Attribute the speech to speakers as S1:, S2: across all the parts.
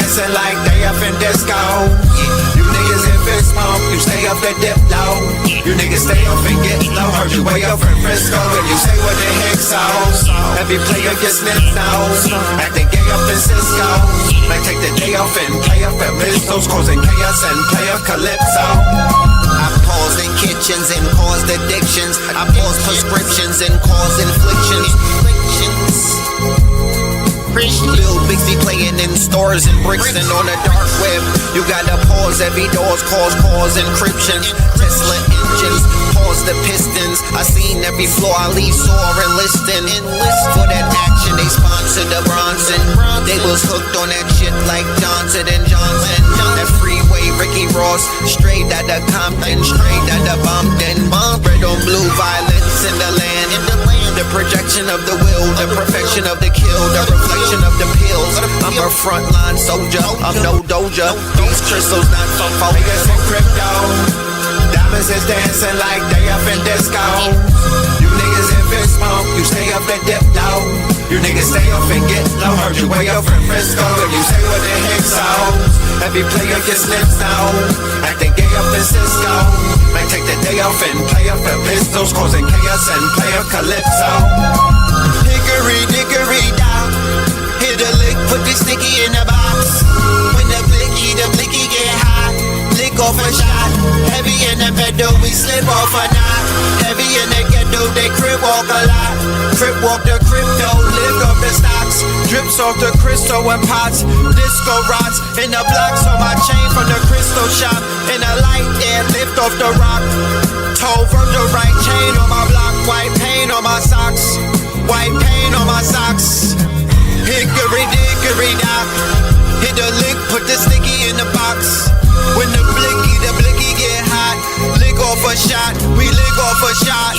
S1: dancing like they up in disco. You niggas in fist smoke, you stay up at dip low. You niggas stay up and get low. Heard you way up in Frisco, and you say what the heck so. Every player gets sniffed nose, acting gay up in Cisco. Might take the day off and play up at Mistos, causing chaos and play up Calypso. I paused in kitchens and caused addictions. I paused prescriptions and caused inflictions. Lil Bixby playing in stores and Brixton on the dark web. You gotta pause every doors, cause encryption. Tesla engines, pause the pistons. I seen every floor I leave sore and listing. For that action, they sponsored the Bronson. They was hooked on that shit like Johnson and Johnson. That freeway, Ricky Ross, straight out of Compton, straight out of Bumpton. Red on blue, violence in the land. The projection of the will, the perfection of the kill, the reflection of the pills. I'm a frontline soldier, I'm no doja. These crystals not for focus and crypto. Diamonds is dancing like they up in disco. You niggas in fist smoke, you stay up and dip low. You niggas stay up and get low. Heard you way up in Frisco, and you say what the heck so. Every player gets lips now, acting gay up in Cisco. Might take the day off and play up at Pistols, causing chaos and play up Calypso. Hickory dickory down, hit a lick, put the sticky in the box. When the blicky get hot, lick off a shot. Heavy in the pedal, we slip off a knot. Heavy in the ghetto, they crib walk a lot. Crib walk the crypto, lift off the stocks. Drips off the crystal and pots. Disco rods in the blocks on my chain from the crystal shop. In the light air, lift off the rock. Toe Virgil right chain on my block. White paint on my socks. White paint on my socks. Hickory dickory dock. Hit the lick, put the sticky in the box. When the blicky get hot, lick off a shot, we lick off a shot.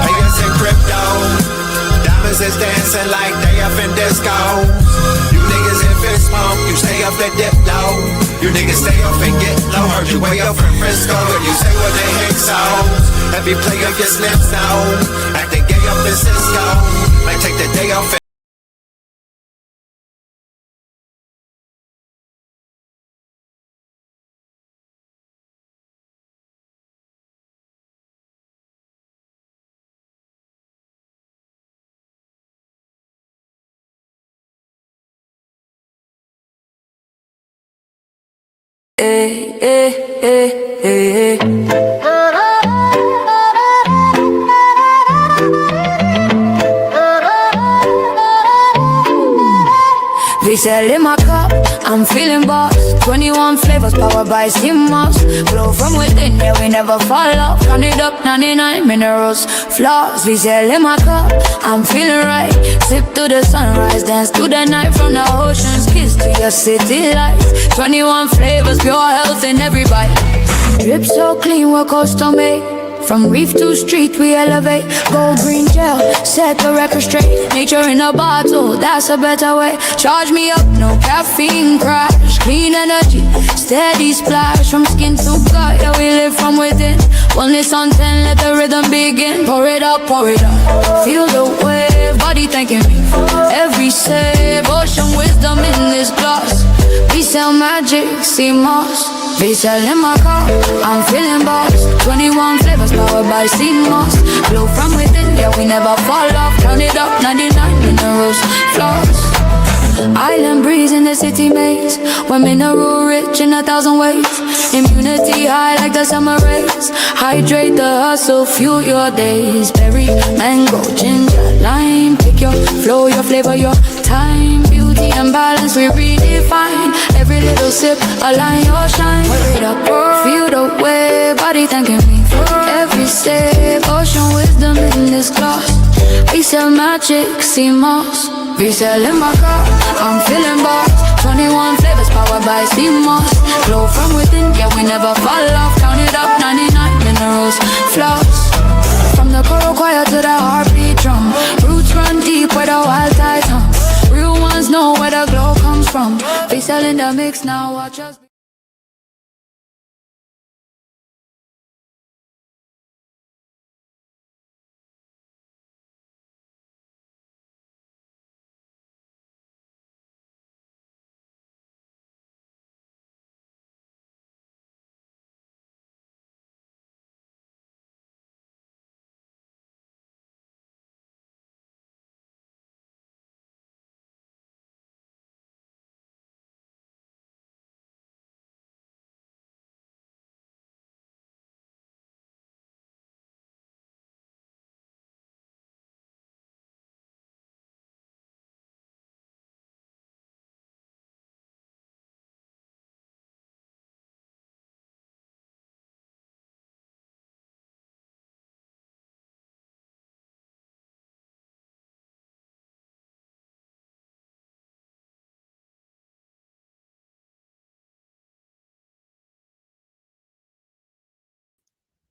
S1: Players in crypto, diamonds is dancing like they up in disco. You niggas in fist smoke, you stay up at dip low. You niggas stay up and get low. Heard you way up in Frisco, and you say what the heck so. Every player gets lips now, acting gay up in Cisco. Might take the day off.
S2: Eh, eh, eh, eh, eh. V-Cell in my cup, I'm feeling boss. 21 flavors powered by steam moss. Flow from within, yeah, we never fall off. Count it up, 99 minerals, flaws. V-Cell in my cup, I'm feeling right. Sip to the sunrise, dance to the night. From the ocean's kiss to your city lights. 21 flavors, pure health in every bite. Drip so clean, we're custom made. From reef to street, we elevate. Gold green gel, set the record straight. Nature in a bottle, that's a better way. Charge me up, no caffeine crash. Clean energy, steady splash. From skin to gut, yeah, we live from within. Wellness on 10, let the rhythm begin. Pour it up, pour it up. Feel the wave, body thanking me. Every sip, ocean wisdom in this glass. V-Cell magic, see moss. V-Cell in my car, I'm feeling boss. 21 flavors powered by sea moss. Glow from within, yeah, we never fall off. Count it up, 99 minerals, flaws. Island breeze in the city maze. We're mineral rich in 1,000 ways. Immunity high like the summer rays. Hydrate the hustle, fuel your days. Berry, mango, ginger, lime. Pick your flow, your flavor, your time. Beauty and balance we redefine. Every little sip, align your shine. Wear it up, feel the way. Body thanking me for every step. Ocean wisdom in this glass. V-Cell magic, see moss. V-Cell in my car, I'm feeling boss. 21 flavors powered by steam moss. Glow from within, yeah, we never fall off. Count it up, 99 minerals, flaws. From the coral choir to the heartbeat drum. Roots run deep where the wild tides hum. Real ones know where the glow comes from. V-Cell in the mix now, watch us.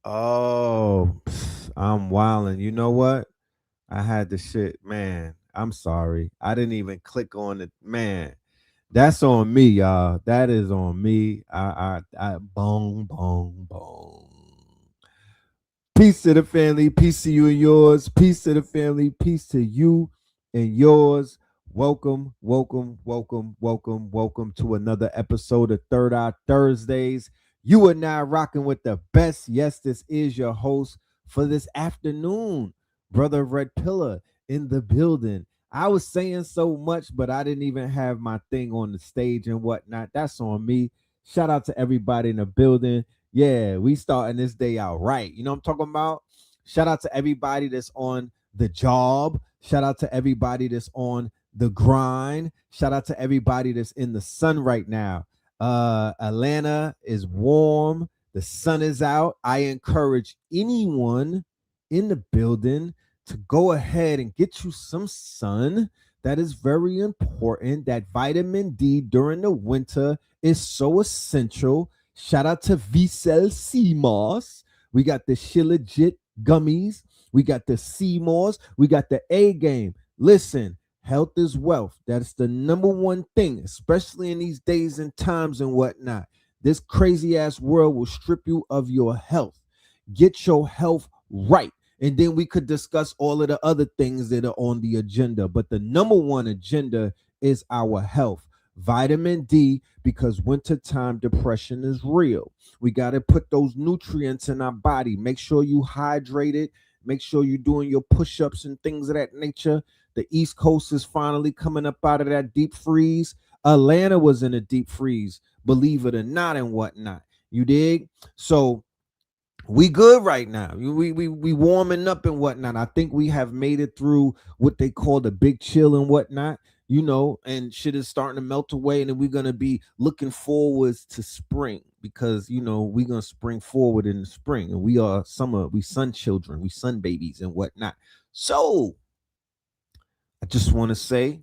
S3: Oh, I'm wilding. You know what? I had the shit, man. I'm sorry. I didn't even click on it, man. That's on me, y'all. That is on me. Boom, boom, boom. Peace to the family. Peace to you and yours. Peace to the family. Peace to you and yours. Welcome, welcome, welcome, welcome, welcome to another episode of Third Eye Thursdays. You are now rocking with the best. Yes, this is your host for this afternoon, Brother Red Pillar in the building. I was saying so much, but I didn't even have my thing on the stage and whatnot. That's on me. Shout out to everybody in the building. Yeah, we starting this day out right. You know what I'm talking about? Shout out to everybody that's on the job. Shout out to everybody that's on the grind. Shout out to everybody that's in the sun right now. Atlanta is warm. The sun is out. I encourage anyone in the building to go ahead and get you some sun. That is very important. That vitamin D during the winter is so essential. Shout out to Visel CMOS. We got the Shilajit gummies. We got the CMOS. We got the A game. Listen, health is wealth. That's the number one thing, especially in these days and times and whatnot. This crazy ass world will strip you of your health. Get your health right. And then we could discuss all of the other things that are on the agenda. But the number one agenda is our health. Vitamin D, because wintertime depression is real. We got to put those nutrients in our body. Make sure you hydrated. Make sure you're doing your push-ups and things of that nature. The East Coast is finally coming up out of that deep freeze. Atlanta was in a deep freeze, believe it or not, and whatnot. You dig? So we good right now. We warming up and whatnot. I think we have made it through what they call the big chill and whatnot, and shit is starting to melt away, and then we're gonna be looking forwards to spring because we're gonna spring forward in the spring, and we are summer, we sun children, we sun babies and whatnot. So I just want to say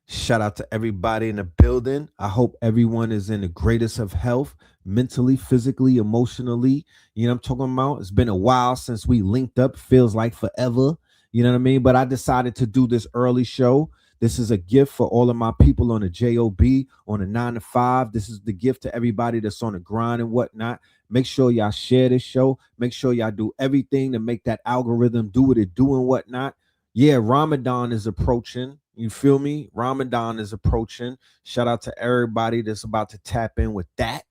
S3: shout out to everybody in the building. I hope everyone is in the greatest of health, mentally, physically, emotionally. You know what I'm talking about? It's been a while since we linked up. Feels like forever. You know what I mean? But I decided to do this early show. This is a gift for all of my people on the JOB, on the 9 to 5. This is the gift to everybody that's on the grind and whatnot. Make sure y'all share this show. Make sure y'all do everything to make that algorithm do what it do and whatnot. Yeah, Ramadan is approaching. You feel me? Ramadan is approaching. Shout out to everybody that's about to tap in with that.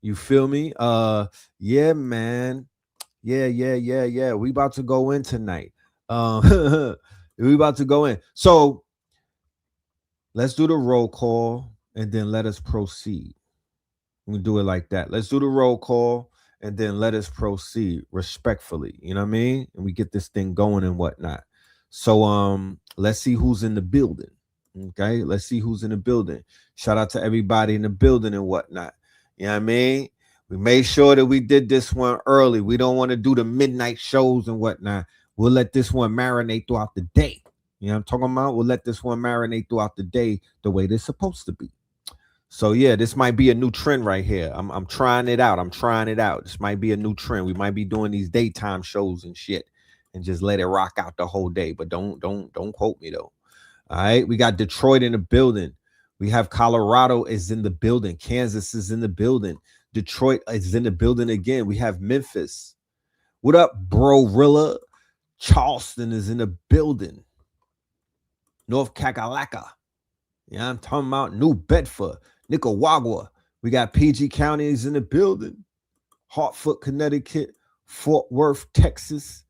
S3: You feel me? Yeah, man. Yeah. We about to go in tonight. We about to go in. So let's do the roll call and then let us proceed. We do it like that. Let's do the roll call and then let us proceed respectfully. You know what I mean? And we get this thing going and whatnot. So let's see who's in the building. Okay, let's see who's in the building. Shout out to everybody in the building and whatnot. You know what I mean? We made sure that we did this one early. We don't want to do the midnight shows and whatnot. We'll let this one marinate throughout the day. You know what I'm talking about? We'll let this one marinate throughout the day the way they're supposed to be. So yeah, this might be a new trend right here. I'm trying it out. I'm trying it out. This might be a new trend. We might be doing these daytime shows and shit and just let it rock out the whole day. But don't quote me though. All right, we got Detroit in the building. We have Colorado is in the building. Kansas is in the building. Detroit is in the building again. We have Memphis. What up, bro? Rilla. Charleston is in the building. North Kakalaka. Yeah, I'm talking about New Bedford, Nicaragua. We got PG counties in the building. Hartford, Connecticut. Fort Worth, Texas.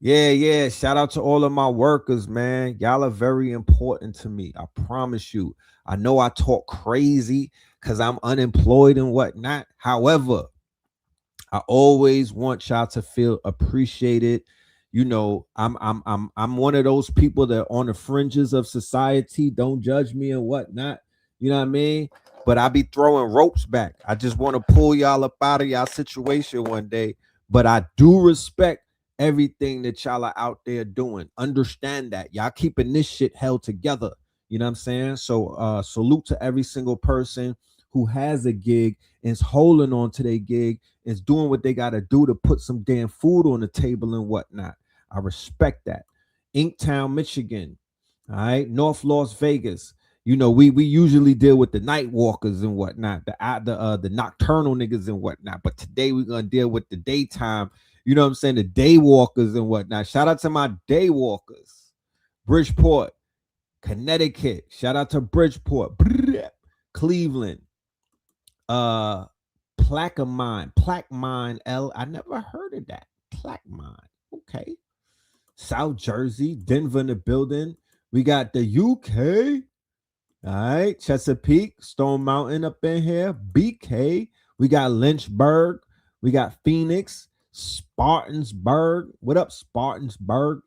S3: Yeah. Shout out to all of my workers, man. Y'all are very important to me. I promise you. I know I talk crazy because I'm unemployed and whatnot. However, I always want y'all to feel appreciated. I'm one of those people that on the fringes of society. Don't judge me and whatnot. You know what I mean? But I be throwing ropes back. I just want to pull y'all up out of y'all situation one day. But I do respect everything that y'all are out there doing. Understand that y'all keeping this shit held together. You know what I'm saying? So salute to every single person who has a gig and is holding on to their gig, is doing what they got to do to put some damn food on the table and whatnot. I respect that. Inktown, Michigan. All right. North Las Vegas. You know, we usually deal with the night walkers and whatnot, the nocturnal niggas and whatnot. But today we're gonna deal with the daytime, you know what I'm saying, the day walkers and whatnot. Shout out to my day walkers. Bridgeport, Connecticut. Shout out to Bridgeport. Cleveland. Plaquemine. I never heard of that. Plaquemine. Okay. South Jersey, Denver in the building. We got the UK. All right, Chesapeake, Stone Mountain up in here, BK. We got Lynchburg. We got Phoenix, Spartansburg. What up, Spartansburg?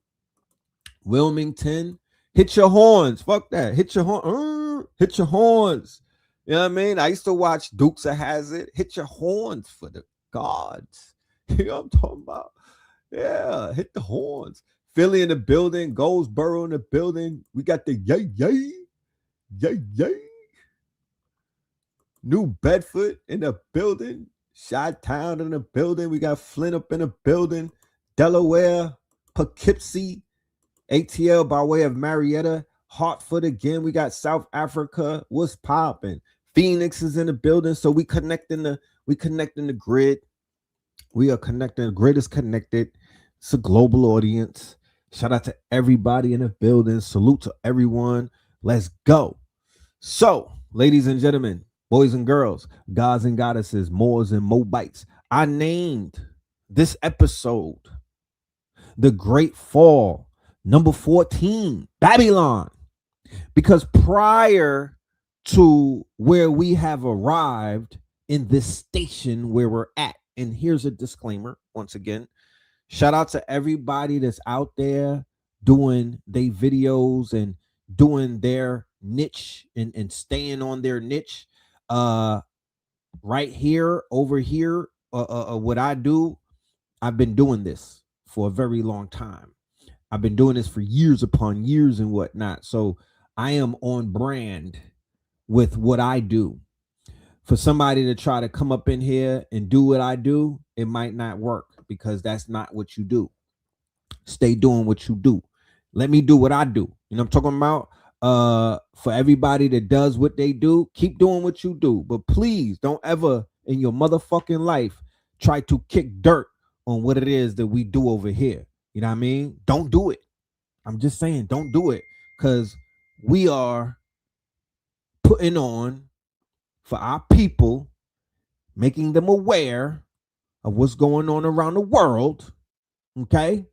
S3: Wilmington. Hit your horns. Fuck that. Hit your horn. Hit your horns. You know what I mean? I used to watch Dukes of Hazzard. Hit your horns for the gods. You know what I'm talking about? Yeah, hit the horns. Philly in the building. Goldsboro in the building. We got the yay, yay. Yay, yay. New Bedford in the building. Chi-Town in the building. We got Flint up in the building. Delaware, Poughkeepsie, ATL by way of Marietta, Hartford again. We got South Africa. What's popping? Phoenix is in the building. So we connecting the grid. We are connecting. The grid is connected. It's a global audience. Shout out to everybody in the building. Salute to everyone. Let's go. So, ladies and gentlemen, boys and girls, gods and goddesses, Moors and Moabites, I named this episode The Great Fall, number 14, Babylon, because prior to where we have arrived in this station where we're at, and here's a disclaimer once again, shout out to everybody that's out there doing their videos and doing their niche and staying on their niche. Right here, over here, what I do, I've been doing this for a very long time. I've been doing this for years upon years and whatnot. So I am on brand with what I do. For somebody to try to come up in here and do what I do, it might not work because that's not what you do. Stay doing what you do. Let me do what I do. You know what I'm talking about? For everybody that does what they do, keep doing what you do. But please don't ever in your motherfucking life try to kick dirt on what it is that we do over here. You know what I mean? Don't do it. I'm just saying, don't do it. Because we are putting on for our people, making them aware of what's going on around the world. Okay?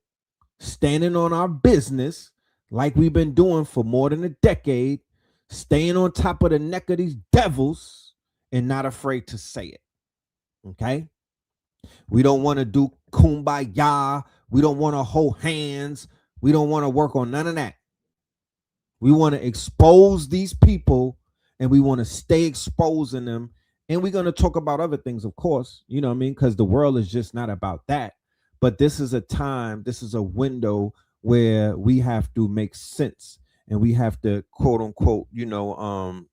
S3: Standing on our business like we've been doing for more than a decade, staying on top of the neck of these devils and not afraid to say it. Okay? We don't want to do kumbaya. We don't want to hold hands. We don't want to work on none of that. We want to expose these people and we want to stay exposing them. And we're going to talk about other things, of course, you know what I mean? Because the world is just not about that. But this is a time, this is a window where we have to make sense and we have to, quote unquote, you know,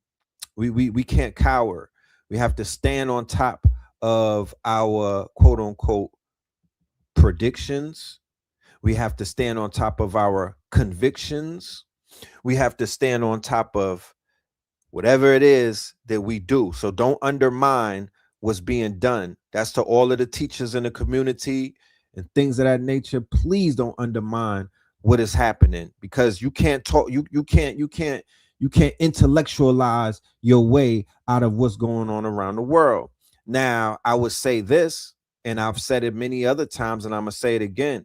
S3: we can't cower. We have to stand on top of our, quote unquote, predictions. We have to stand on top of our convictions. We have to stand on top of whatever it is that we do. So don't undermine what's being done. That's to all of the teachers in the community and things of that nature. Please don't undermine what is happening, because you can't talk, you can't intellectualize your way out of what's going on around the world. Now, I would say this, and I've said it many other times, and I'm gonna say it again.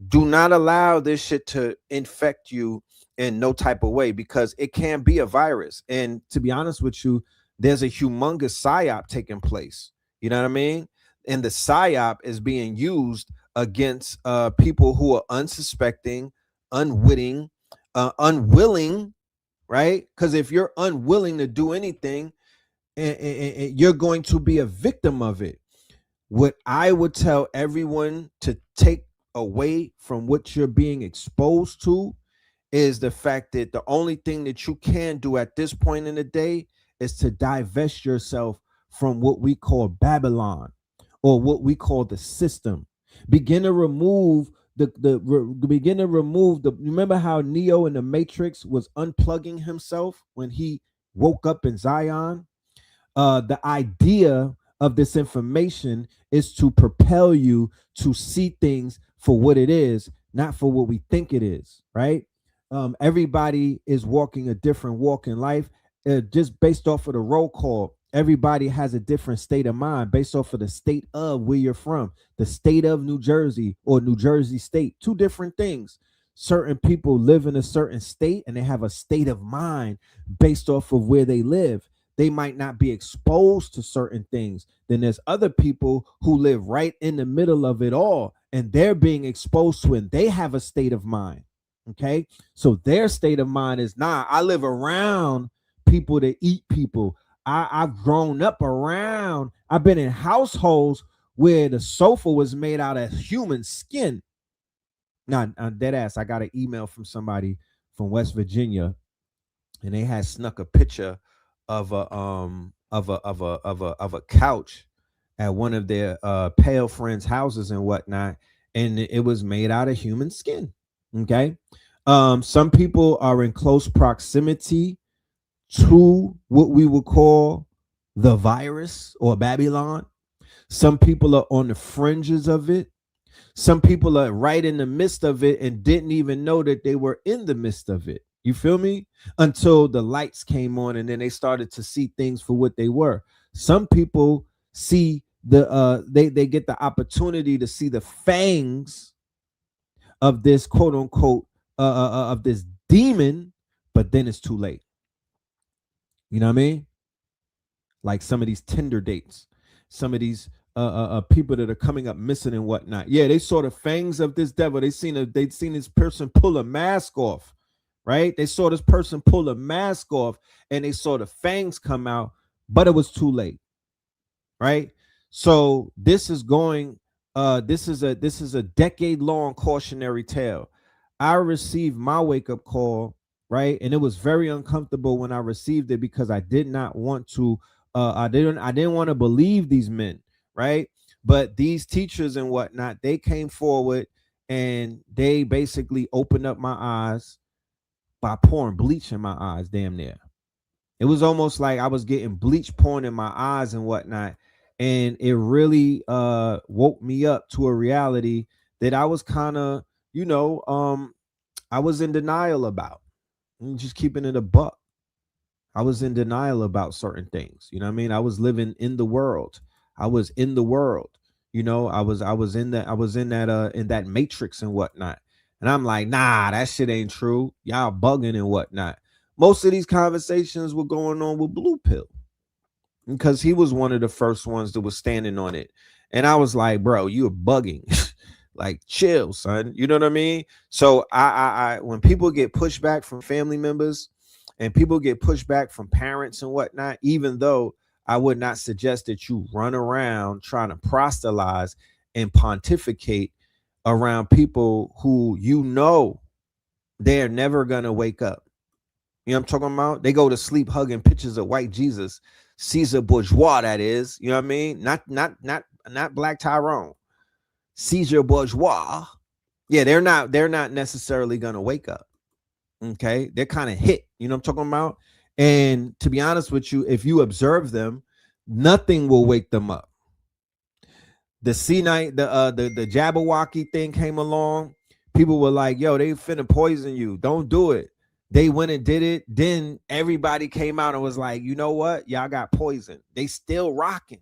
S3: Do not allow this shit to infect you in no type of way, because it can be a virus. And to be honest with you, there's a humongous psyop taking place. You know what I mean? And the psyop is being used against people who are unsuspecting, unwitting, unwilling, right? Because if you're unwilling to do anything, and you're going to be a victim of it. What I would tell everyone to take away from what you're being exposed to is the fact that the only thing that you can do at this point in the day is to divest yourself from what we call Babylon, or what we call the system. Begin to remove begin to remove the, remember how Neo in the Matrix was unplugging himself when he woke up in Zion? The idea of this information is to propel you to see things for what it is, not for what we think it is, right? Everybody is walking a different walk in life, just based off of the roll call. Everybody has a different state of mind based off of the state of where you're from. The state of New Jersey or New Jersey state, two different things. Certain people live in a certain state and they have a state of mind based off of where they live. They might not be exposed to certain things. Then there's other people who live right in the middle of it all, and they're being exposed to it, and they have a state of mind. Okay. So their state of mind is, nah, I live around people that eat people. I've grown up around, I've been in households where the sofa was made out of human skin. Now, I'm dead ass. I got an email from somebody from West Virginia, and they had snuck a picture of a couch at one of their pale friends' houses and whatnot, and it was made out of human skin. Okay. Some people are in close proximity to what we would call the virus or Babylon. Some people are on the fringes of it. Some people are right in the midst of it and didn't even know that they were in the midst of it. You feel me? Until the lights came on and then they started to see things for what they were. Some people see they get the opportunity to see the fangs of this quote unquote of this demon, but then it's too late. You know what I mean? Like some of these Tinder dates, some of these people that are coming up missing and whatnot. Yeah, they saw the fangs of this devil. They'd seen this person pull a mask off, right? They saw this person pull a mask off and they saw the fangs come out, but it was too late, right? So this is going, this is a decade-long cautionary tale. I received my wake-up call, right? And it was very uncomfortable when I received it because I did not want to, I didn't want to believe these men, right? But these teachers and whatnot, they came forward and they basically opened up my eyes by pouring bleach in my eyes, damn near. It was almost like I was getting bleach pouring in my eyes and whatnot. And it really woke me up to a reality that I was kind of, I was in denial about. I'm just keeping it a buck. I was in denial about certain things. You know what I mean? I was living in the world. I was in the world. I was in that matrix and whatnot. And I'm like, nah, that shit ain't true. Y'all bugging and whatnot. Most of these conversations were going on with Blue Pill because he was one of the first ones that was standing on it. And I was like, bro, you're bugging. Like, chill, son. You know what I mean? So I when people get pushed back from family members and people get pushed back from parents and whatnot, even though I would not suggest that you run around trying to proselytize and pontificate around people who they're never gonna wake up. You know what I'm talking about? They go to sleep hugging pictures of white Jesus, Caesar Bourgeois, that is. You know what I mean? Not Black Tyrone. Caesar Bourgeois. Yeah, they're not necessarily gonna wake up. Okay, they're kind of hit. You know what I'm talking about? And to be honest with you, if you observe them, nothing will wake them up. The C-Night, the Jabberwocky thing came along. People were like, yo, they finna poison you. Don't do it. They went and did it. Then everybody came out and was like, you know what? Y'all got poisoned. They still rocking.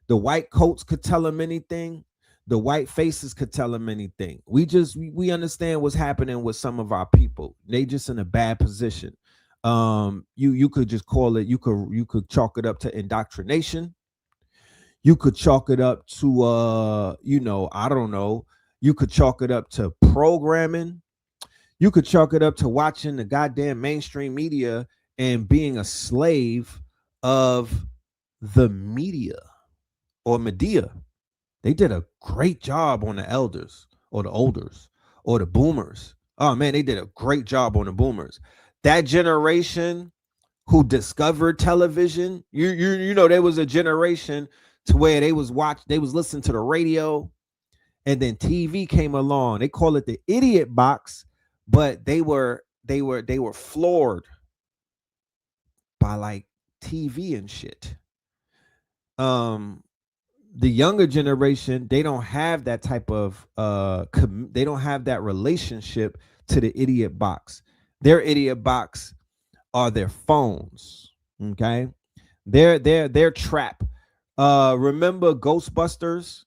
S3: The white coats could tell them anything. The white faces could tell them anything. We understand what's happening with some of our people. They just in a bad position. You could just call it, you could chalk it up to indoctrination. You could chalk it up to I don't know. You could chalk it up to programming. You could chalk it up to watching the goddamn mainstream media and being a slave of the media or media. They did a great job on the elders or the olders or the boomers. Oh man, they did a great job on the boomers. That generation who discovered television. You know, there was a generation to where they was listening to the radio, and then TV came along. They call it the idiot box, but they were floored by like TV and shit. Um, the younger generation, they don't have that type of they don't have that relationship to the idiot box. Their idiot box are their phones. Okay, their trap. Remember Ghostbusters?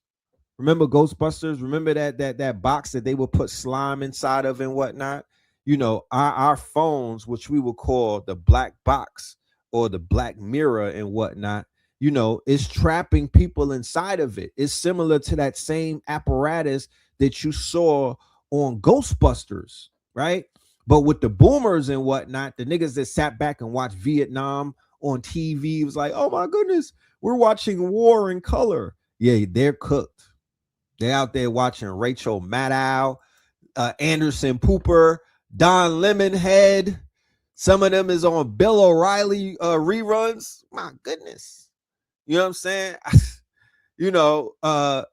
S3: Remember Ghostbusters? Remember that box that they would put slime inside of and whatnot? You know, our phones, which we would call the black box or the black mirror and whatnot, you know, is trapping people inside of it. It's similar to that same apparatus that you saw on Ghostbusters, right? But with the boomers and whatnot, the niggas that sat back and watched Vietnam on TV, was like, oh my goodness, we're watching war in color. Yeah, they're cooked. They're out there watching Rachel Maddow, Anderson Pooper, Don Lemonhead. Some of them is on Bill O'Reilly reruns. My goodness. You know what I'm saying? You know,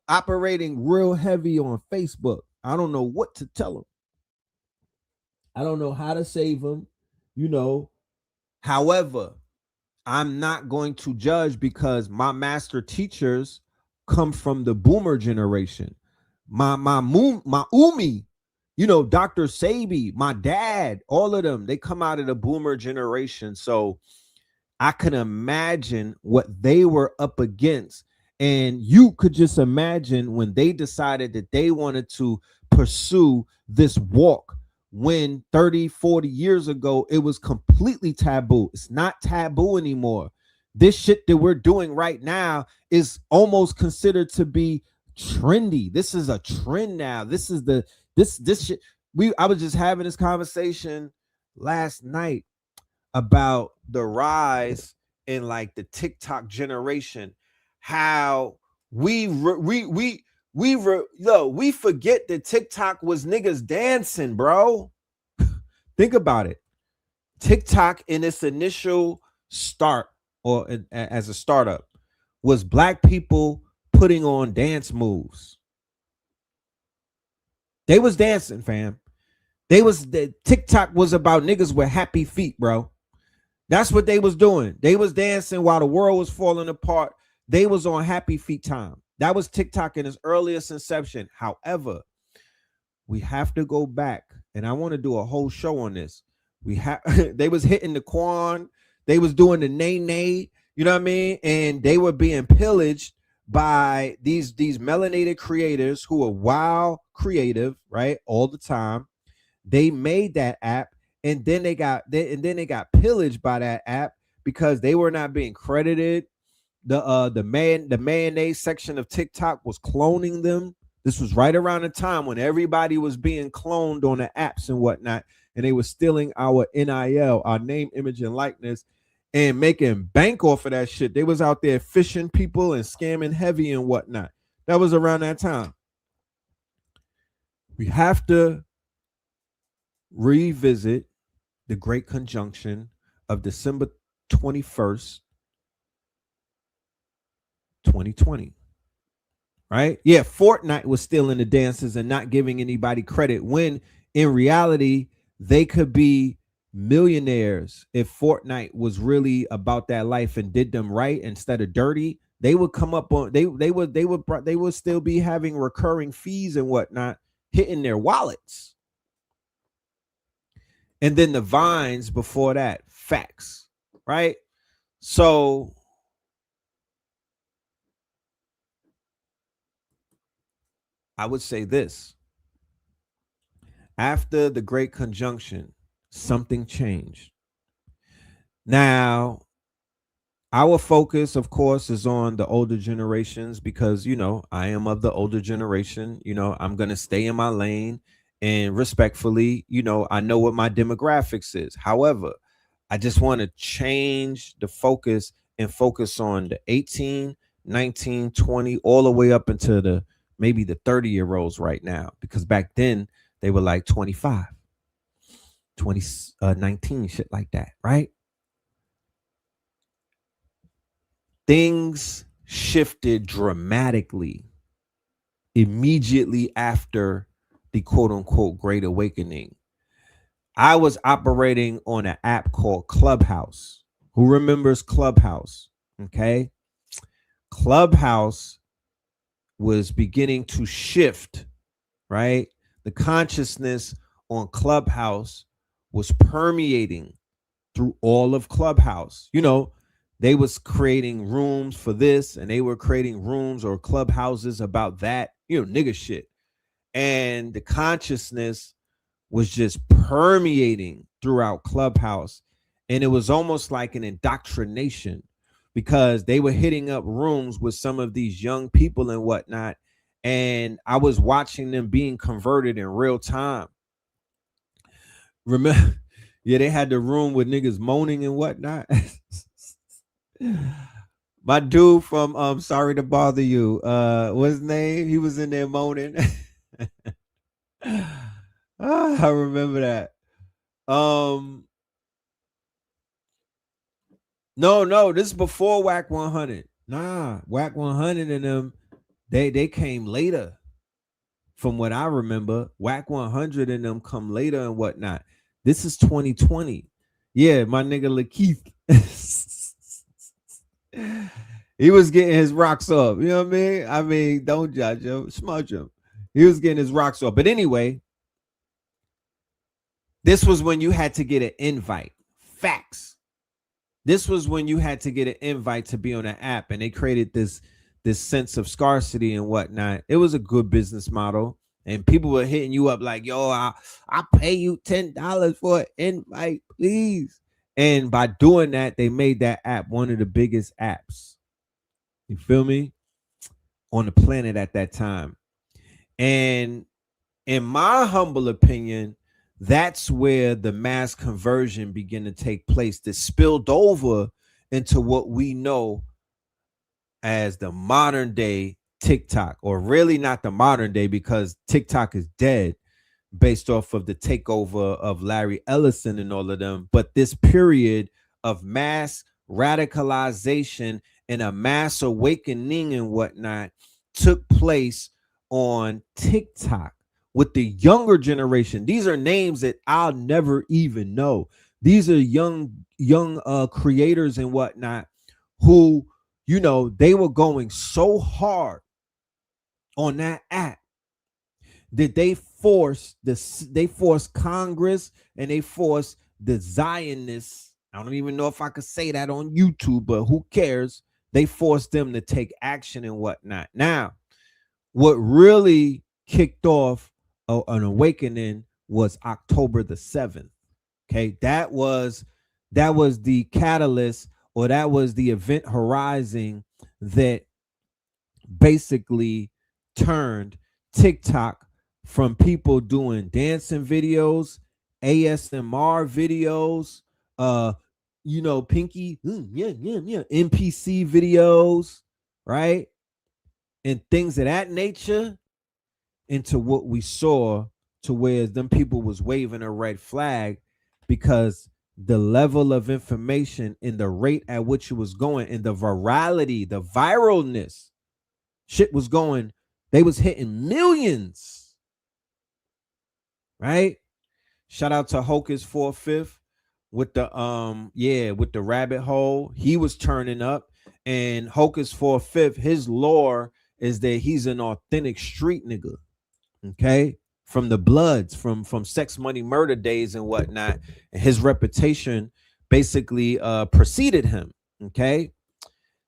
S3: operating real heavy on Facebook. I don't know what to tell them. I don't know how to save them, you know. However, I'm not going to judge because my master teachers come from the boomer generation. My Umi, you know, Dr. Sabi, my dad, all of them, they come out of the boomer generation. So I can imagine what they were up against. And you could just imagine when they decided that they wanted to pursue this walk when 30, 40 years ago, it was completely taboo. It's not taboo anymore. This shit that we're doing right now is almost considered to be trendy. This is a trend now. This is this shit. I was just having this conversation last night about the rise in like the TikTok generation, how we forget that TikTok was niggas dancing, bro. Think about it. TikTok in its initial start or as a startup was black people putting on dance moves. They was dancing, fam. The TikTok was about niggas with happy feet, bro. That's what they was doing. They was dancing while the world was falling apart. They was on happy feet time. That was TikTok in its earliest inception. However, we have to go back, and I want to do a whole show on this. They was hitting the Quan, they was doing the nay, you know what I mean? And they were being pillaged by these melanated creators who are wild creative, right? All the time. They made that app, and then they got pillaged by that app because they were not being credited. The mayonnaise section of TikTok was cloning them. This was right around the time when everybody was being cloned on the apps and whatnot, and they were stealing our NIL, our name, image, and likeness, and making bank off of that shit. They was out there fishing people and scamming heavy and whatnot. That was around that time. We have to revisit the Great Conjunction of December 21st, 2020. Right? Yeah, Fortnite was still in the dances and not giving anybody credit when in reality they could be millionaires if Fortnite was really about that life and did them right instead of dirty. They would come up on they would still be having recurring fees and whatnot hitting their wallets. And then the Vines before that, facts, right? So I would say this. After the Great Conjunction, something changed. Now, our focus, of course, is on the older generations because, you know, I am of the older generation. You know, I'm going to stay in my lane and respectfully, you know, I know what my demographics is. However, I just want to change the focus and focus on the 18, 19, 20, all the way up into the maybe the 30-year-olds right now, because back then they were like 25, 19, shit like that, right? things shifted dramatically immediately after the quote unquote Great Awakening. I was operating on an app called Clubhouse. Who remembers Clubhouse? Okay. Clubhouse was beginning to shift, right? The consciousness on Clubhouse was permeating through all of Clubhouse. You know, they was creating rooms for this and they were creating rooms or clubhouses about that, you know, nigga shit. And the consciousness was just permeating throughout Clubhouse. And it was almost like an indoctrination because they were hitting up rooms with some of these young people and whatnot. And I was watching them being converted in real time. Remember, yeah, they had the room with niggas moaning and whatnot. My dude from Sorry to Bother You, what's his name? He was in there moaning. I remember that. No, this is before Whack 100. Nah, Whack 100 and them, they came later. From what I remember, Whack 100 and them come later and whatnot. This is 2020. Yeah, my nigga Lakeith. He was getting his rocks off. You know what I mean? I mean, don't judge him, smudge him. He was getting his rocks off. But anyway, this was when you had to get an invite. Facts. This was when you had to get an invite to be on an app, and they created this sense of scarcity and whatnot. It was a good business model, and people were hitting you up like, "Yo, I'll pay you $10 for an invite, please." And by doing that, they made that app one of the biggest apps. You feel me? On the planet at that time. And in my humble opinion, that's where the mass conversion began to take place that spilled over into what we know as the modern day TikTok, or really not the modern day because TikTok is dead based off of the takeover of Larry Ellison and all of them. But this period of mass radicalization and a mass awakening and whatnot took place on TikTok with the younger generation. These are names that I'll never even know. These are young creators and whatnot who, you know, they were going so hard on that app that they forced Congress and they forced the Zionists. I don't even know if I could say that on YouTube, but who cares? They forced them to take action and whatnot. Now, what really kicked off an awakening was October the 7th. Okay, that was the catalyst, or that was the event horizon that basically turned TikTok from people doing dancing videos, ASMR videos, you know, Pinky, NPC videos, right? And things of that nature, into what we saw, to where them people was waving a red flag because the level of information and the rate at which it was going and the virality, the viralness, shit was going, they was hitting millions, right? Shout out to Hocus 4/5 with the rabbit hole. He was turning up, and Hocus 4/5, his lore is that he's an authentic street nigga, okay, from the Bloods, from Sex Money Murder days and whatnot. And his reputation basically preceded him, okay.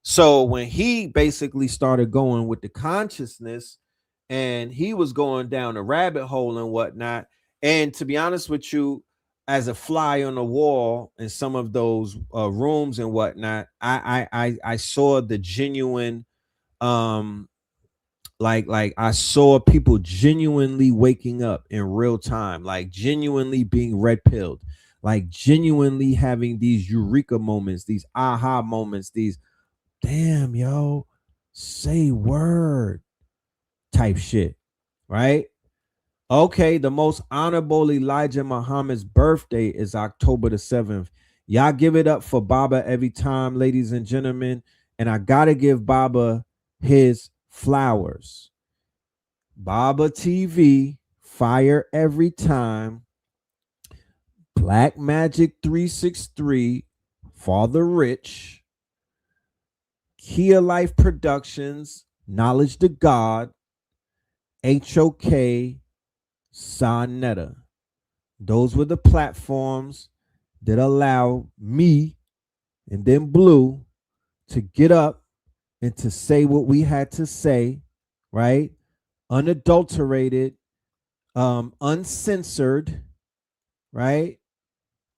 S3: So when he basically started going with the consciousness, and he was going down a rabbit hole and whatnot, and to be honest with you, as a fly on the wall in some of those rooms and whatnot, I saw the genuine, like I saw people genuinely waking up in real time, like genuinely being red pilled, like genuinely having these eureka moments, these aha moments, these damn yo, say word type shit, right? Okay, the most honorable Elijah Muhammad's birthday is October the 7th. Y'all give it up for Baba every time, ladies and gentlemen. And I gotta give Baba his flowers. Baba TV, fire every time. Black Magic 363, Father Rich, Kia Life Productions, Knowledge to God, HOK, Sonetta. Those were the platforms that allow me and then Blue to get up and to say what we had to say, right? Unadulterated, uncensored, right?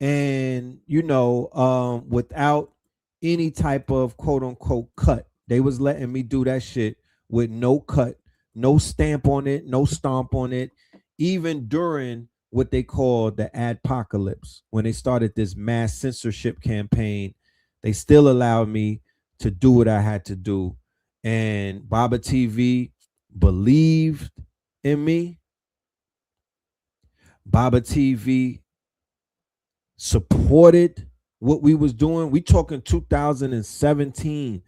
S3: And without any type of quote unquote cut. They was letting me do that shit with no cut, no stamp on it, no stomp on it, even during what they call the adpocalypse. When they started this mass censorship campaign, they still allowed me to do what I had to do. And Baba TV believed in me. Baba TV supported what we was doing. We talking 2017,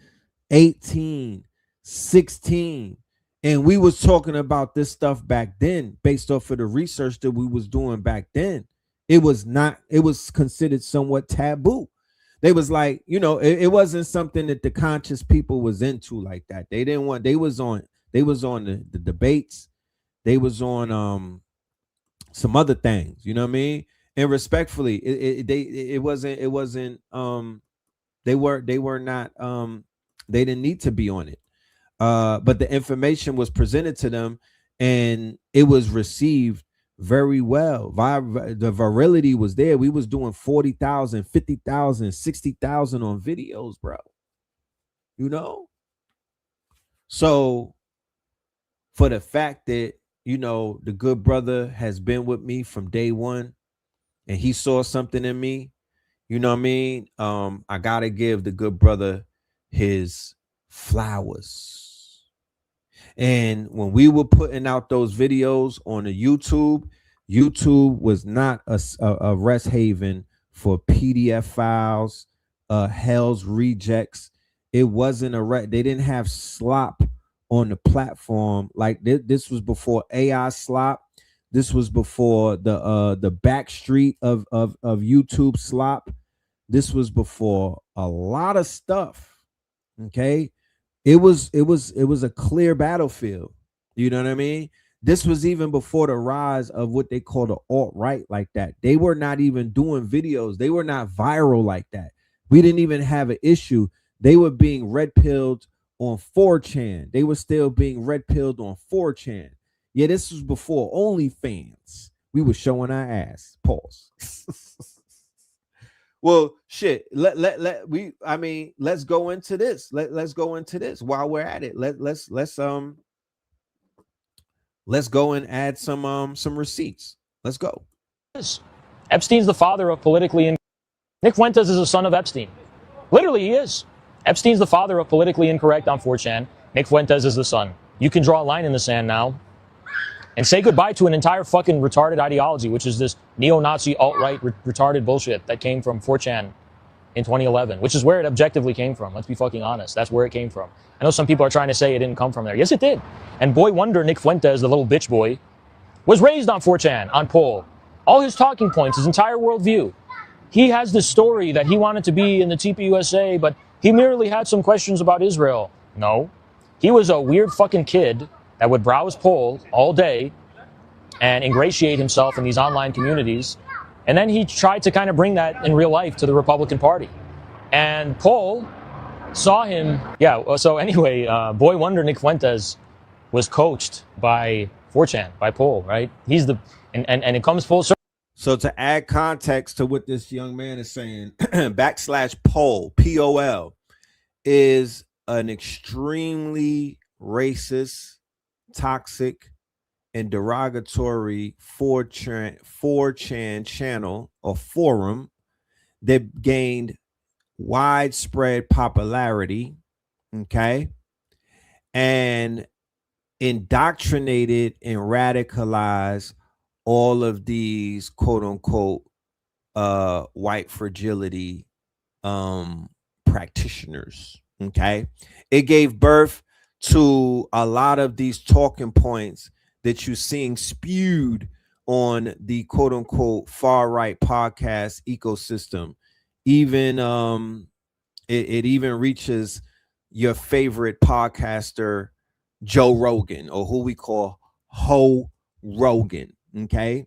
S3: 18, 16. And we was talking about this stuff back then based off of the research that we was doing back then. It was considered somewhat taboo. They was like, it wasn't something that the conscious people was into like that. They didn't want, they was on the debates. They was on some other things, you know what I mean? And respectfully, they didn't need to be on it. But the information was presented to them and it was received very well. The virility was there. We was doing 40,000, 50,000, 60,000 on videos, bro. So for the fact that, the good brother has been with me from day one and he saw something in me, you know what I mean? I gotta give the good brother his flowers. And when we were putting out those videos on the YouTube was not a rest haven for PDF files, hell's rejects. It wasn't they didn't have slop on the platform. Like this was before AI slop. This was before the back street of YouTube slop. This was before a lot of stuff. Okay. It was a clear battlefield. You know what I mean? This was even before the rise of what they call the alt-right like that. They were not even doing videos. They were not viral like that. We didn't even have an issue. They were being red-pilled on 4chan. They were still being red-pilled on 4chan. Yeah, this was before OnlyFans. We were showing our ass. Pause. Well, shit. Let's go into this. Let's go into this while we're at it. Let's go and add some receipts. Let's go.
S4: Epstein's the father of politically. Nick Fuentes is a son of Epstein. Literally, he is. Epstein's the father of politically incorrect on 4chan. Nick Fuentes is the son. You can draw a line in the sand now and say goodbye to an entire fucking retarded ideology, which is this neo-Nazi alt-right retarded bullshit that came from 4chan in 2011, which is where it objectively came from. Let's be fucking honest. That's where it came from. I know some people are trying to say it didn't come from there. Yes, it did. And boy wonder Nick Fuentes, the little bitch boy, was raised on 4chan, on Pol. All his talking points, his entire worldview. He has this story that he wanted to be in the TPUSA, but he merely had some questions about Israel. No. He was a weird fucking kid that would browse Pol all day and ingratiate himself in these online communities. And then he tried to kind of bring that in real life to the Republican Party. And Pol saw him. Yeah, so anyway, boy wonder Nick Fuentes was coached by 4chan, by Pol, right? He's the, and it comes full circle.
S3: So to add context to what this young man is saying, /Pol, P-O-L, is an extremely racist, toxic, and derogatory 4chan channel or forum that gained widespread popularity, okay, and indoctrinated and radicalized all of these quote unquote white fragility practitioners, Okay. It gave birth to a lot of these talking points that you're seeing spewed on the quote unquote far right podcast ecosystem. Even it even reaches your favorite podcaster, Joe Rogan, or who we call Ho Rogan. Okay.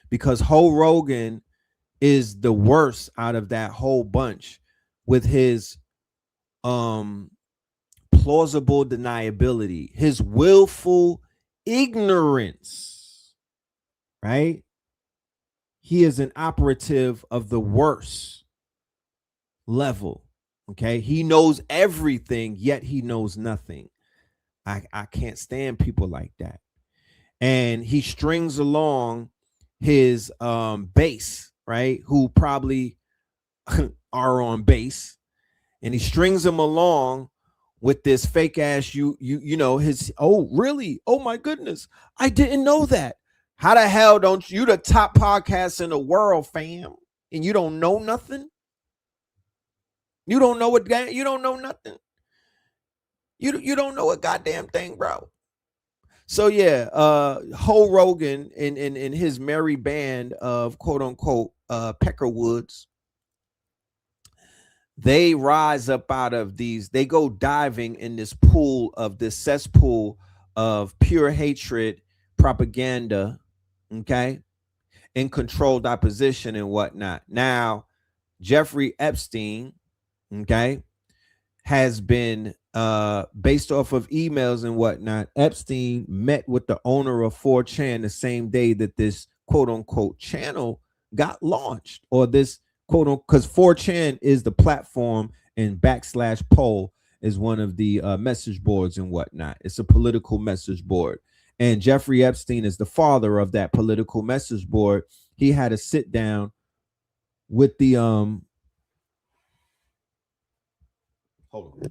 S3: Because Ho Rogan is the worst out of that whole bunch with his plausible deniability, his willful ignorance, right? He is an operative of the worst level. Okay. He knows everything, yet he knows nothing. I can't stand people like that. And he strings along his base, right? Who probably are on base, and he strings them along with this fake ass you know his, oh really, oh my goodness, I didn't know that. How the hell don't you the top podcast in the world, fam, and you don't know nothing? You don't know what, you don't know nothing. You don't know a goddamn thing, bro. So yeah, Ho Rogan and his merry band of quote unquote Peckerwoods, they rise up out of these, they go diving in this pool of this cesspool of pure hatred, propaganda, okay, and controlled opposition and whatnot. Now, Jeffrey Epstein, okay, has been based off of emails and whatnot. Epstein met with the owner of 4chan the same day that this quote unquote channel got launched, or this quote unquote, because 4chan is the platform and / poll is one of the message boards and whatnot. It's a political message board. And Jeffrey Epstein is the father of that political message board. He had a sit down with the hold on.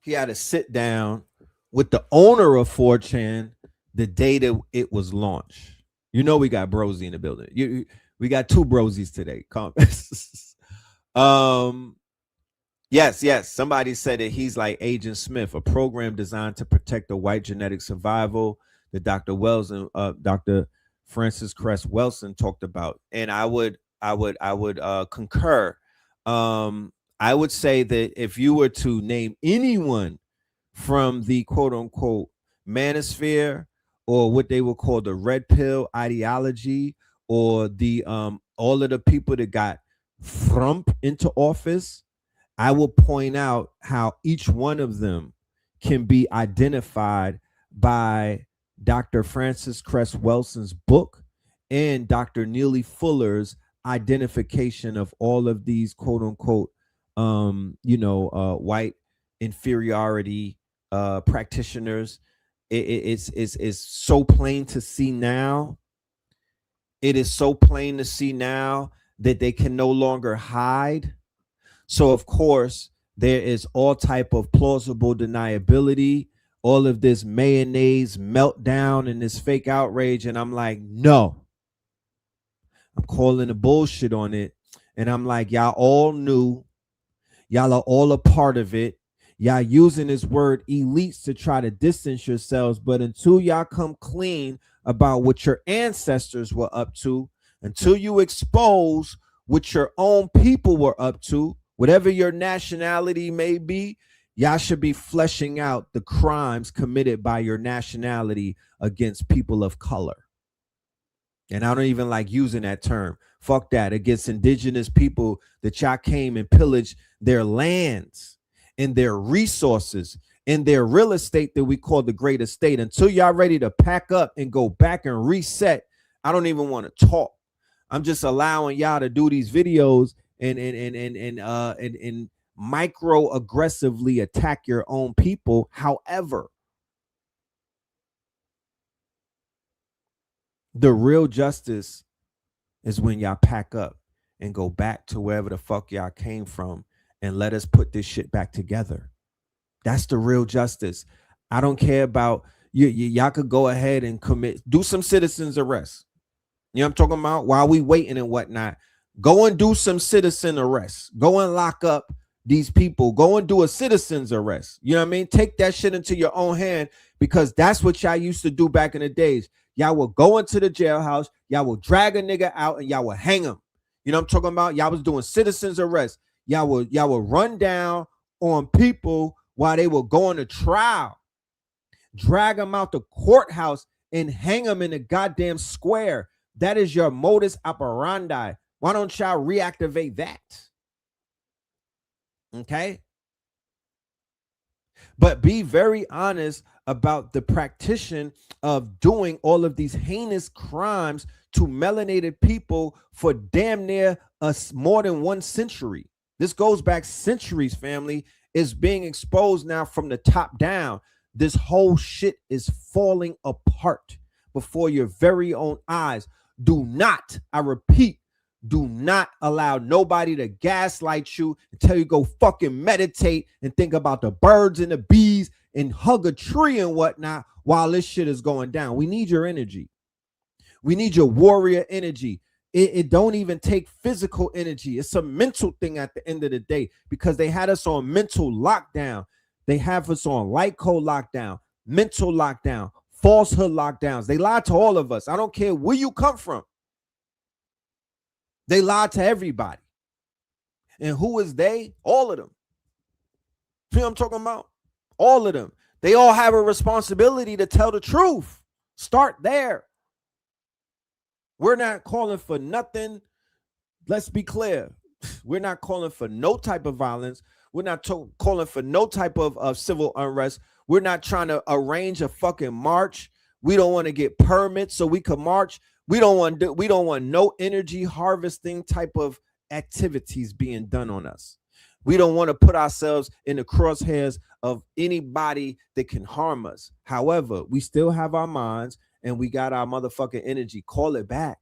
S3: He had to sit down with the owner of 4chan the day that it was launched. You know, we got Brosy in the building. We got two Brosies today. Yes. Somebody said that he's like Agent Smith, a program designed to protect the white genetic survival that Dr. Wells and Dr. Francis Cress Welsing talked about. And I would concur. I would say that if you were to name anyone from the quote unquote manosphere, or what they would call the red pill ideology, or the all of the people that got frump into office, I will point out how each one of them can be identified by Dr. Francis Cress Welsing's book and Dr. Neely Fuller's identification of all of these quote unquote white inferiority practitioners. It's so plain to see now. It is so plain to see now that they can no longer hide. So of course there is all type of plausible deniability, all of this mayonnaise meltdown and this fake outrage. And I'm like, no, I'm calling the bullshit on it. And I'm like, y'all all knew, y'all are all a part of it. Y'all using this word elites to try to distance yourselves, but until y'all come clean about what your ancestors were up to, until you expose what your own people were up to, whatever your nationality may be, y'all should be fleshing out the crimes committed by your nationality against people of color. And I don't even like using that term. Fuck that. Against indigenous people that y'all came and pillaged their lands and their resources and their real estate that we call the great estate. Until y'all ready to pack up and go back and reset, I don't even want to talk. I'm just allowing y'all to do these videos and micro aggressively attack your own people. However, the real justice is when y'all pack up and go back to wherever the fuck y'all came from and let us put this shit back together. That's the real justice. I don't care about y'all could go ahead and do some citizens arrest. You know what I'm talking about? While we waiting and whatnot, Go and do some citizen arrests. Go and lock up these people. Go and do a citizen's arrest. You know what I mean? Take that shit into your own hand, because that's what y'all used to do back in the days. Y'all will go into the jailhouse. Y'all will drag a nigga out and y'all will hang him. You know what I'm talking about? Y'all was doing citizen's arrest. Y'all will run down on people while they were going to trial. Drag them out the courthouse and hang them in the goddamn square. That is your modus operandi. Why don't y'all reactivate that? Okay. But be very honest about the practice of doing all of these heinous crimes to melanated people for damn near us more than 1 century. This goes back centuries, family. It's being exposed now from the top down. This whole shit is falling apart before your very own eyes. Do not, I repeat, do not allow nobody to gaslight you and tell you go fucking meditate and think about the birds and the bees and hug a tree and whatnot while this shit is going down. We need your energy. We need your warrior energy. It don't even take physical energy. It's a mental thing at the end of the day, because they had us on mental lockdown. They have us on light code lockdown, mental lockdown, falsehood lockdowns. They lied to all of us. I don't care where you come from. They lied to everybody. And who is they? All of them. See what I'm talking about? All of them. They all have a responsibility to tell the truth. Start there. We're not calling for nothing. Let's be clear. We're not calling for no type of violence. We're not calling for no type of civil unrest. We're not trying to arrange a fucking march. We don't want to get permits so we can march. We don't want no energy harvesting type of activities being done on us. We don't want to put ourselves in the crosshairs of anybody that can harm us. However, we still have our minds and we got our motherfucking energy. Call it back,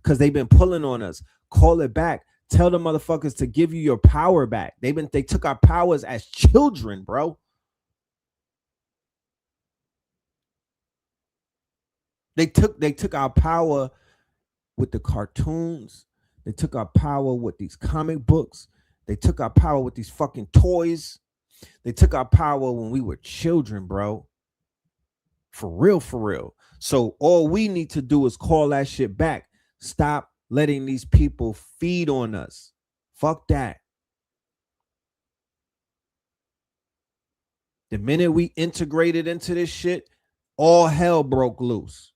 S3: because they've been pulling on us. Call it back. Tell the motherfuckers to give you your power back. They took our powers as children, bro. They took our power with the cartoons. They took our power with these comic books. They took our power with these fucking toys. They took our power when we were children, bro. For real, for real. So all we need to do is call that shit back. Stop letting these people feed on us. Fuck that. The minute we integrated into this shit, all hell broke loose.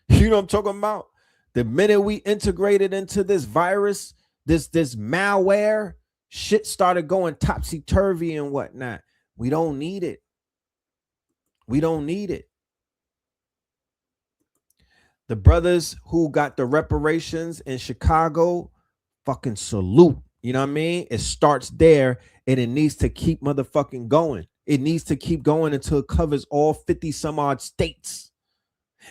S3: You know what I'm talking about? The minute we integrated into this virus, this malware, shit started going topsy-turvy and whatnot. We don't need it. We don't need it. The brothers who got the reparations in Chicago, fucking salute. You know what I mean? It starts there and it needs to keep motherfucking going. It needs to keep going until it covers all 50 some odd states.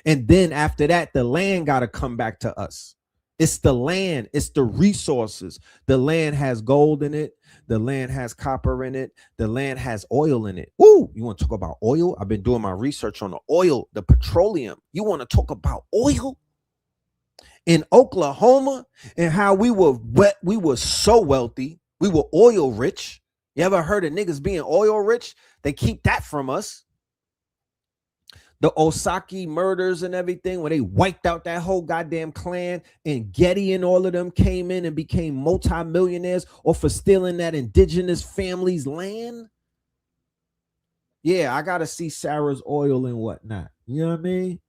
S3: And then after that, the land got to come back to us. It's the land. It's the resources. The land has gold in it. The land has copper in it. The land has oil in it. Ooh, you want to talk about oil? I've been doing my research on the oil, the petroleum. You want to talk about oil? In Oklahoma and how we were so wealthy. We were oil rich. You ever heard of niggas being oil rich? They keep that from us. The Osaki murders and everything, when they wiped out that whole goddamn clan, and Getty and all of them came in and became multimillionaires or for stealing that indigenous family's land. Yeah, I got to see Sarah's oil and whatnot. You know what I mean?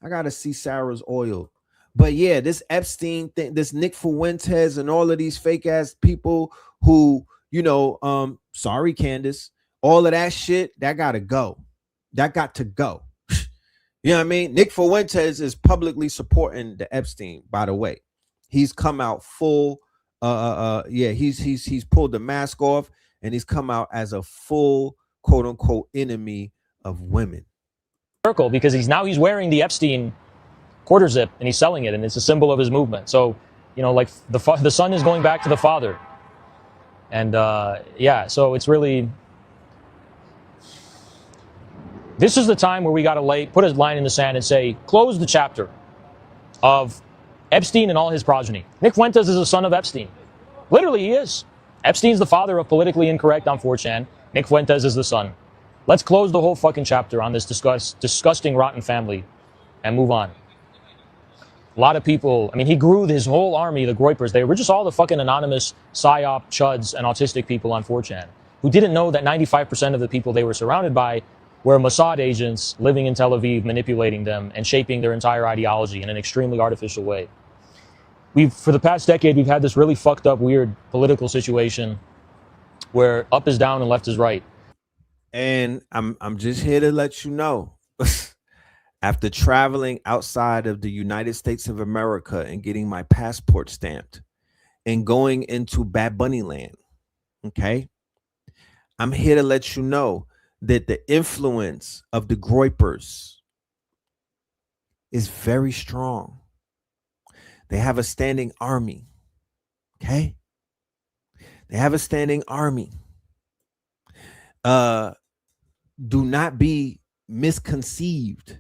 S3: I got to see Sarah's oil. But yeah, this Epstein thing, this Nick Fuentes and all of these fake ass people who, you know, sorry, Candace, all of that shit, that got to go. That got to go. You know what I mean? Nick Fuentes is publicly supporting the Epstein, by the way. He's come out full, he's pulled the mask off and he's come out as a full, quote unquote, enemy of women.
S4: Because he's wearing the Epstein quarter zip and he's selling it, and it's a symbol of his movement. So, you know, like the son is going back to the father. And yeah, so it's really, this is the time where we got to put a line in the sand and say, close the chapter of Epstein and all his progeny. Nick Fuentes is a son of Epstein. Literally, he is. Epstein's the father of politically incorrect on 4chan. Nick Fuentes is the son. Let's close the whole fucking chapter on this disgusting, rotten family and move on. A lot of people, I mean, he grew his whole army, the Groypers. They were just all the fucking anonymous psyop, chuds, and autistic people on 4chan who didn't know that 95% of the people they were surrounded by were Mossad agents living in Tel Aviv, manipulating them and shaping their entire ideology in an extremely artificial way. For the past decade, we've had this really fucked up, weird political situation where up is down and left is right.
S3: And I'm just here to let you know, after traveling outside of the United States of America and getting my passport stamped and going into Bad Bunny land, okay, I'm here to let you know that the influence of the Groypers is very strong. They have a standing army, okay? They have a standing army. Do not be misconceived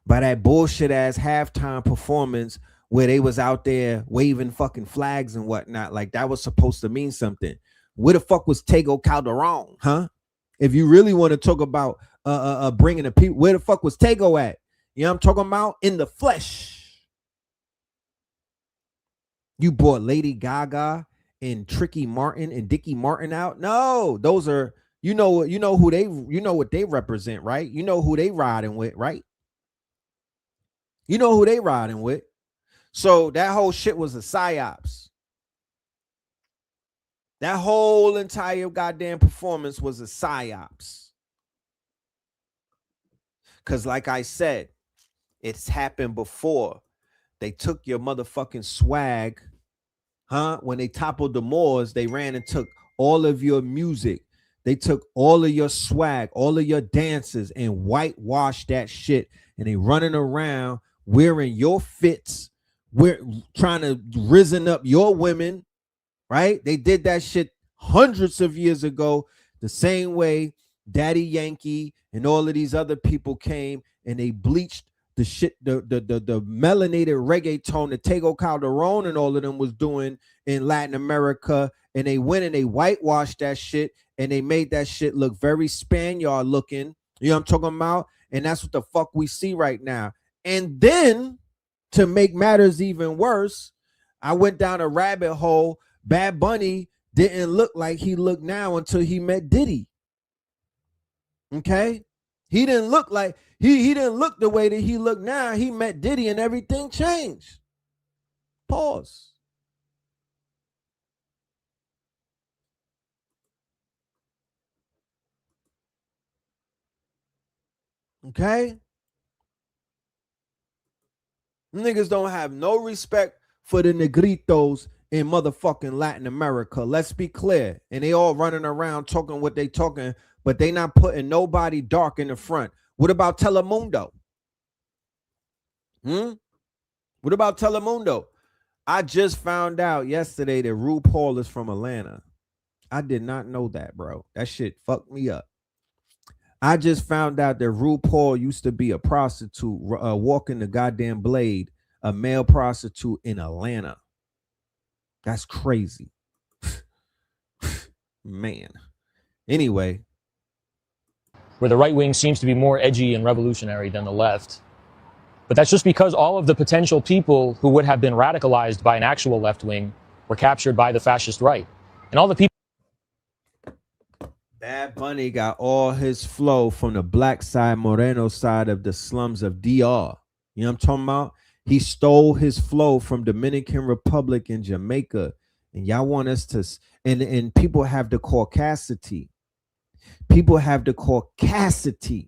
S3: by that bullshit ass halftime performance where they was out there waving fucking flags and whatnot. Like that was supposed to mean something. Where the fuck was Tego Calderon, huh? If you really want to talk about bringing the people, where the fuck was Tego at? You know what I'm talking about? In the flesh. You brought Lady Gaga and Tricky Martin and Dickie Martin out? No, those are, you know what they represent, right? You know who they riding with, right? You know who they riding with. So that whole shit was a psyops. That whole entire goddamn performance was a psyops. Because like I said, it's happened before. They took your motherfucking swag, huh? When they toppled the Moors, they ran and took all of your music. They took all of your swag, all of your dances, and whitewashed that shit. And they running around wearing your fits. We're trying to risen up your women, right? They did that shit hundreds of years ago, the same way Daddy Yankee and all of these other people came and they bleached the shit, the melanated reggaeton that Tego Calderon and all of them was doing in Latin America, and they went and they whitewashed that shit and they made that shit look very Spaniard looking. You know what I'm talking about? And that's what the fuck we see right now. And then to make matters even worse, I went down a rabbit hole. Bad Bunny didn't look like he looked now until he met Diddy. Okay? He didn't look like he didn't look the way that he looked now. He met Diddy and everything changed. Pause. Okay? Niggas don't have no respect for the negritos in motherfucking Latin America. Let's be clear. And they all running around talking what they talking, but they not putting nobody dark in the front. What about Telemundo? What about Telemundo? I just found out yesterday that RuPaul is from Atlanta. I did not know that, bro. That shit fucked me up. I just found out that RuPaul used to be a prostitute walking the goddamn blade, a male prostitute in Atlanta. That's crazy. Man. Anyway.
S4: Where the right wing seems to be more edgy and revolutionary than the left. But that's just because all of the potential people who would have been radicalized by an actual left wing were captured by the fascist right. And all the people.
S3: Bad Bunny got all his flow from the black side, Moreno side of the slums of DR. You know what I'm talking about? He stole his flow from Dominican Republic and Jamaica. And y'all want us to, and people have the caucasity. People have the caucasity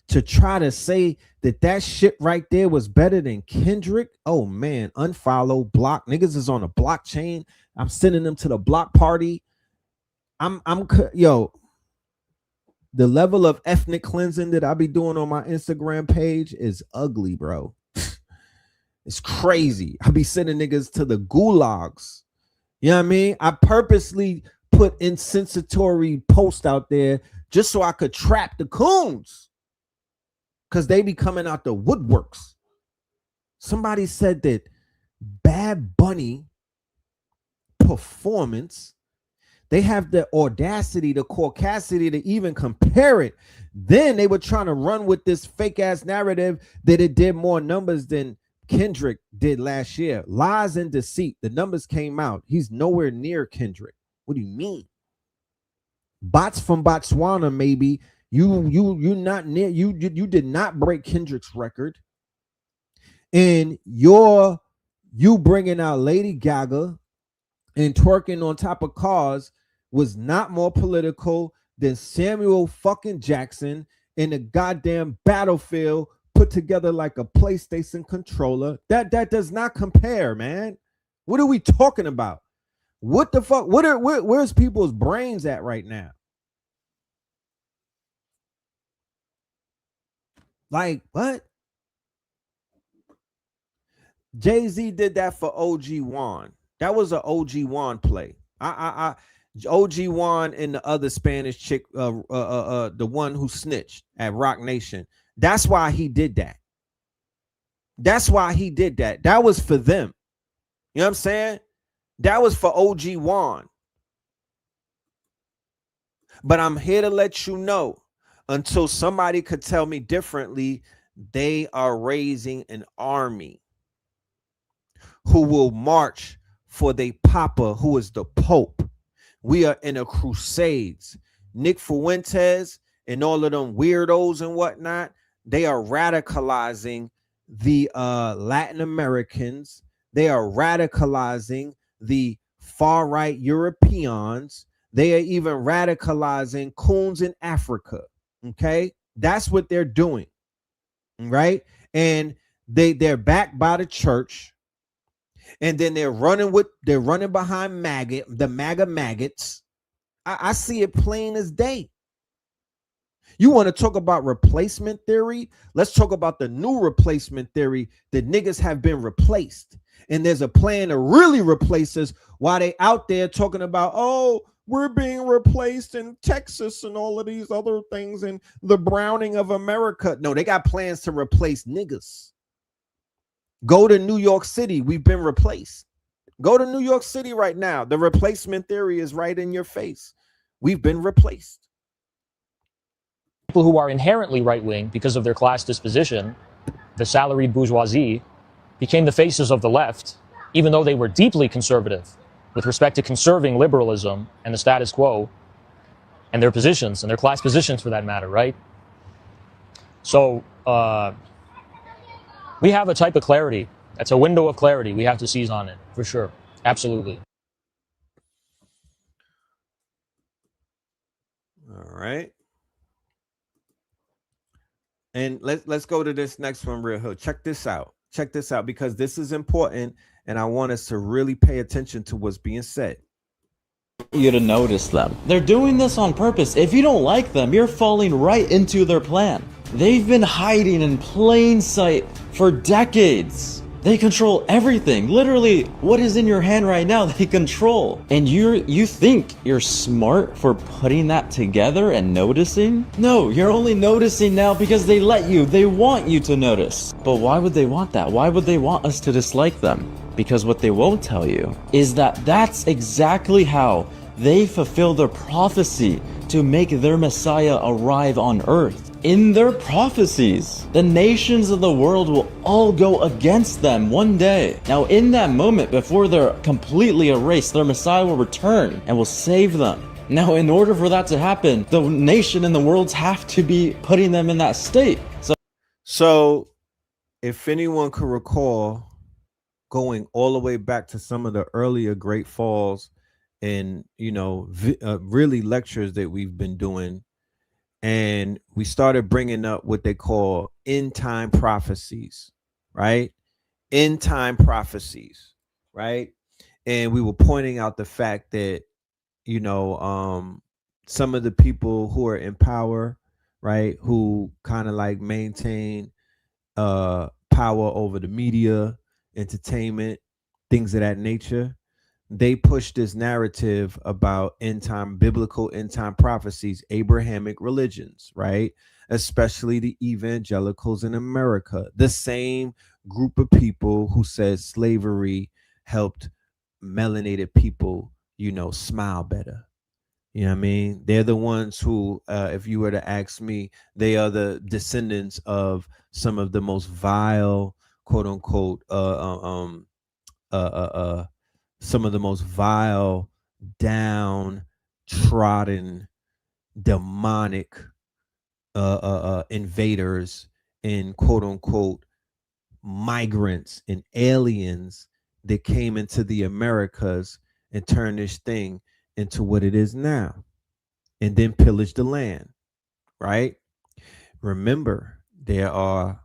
S3: to try to say that that shit right there was better than Kendrick. Oh man, unfollow, block. Niggas is on a blockchain. I'm sending them to the block party. Yo, the level of ethnic cleansing that I be doing on my Instagram page is ugly, bro. It's crazy. I be sending niggas to the gulags. You know what I mean? I purposely put incensatory posts out there just so I could trap the coons, because they be coming out the woodworks. Somebody said that Bad Bunny performance. They have the audacity, the caucasity to even compare it. Then they were trying to run with this fake ass narrative that it did more numbers than Kendrick did last year. Lies and deceit. The numbers came out. He's nowhere near Kendrick. What do you mean? Bots from Botswana, maybe. You not near. You did not break Kendrick's record. And you bringing out Lady Gaga and twerking on top of cars was not more political than Samuel fucking Jackson in a goddamn battlefield put together like a PlayStation controller. That does not compare, man. What are we talking about? What the fuck? Where's people's brains at right now? Like, what? Jay-Z did that for OG Juan. That was an OG Juan play. OG Juan and the other Spanish chick, the one who snitched at Rock Nation. That's why he did that. That's why he did that. That was for them. You know what I'm saying? That was for OG Juan. But I'm here to let you know, until somebody could tell me differently, they are raising an army who will march for their papa, who is the Pope. We are in a crusades. Nick Fuentes and all of them weirdos and whatnot, they are radicalizing the Latin Americans. They are radicalizing the far-right Europeans. They are even radicalizing coons in Africa. Okay? That's what they're doing. Right? And they're backed by the church. And then they're running behind the MAGA maggots. I see it plain as day. You want to talk about replacement theory? Let's talk about the new replacement theory that niggas have been replaced. And there's a plan to really replace us while they out there talking about, oh, we're being replaced in Texas and all of these other things and the browning of America. No, they got plans to replace niggas. Go to New York City. We've been replaced. Go to New York City right now. The replacement theory is right in your face. We've been replaced.
S4: People who are inherently right-wing because of their class disposition, the salaried bourgeoisie, became the faces of the left, even though they were deeply conservative with respect to conserving liberalism and the status quo and their positions, and their class positions for that matter, right? So, we have a type of clarity. That's a window of clarity. We have to seize on it, for sure. Absolutely.
S3: All right. And let's go to this next one real quick. Check this out. Check this out, because this is important, and I want us to really pay attention to what's being said.
S5: You to notice them. They're doing this on purpose. If you don't like them, you're falling right into their plan. They've been hiding in plain sight for decades. They control everything. Literally, what is in your hand right now, they control. And you think you're smart for putting that together and noticing? No, you're only noticing now because they let you. They want you to notice. But why would they want that? Why would they want us to dislike them? Because what they won't tell you is that that's exactly how they fulfill their prophecy to make their Messiah arrive on earth. In their prophecies, the nations of the world will all go against them one day. Now, in that moment, before they're completely erased, their Messiah will return and will save them. Now, in order for that to happen, the nation and the worlds have to be putting them in that state.
S3: So if anyone could recall, going all the way back to some of the earlier Great Falls and, really lectures that we've been doing, and we started bringing up what they call end time prophecies, right? End time prophecies, right? And we were pointing out the fact that, some of the people who are in power, right, who kind of like maintain power over the media, entertainment, things of that nature, they push this narrative about end time, biblical end time prophecies, Abrahamic religions, right? especially the evangelicals in America, the same group of people who said slavery helped melanated people, smile better. You know what I mean? They're the ones who, if you were to ask me, they are the descendants of some of the most vile, quote unquote, some of the most vile, downtrodden, demonic invaders and quote unquote migrants and aliens that came into the Americas and turned this thing into what it is now, and then pillaged the land, right? Remember, there are,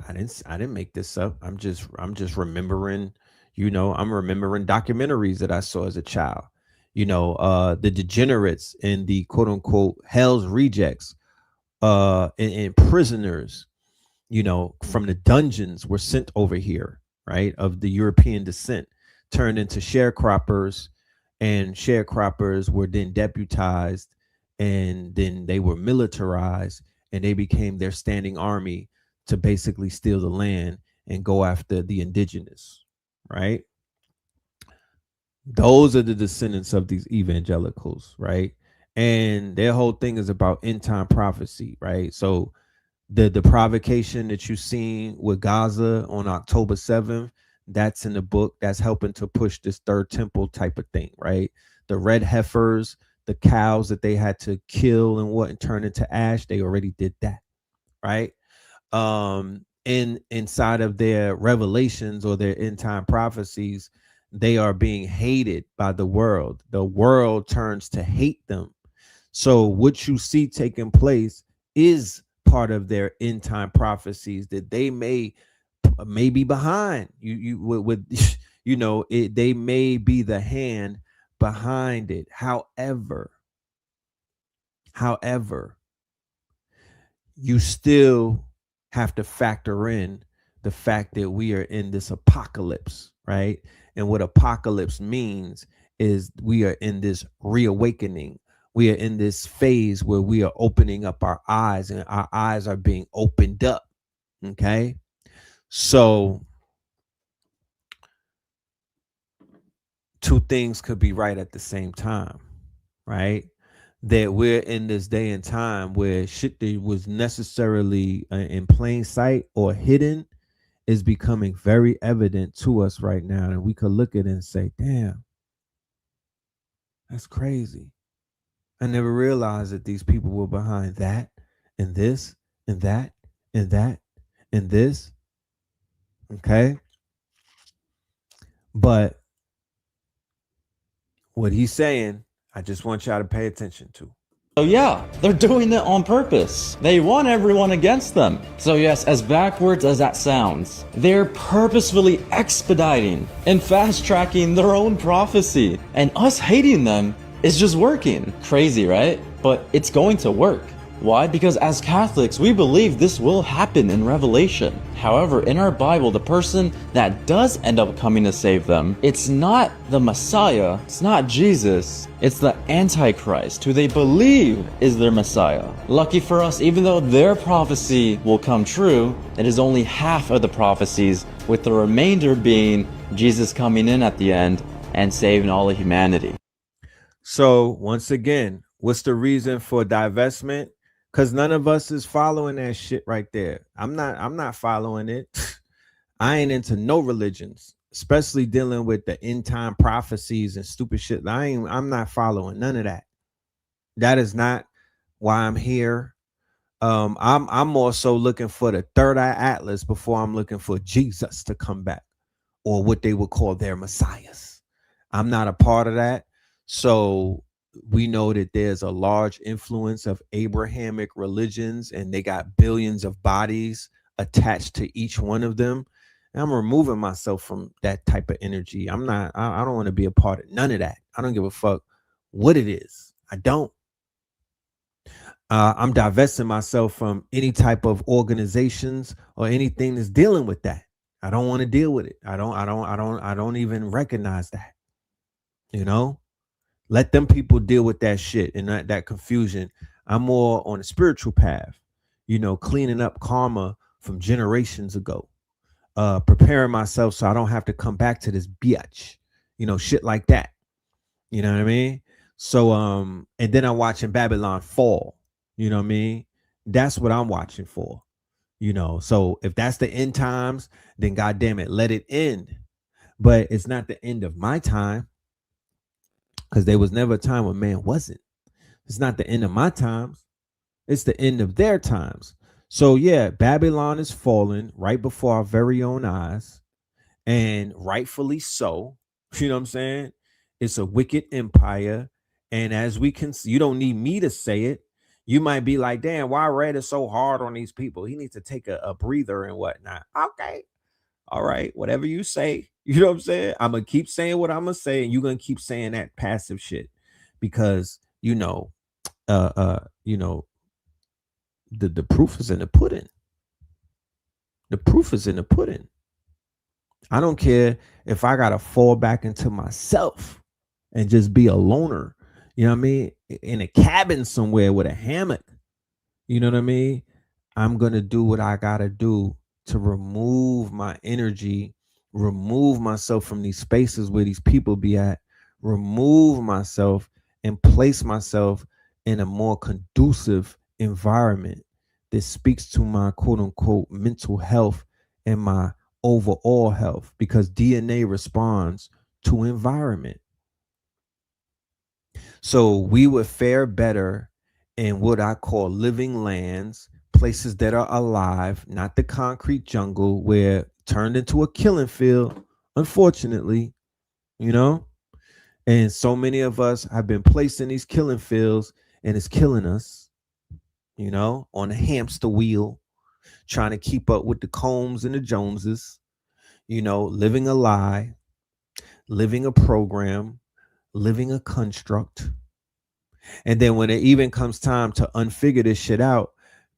S3: I didn't make this up. I'm just remembering, I'm remembering documentaries that I saw as a child. The degenerates and the quote unquote hell's rejects, and prisoners, from the dungeons were sent over here, right? Of the European descent, turned into sharecroppers, and sharecroppers were then deputized, and then they were militarized, and they became their standing army to basically steal the land and go after the indigenous, right? Those are the descendants of these evangelicals, right? And their whole thing is about end time prophecy, right? So the provocation that you seen with Gaza on October 7th, that's in the book. That's helping to push this third temple type of thing, right? The red heifers, the cows that they had to kill and turn into ash, they already did that, right? Inside of their revelations or their end time prophecies, they are being hated by the world. The world turns to hate them. So what you see taking place is part of their end time prophecies that they may be behind they may be the hand behind it. However, you still have to factor in the fact that we are in this apocalypse, right? And what apocalypse means is we are in this reawakening. We are in this phase where we are opening up our eyes, and our eyes are being opened up. Okay. So two things could be right at the same time, right? That we're in this day and time where shit that was necessarily in plain sight or hidden is becoming very evident to us right now. And we could look at it and say, damn, that's crazy. I never realized that these people were behind that and this and that and that and this. Okay. But what he's saying, I just want y'all to pay attention to.
S5: So yeah, they're doing it on purpose. They want everyone against them. So yes, as backwards as that sounds, they're purposefully expediting and fast-tracking their own prophecy. And us hating them is just working. Crazy, right? But it's going to work. Why? Because as Catholics, we believe this will happen in Revelation. However, in our Bible, the person that does end up coming to save them, it's not the Messiah, it's not Jesus, it's the Antichrist, who they believe is their Messiah. Lucky for us, even though their prophecy will come true, it is only half of the prophecies, with the remainder being Jesus coming in at the end and saving all of humanity.
S3: So once again, what's the reason for divestment? Because none of us is following that shit right there. I'm not following it. I ain't into no religions, especially dealing with the end time prophecies and stupid shit. I'm not following none of that. That is not why I'm here. I'm more so looking for the third eye atlas before I'm looking for Jesus to come back, or what they would call their messiahs. I'm not a part of that. So we know that there's a large influence of Abrahamic religions, and they got billions of bodies attached to each one of them. And I'm removing myself from that type of energy. I don't want to be a part of none of that. I don't give a fuck what it is. I don't. I'm divesting myself from any type of organizations or anything that's dealing with that. I don't want to deal with it. I don't even recognize that. Let them people deal with that shit and that confusion. I'm more on a spiritual path, cleaning up karma from generations ago, preparing myself so I don't have to come back to this bitch, shit like that. You know what I mean? So, and then I'm watching Babylon fall. You know what I mean? That's what I'm watching for. So if that's the end times, then goddamn it, let it end. But it's not the end of my time, because there was never a time when man wasn't. It's not the end of my times. It's the end of their times. So yeah, Babylon is falling right before our very own eyes, and rightfully so. You know what I'm saying? It's a wicked empire. And as we can see, you don't need me to say it. You might be like, damn, why Red is so hard on these people? He needs to take a breather and whatnot. Okay. All right. Whatever you say. You know what I'm saying? I'm going to keep saying what I'm going to say, and you're going to keep saying that passive shit because, the proof is in the pudding. The proof is in the pudding. I don't care if I got to fall back into myself and just be a loner, you know what I mean? In a cabin somewhere with a hammock, you know what I mean? I'm going to do what I got to do to remove my energy, remove myself from these spaces where these people be at, remove myself and place myself in a more conducive environment that speaks to my quote unquote mental health and my overall health, because DNA responds to environment. So we would fare better in what I call living lands, places that are alive, not the concrete jungle where turned into a killing field, unfortunately, and so many of us have been placed in these killing fields, and it's killing us, on a hamster wheel, trying to keep up with the Combs and the Joneses, living a lie, living a program, living a construct. And then when it even comes time to unfigure this shit out,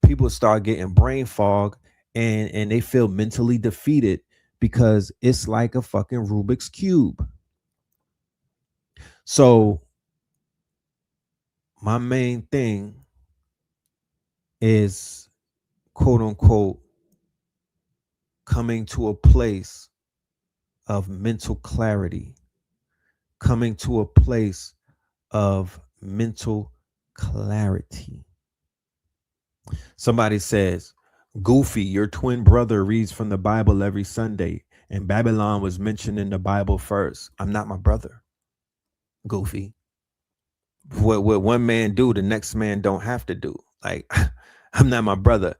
S3: people start getting brain fog, and they feel mentally defeated because it's like a fucking Rubik's Cube. So my main thing is, quote unquote, coming to a place of mental clarity, coming to a place of mental clarity. Somebody says, Goofy, your twin brother reads from the Bible every Sunday, and Babylon was mentioned in the Bible first. I'm not my brother, Goofy. What one man do, the next man don't have to do. Like, I'm not my brother.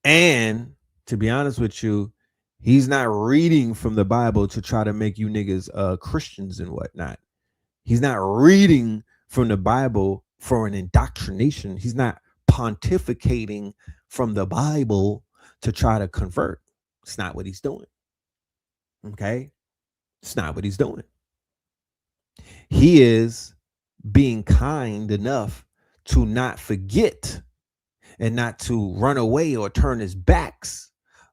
S3: And to be honest with you, he's not reading from the Bible to try to make you niggas Christians and whatnot. He's not reading from the Bible for an indoctrination. He's not pontificating from the Bible to try to convert. It's not what he's doing. Okay? It's not what he's doing. He is being kind enough to not forget and not to run away or turn his backs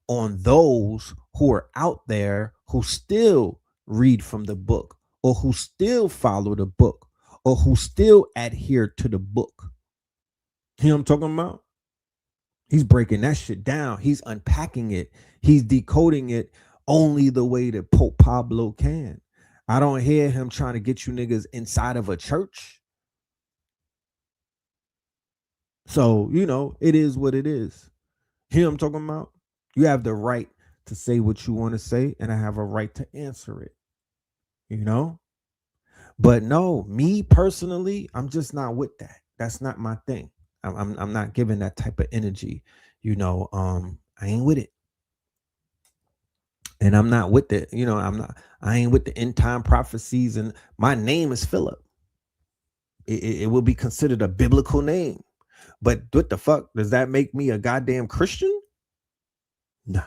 S3: on those who are out there who still read from the book, or who still follow the book, or who still adhere to the book. You know what I'm talking about? He's breaking that shit down. He's unpacking it. He's decoding it only the way that Pope Pablo can. I don't hear him trying to get you niggas inside of a church. So, it is what it is. You know what I'm talking about? You have the right to say what you want to say, and I have a right to answer it. But no, me personally, I'm just not with that. That's not my thing. I'm not giving that type of energy. I ain't with it. And I'm not with it. I ain't with the end time prophecies. And my name is Philip. It will be considered a biblical name. But what the fuck? Does that make me a goddamn Christian? No.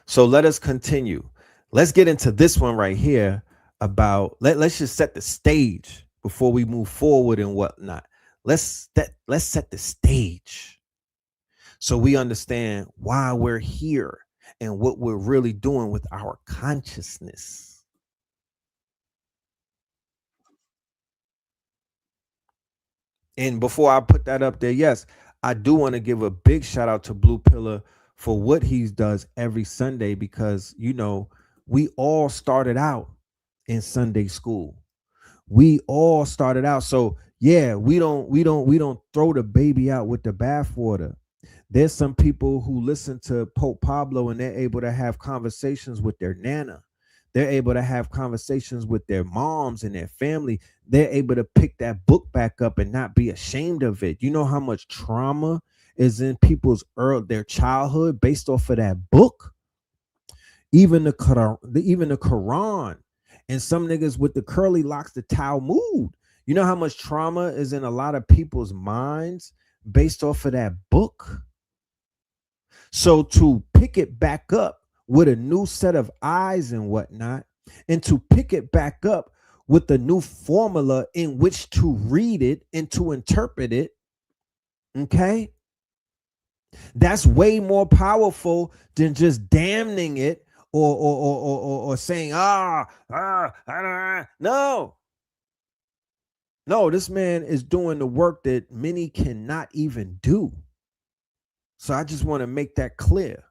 S3: So let us continue. Let's get into this one right here about, let's just set the stage before we move forward and whatnot. Let's set the stage so we understand why we're here and what we're really doing with our consciousness. And before I put that up there, yes, I do want to give a big shout out to Blue Pillar for what he does every Sunday, because you know we all started out in Sunday school. We all started out. So yeah, we don't throw the baby out with the bathwater. There's some people who listen to Pope Pablo and they're able to have conversations with their nana. They're able to have conversations with their moms and their family. They're able to pick that book back up and not be ashamed of it. You know how much trauma is in people's their childhood based off of that book? Even the Quran, and some niggas with the curly locks, the Talmud. You know how much trauma is in a lot of people's minds based off of that book? So to pick it back up with a new set of eyes and whatnot, and to pick it back up with a new formula in which to read it and to interpret it, okay? That's way more powerful than just damning it or saying, no. No, this man is doing the work that many cannot even do. So I just want to make that clear.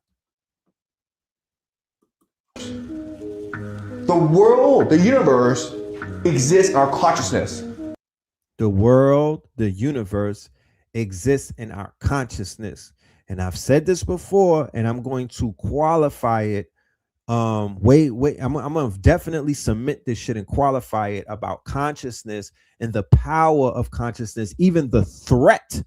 S6: The world, the universe exists in our consciousness.
S3: The world, the universe exists in our consciousness. And I've said this before, and I'm going to qualify it. I'm gonna definitely submit this shit and qualify it about consciousness and the power of consciousness, even the threat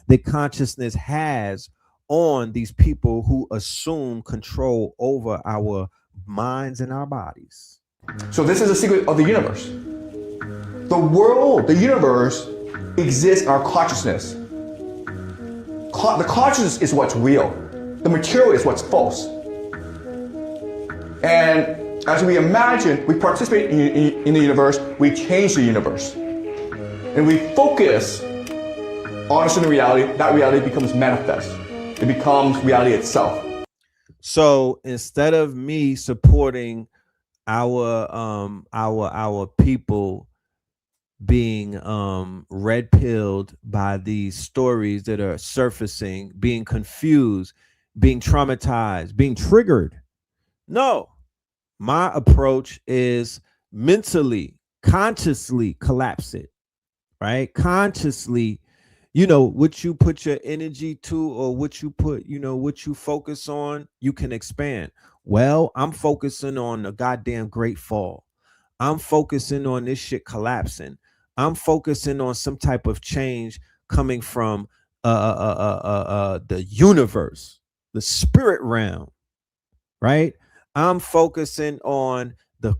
S3: that consciousness has on these people who assume control over our minds and our bodies.
S6: So this is a secret of the universe. The world, the universe exists in our consciousness. The consciousness is what's real. The material is what's false. And as we imagine, we participate in the universe, we change the universe. And we focus on a certain reality, that reality becomes manifest. It becomes reality itself.
S3: So instead of me supporting our people being red pilled by these stories that are surfacing, being confused, being traumatized, being triggered, no, my approach is mentally, consciously collapse it, right? Consciously, you know, what you put your energy to, or what you put, you know, what you focus on, you can expand. Well, I'm focusing on the goddamn great fall. I'm focusing on this shit collapsing. I'm focusing on some type of change coming from the universe, the spirit realm, right? I'm focusing on the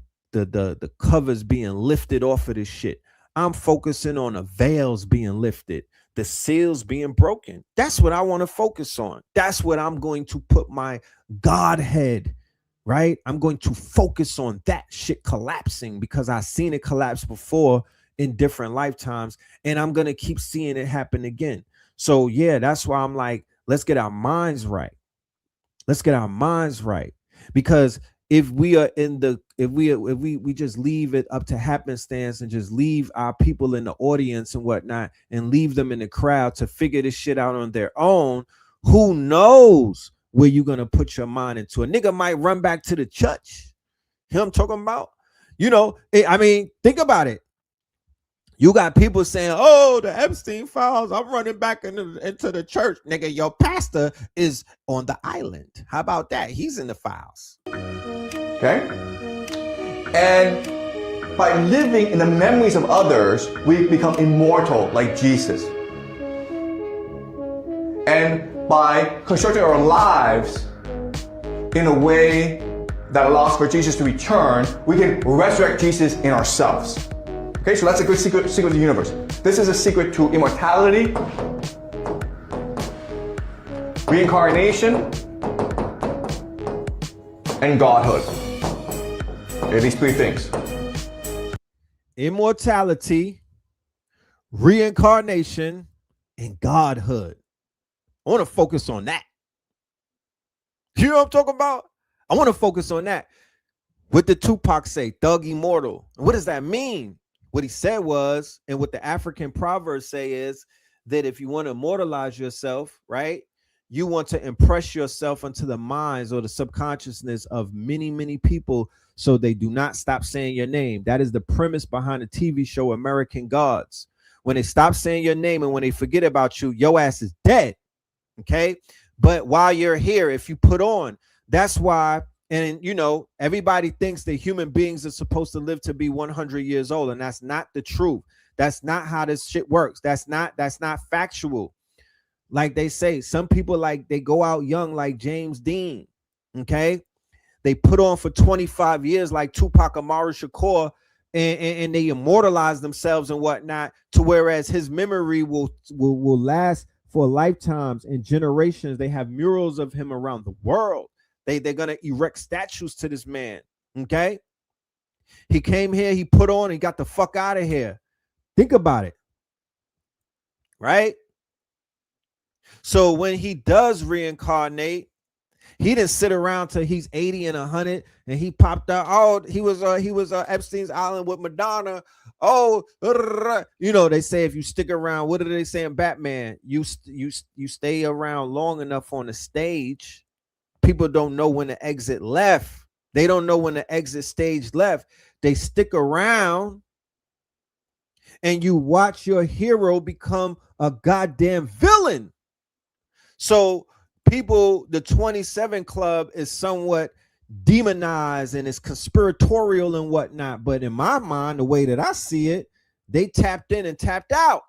S3: covers being lifted off of this shit. I'm focusing on the veils being lifted, the seals being broken. That's what I want to focus on. That's what I'm going to put my Godhead, right? I'm going to focus on that shit collapsing, because I've seen it collapse before in different lifetimes, and I'm going to keep seeing it happen again. So yeah, that's why I'm like, let's get our minds right. Let's get our minds right. Because if we are in the, if we just leave it up to happenstance and just leave our people in the audience and whatnot and leave them in the crowd to figure this shit out on their own, who knows where you're gonna put your mind into. A nigga might run back to the church. You know what I'm talking about? You know, I mean, think about it. You got people saying, oh, the Epstein files, I'm running back into the church. Nigga, your pastor is on the island. How about that? He's in the files.
S6: Okay? And by living in the memories of others, we become immortal like Jesus. And by constructing our lives in a way that allows for Jesus to return, we can resurrect Jesus in ourselves. Okay, so that's a good secret of the universe. This is a secret to immortality, reincarnation, and godhood. Okay, these three things.
S3: Immortality, reincarnation, and godhood. I want to focus on that. You know what I'm talking about? I want to focus on that. What did Tupac say? Thug immortal. What does that mean? What he said was, and what the African proverbs say is that if you want to immortalize yourself, right, you want to impress yourself into the minds or the subconsciousness of many, many people so they do not stop saying your name. That is the premise behind the TV show American Gods. When they stop saying your name and when they forget about you, your ass is dead. Okay. But while you're here, if you put on, that's why, and you know, everybody thinks that human beings are supposed to live to be 100 years old, and that's not the truth. That's not how this shit works. That's not factual. Like they say, some people, like, they go out young, like James Dean. Okay. They put on for 25 years, like Tupac Amaru Shakur, and they immortalize themselves and whatnot, to whereas his memory will last for lifetimes and generations. They have murals of him around the world. They're gonna erect statues to this man. Okay. He came here, he put on, he got the fuck out of here. Think about it. Right? So when he does reincarnate, he didn't sit around till he's 80 and 100 and he popped out. Oh, he was Epstein's Island with Madonna. Oh, you know, they say if you stick around, what do they say in Batman? You stay around long enough on the stage, people don't know when the exit left. They don't know when the exit stage left. They stick around and you watch your hero become a goddamn villain. So people, the 27 Club is somewhat demonized and it's conspiratorial and whatnot. But in my mind, the way that I see it, they tapped in and tapped out.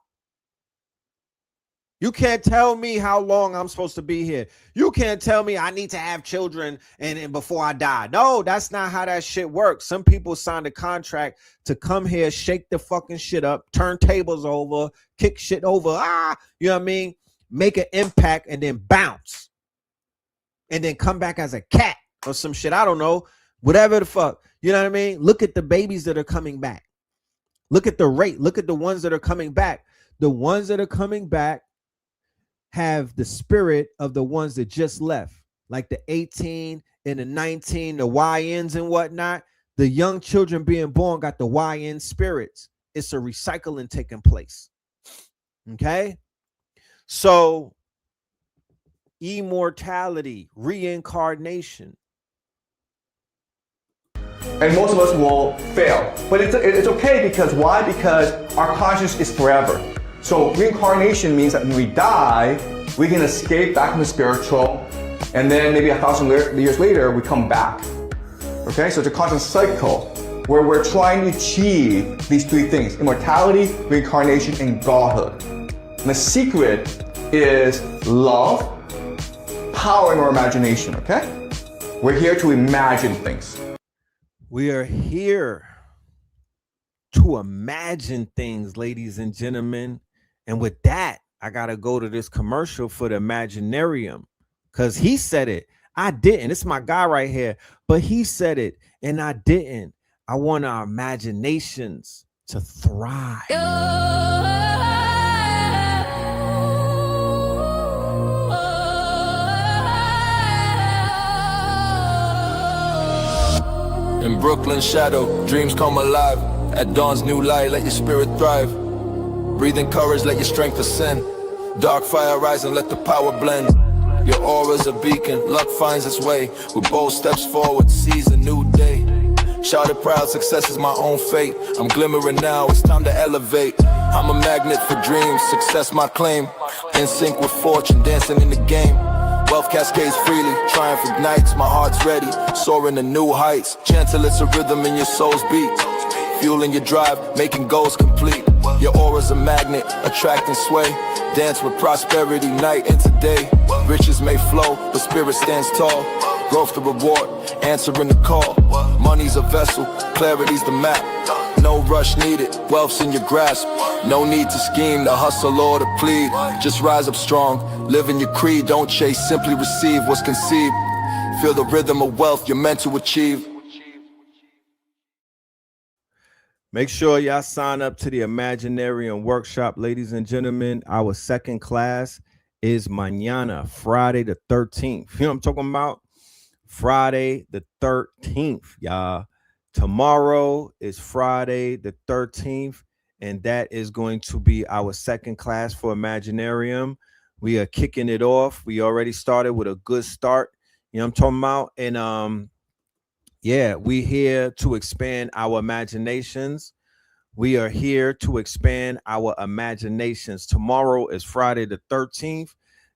S3: You can't tell me how long I'm supposed to be here. You can't tell me I need to have children and before I die. No, that's not how that shit works. Some people signed a contract to come here, shake the fucking shit up, turn tables over, kick shit over. You know what I mean? Make an impact and then bounce. And then come back as a cat or some shit. I don't know. Whatever the fuck. You know what I mean? Look at the babies that are coming back. Look at the rate. Look at the ones that are coming back. The ones that are coming back have the spirit of the ones that just left. Like the 18 and the 19, the YNs and whatnot. The young children being born got the YN spirits. It's a recycling taking place. Okay? So immortality, reincarnation.
S6: And most of us will fail. But it's okay because why? Because our conscience is forever. So reincarnation means that when we die, we can escape back into spiritual, and then maybe 1,000 years later, we come back. Okay, so it's a constant cycle where we're trying to achieve these three things: immortality, reincarnation, and godhood. And the secret is love, power, and our imagination, okay? We're here to imagine things.
S3: We are here to imagine things, ladies and gentlemen. And with that, I got to go to this commercial for the Imaginarium because he said it. I didn't. It's my guy right here. But he said it and I didn't. I want our imaginations to thrive.
S7: In Brooklyn shadow, dreams come alive. At dawn's new light, let your spirit thrive. Breathing courage, let your strength ascend. Dark fire rise and let the power blend. Your aura's a beacon, luck finds its way. With bold steps forward, seize a new day. Shout it proud, success is my own fate. I'm glimmering now, it's time to elevate. I'm a magnet for dreams, success my claim. In sync with fortune, dancing in the game. Wealth cascades freely, triumph ignites, my heart's ready. Soaring to new heights, gentle it's a rhythm in your soul's beat. Fueling your drive, making goals complete. Your aura's a magnet, attracting sway. Dance with prosperity night into day. Riches may flow, but spirit stands tall. Growth the reward, answering the call. Money's a vessel, clarity's the map. No rush needed, wealth's in your grasp. No need to scheme, to hustle or to plead. Just rise up strong, live in your creed. Don't chase, simply receive what's conceived. Feel the rhythm of wealth you're meant to achieve.
S3: Make sure y'all sign up to the Imaginarium workshop, ladies and gentlemen. Our second class is mañana, Friday the 13th. You know what I'm talking about? Friday the 13th, y'all. Tomorrow is Friday the 13th, and that is going to be our second class for Imaginarium. We are kicking it off. We already started with a good start. You know what I'm talking about? And yeah, we here to expand our imaginations. We are here to expand our imaginations. Tomorrow is Friday the 13th.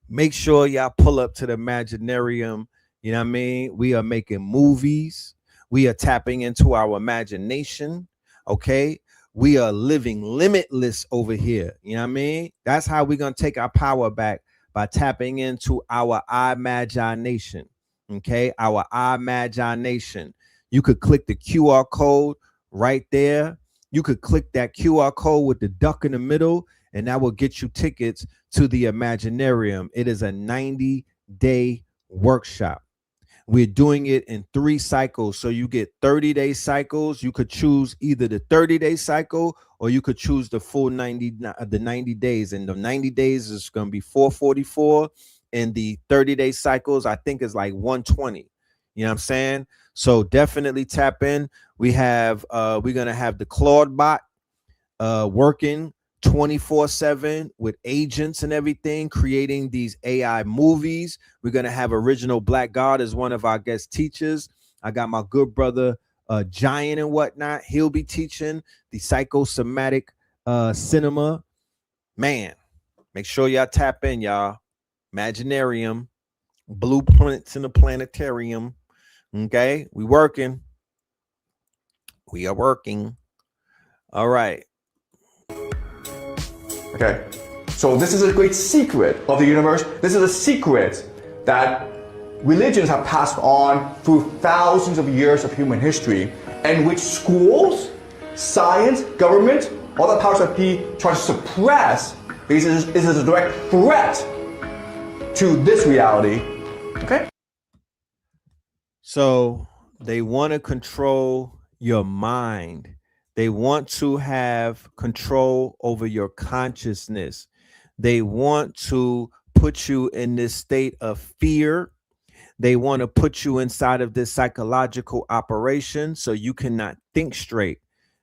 S3: Make sure y'all pull up to the Imaginarium. You know what I mean? We are making movies. We are tapping into our imagination. Okay. We are living limitless over here. You know what I mean? That's how we're going to take our power back, by tapping into our imagination. Okay. Our imagination. You could click the QR code right there. You could click that QR code with the duck in the middle, and that will get you tickets to the Imaginarium. It is a 90-day workshop. We're doing it in 3 cycles. So you get 30-day cycles. You could choose either the 30-day cycle, or you could choose the full 90 days. And the 90 days is going to be 444. And the 30-day cycles, I think, is like 120. You know what I'm saying? So definitely tap in. We're going to have the Claude bot working 24/7 with agents and everything, creating these AI movies. We're going to have Original Black God as one of our guest teachers. I got my good brother Giant and whatnot. He'll be teaching the psychosomatic cinema. Man, make sure y'all tap in, y'all. Imaginarium, blueprints in the planetarium. Okay, we working. We are working. All right.
S6: Okay, so this is a great secret of the universe. This is a secret that religions have passed on through thousands of years of human history, and which schools, science, government, all the powers that be try to suppress, because it is a direct threat to this reality. Okay?
S3: So they want to control your mind. They want to have control over your consciousness. They want to put you in this state of fear. They want to put you inside of this psychological operation so you cannot think straight.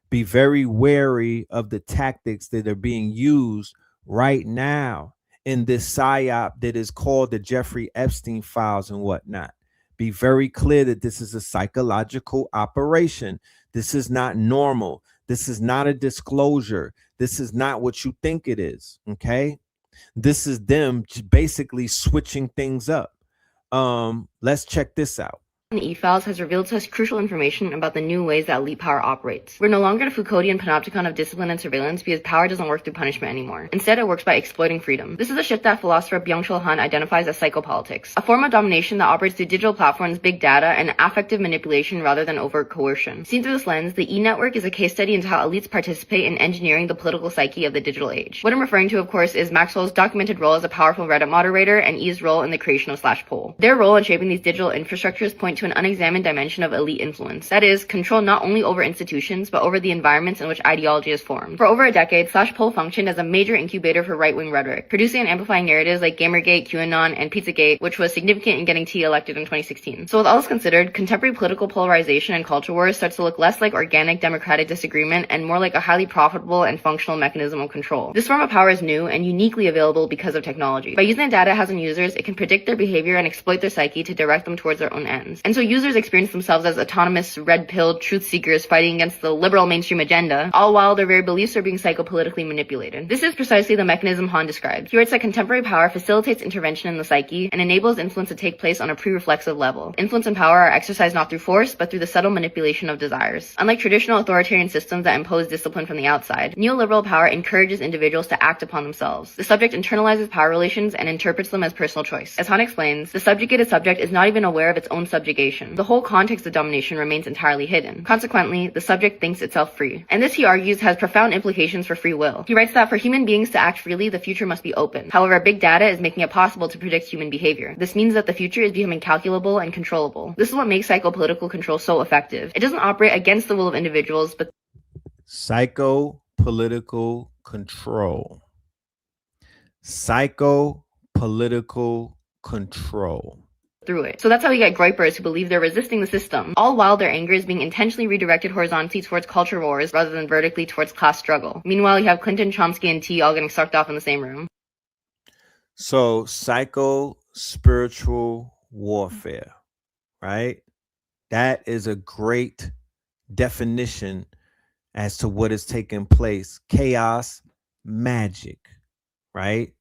S3: Be very wary of the tactics that are being used right now in this psyop that is called the Jeffrey Epstein files and whatnot. Be very clear that this is a psychological operation. This is not normal. This is not a disclosure. This is not what you think it is. Okay. This is them basically switching things up. Let's check this out.
S8: The E-Files has revealed to us crucial information about the new ways that elite power operates. We're no longer the Foucauldian panopticon of discipline and surveillance, because power doesn't work through punishment anymore. Instead, it works by exploiting freedom. This is a shift that philosopher Byung-Chul Han identifies as psychopolitics, a form of domination that operates through digital platforms, big data, and affective manipulation rather than overt coercion. Seen through this lens, the E-Network is a case study into how elites participate in engineering the political psyche of the digital age. What I'm referring to, of course, is Maxwell's documented role as a powerful Reddit moderator and E's role in the creation of /poll. Their role in shaping these digital infrastructures point to an unexamined dimension of elite influence. That is, control not only over institutions, but over the environments in which ideology is formed. For over a decade, /poll functioned as a major incubator for right-wing rhetoric, producing and amplifying narratives like Gamergate, QAnon, and Pizzagate, which was significant in getting T elected in 2016. So with all this considered, contemporary political polarization and culture wars starts to look less like organic democratic disagreement and more like a highly profitable and functional mechanism of control. This form of power is new and uniquely available because of technology. By using the data it has on users, it can predict their behavior and exploit their psyche to direct them towards their own ends. And so users experience themselves as autonomous, red-pilled truth seekers fighting against the liberal mainstream agenda, all while their very beliefs are being psychopolitically manipulated. This is precisely the mechanism Han described. He writes that contemporary power facilitates intervention in the psyche and enables influence to take place on a pre-reflexive level. Influence and power are exercised not through force, but through the subtle manipulation of desires. Unlike traditional authoritarian systems that impose discipline from the outside, neoliberal power encourages individuals to act upon themselves. The subject internalizes power relations and interprets them as personal choice. As Han explains, the subjugated subject is not even aware of its own subjugation. The whole context of domination remains entirely hidden. Consequently, the subject thinks itself free. And this, he argues, has profound implications for free will. He writes that for human beings to act freely, the future must be open. However, big data is making it possible to predict human behavior. This means that the future is becoming calculable and controllable. This is what makes psychopolitical control so effective. It doesn't operate against the will of individuals, but
S3: psychopolitical control. Psychopolitical control.
S8: through it. So that's how we get gripers who believe they're resisting the system, all while their anger is being intentionally redirected horizontally towards culture wars rather than vertically towards class struggle. Meanwhile, you have Clinton, Chomsky, and T all getting sucked off in the same room.
S3: So psycho-spiritual warfare, right? That is a great definition as to what is taking place. Chaos, magic, right?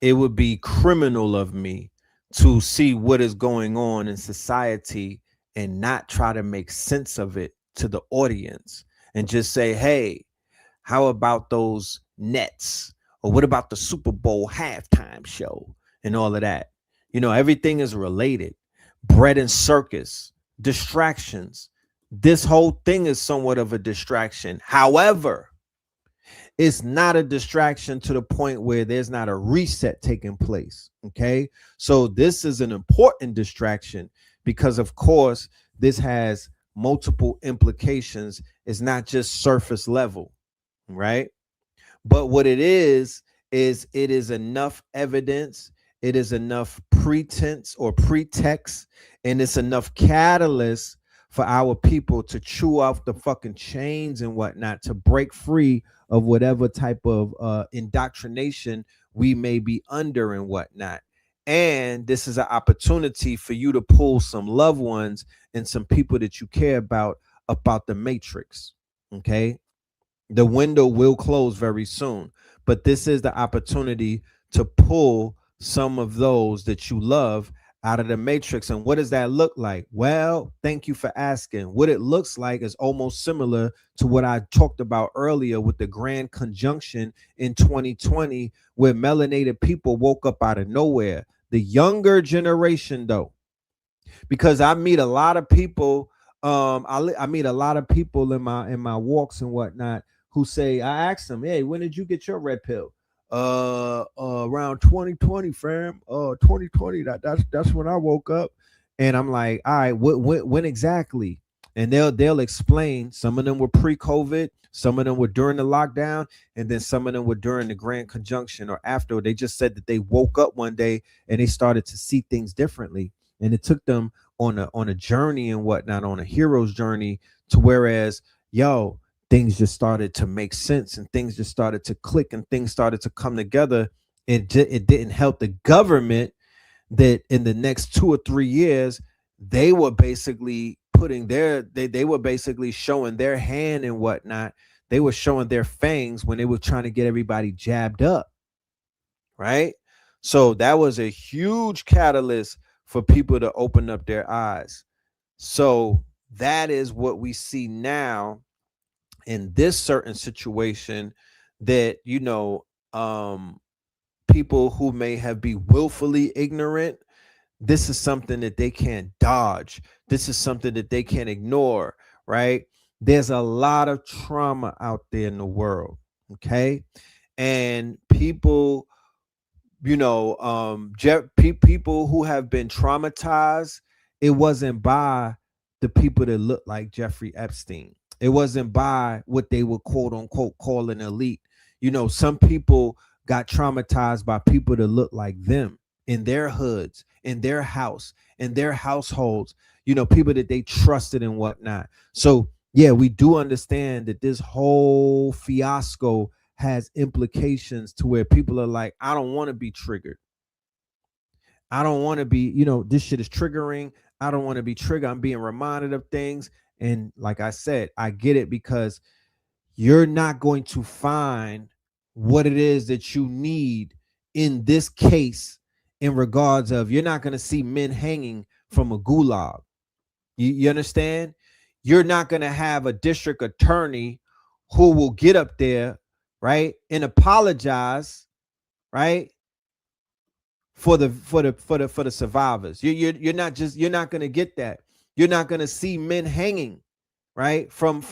S3: It would be criminal of me to see what is going on in society and not try to make sense of it to the audience and just say, hey, how about those Nets? Or what about the Super Bowl halftime show and all of that? You know, everything is related. Bread and circus, distractions. This whole thing is somewhat of a distraction. However, it's not a distraction to the point where there's not a reset taking place. Okay. So this is an important distraction because, of course, this has multiple implications. It's not just surface level, right? But what it is it is enough evidence, it is enough pretense or pretext, and it's enough catalyst for our people to chew off the fucking chains and whatnot, to break free of whatever type of indoctrination we may be under and whatnot. And this is an opportunity for you to pull some loved ones and some people that you care about the matrix. Okay. The window will close very soon, but this is the opportunity to pull some of those that you love out of the matrix. And what does that look like? Well, thank you for asking. What it looks like is almost similar to what I talked about earlier with the grand conjunction in 2020, where melanated people woke up out of nowhere. The younger generation, though, because I meet a lot of people. I meet a lot of people in my walks and whatnot who say, I asked them, hey, when did you get your red pill? Around 2020, fam. 2020. That's when I woke up. And I'm like, all right, when exactly? And they'll explain. Some of them were pre-COVID, some of them were during the lockdown, and then some of them were during the grand conjunction or after. They just said that they woke up one day and they started to see things differently. And it took them on a journey and whatnot, on a hero's journey, to whereas, yo, things just started to make sense and things just started to click and things started to come together. It didn't help the government that in the next 2 or 3 years, they were basically putting they were basically showing their hand and whatnot. They were showing their fangs when they were trying to get everybody jabbed up. Right. So that was a huge catalyst for people to open up their eyes. So that is what we see now in this certain situation, that, you know, people who may have been willfully ignorant, this is something that they can't dodge. This is something that they can't ignore, right? There's a lot of trauma out there in the world, okay? And people, you know, people who have been traumatized, it wasn't by the people that look like Jeffrey Epstein. It wasn't by what they would quote unquote call an elite. You know, some people got traumatized by people that look like them in their hoods, in their house, in their households, you know, people that they trusted and whatnot. So, yeah, we do understand that this whole fiasco has implications to where people are like, I don't want to be triggered. I don't want to be, you know, this shit is triggering. I don't want to be triggered. I'm being reminded of things. And like I said, I get it, because you're not going to find what it is that you need in this case, in regards of, you're not going to see men hanging from a gulag. You understand? You're not going to have a district attorney who will get up there, right, and apologize, right, for the survivors. You're not going to get that. You're not going to see men hanging, right, from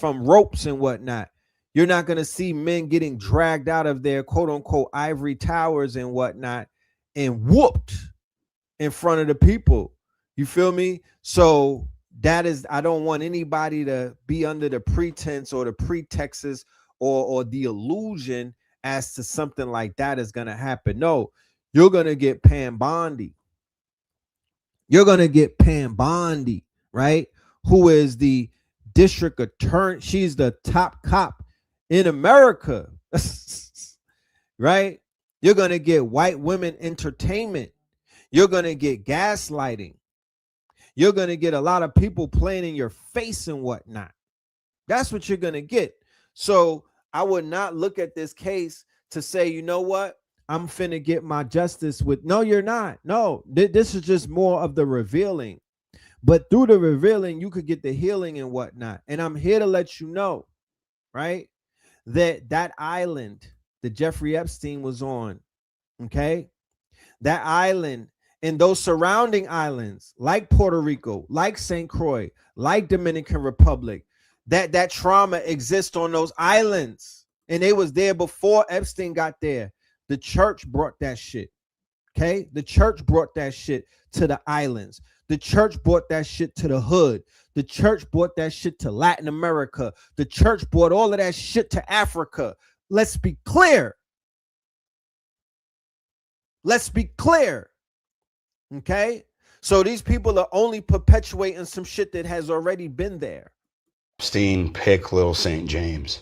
S3: ropes and whatnot. You're not going to see men getting dragged out of their quote unquote ivory towers and whatnot and whooped in front of the people. You feel me? So that is, I don't want anybody to be under the pretense or the pretexts or the illusion as to something like that is going to happen. No, you're going to get Pam Bondi. You're going to get Pam Bondi, right? Who is the district attorney. She's the top cop in America, right? You're going to get white women entertainment. You're going to get gaslighting. You're going to get a lot of people playing in your face and whatnot. That's what you're going to get. So I would not look at this case to say, you know what? I'm finna get my justice with. No, you're not. No, this is just more of the revealing. But through the revealing, you could get the healing and whatnot. And I'm here to let you know, right, that island that Jeffrey Epstein was on, okay, that island and those surrounding islands like Puerto Rico, like St. Croix, like Dominican Republic, that trauma exists on those islands. And they was there before Epstein got there. The church brought that shit. Okay. The church brought that shit to the islands. The church brought that shit to the hood. The church brought that shit to Latin America. The church brought all of that shit to Africa. Let's be clear. Let's be clear. Okay. So these people are only perpetuating some shit that has already been there.
S9: Epstein pick Little St. James.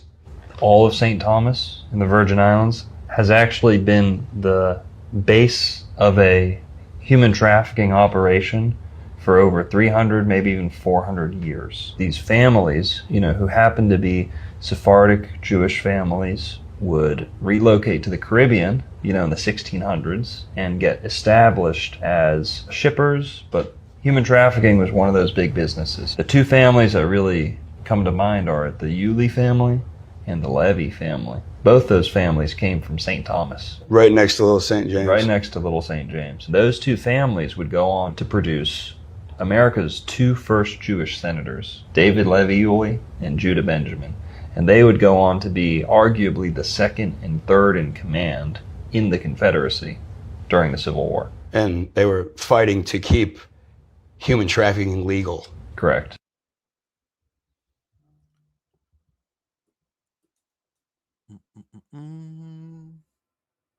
S10: All of St. Thomas in the Virgin Islands has actually been the base of a human trafficking operation for over 300, maybe even 400 years. These families, who happen to be Sephardic Jewish families, would relocate to the Caribbean, in the 1600s and get established as shippers, but human trafficking was one of those big businesses. The two families that really come to mind are the Yulee family and the Levy family. Both those families came from St. Thomas.
S9: Right next to Little St. James.
S10: Right next to Little St. James. Those two families would go on to produce America's two first Jewish senators, David Levy Yulee and Judah Benjamin. And they would go on to be arguably the second and third in command in the Confederacy during the Civil War.
S9: And they were fighting to keep human trafficking legal.
S10: Correct.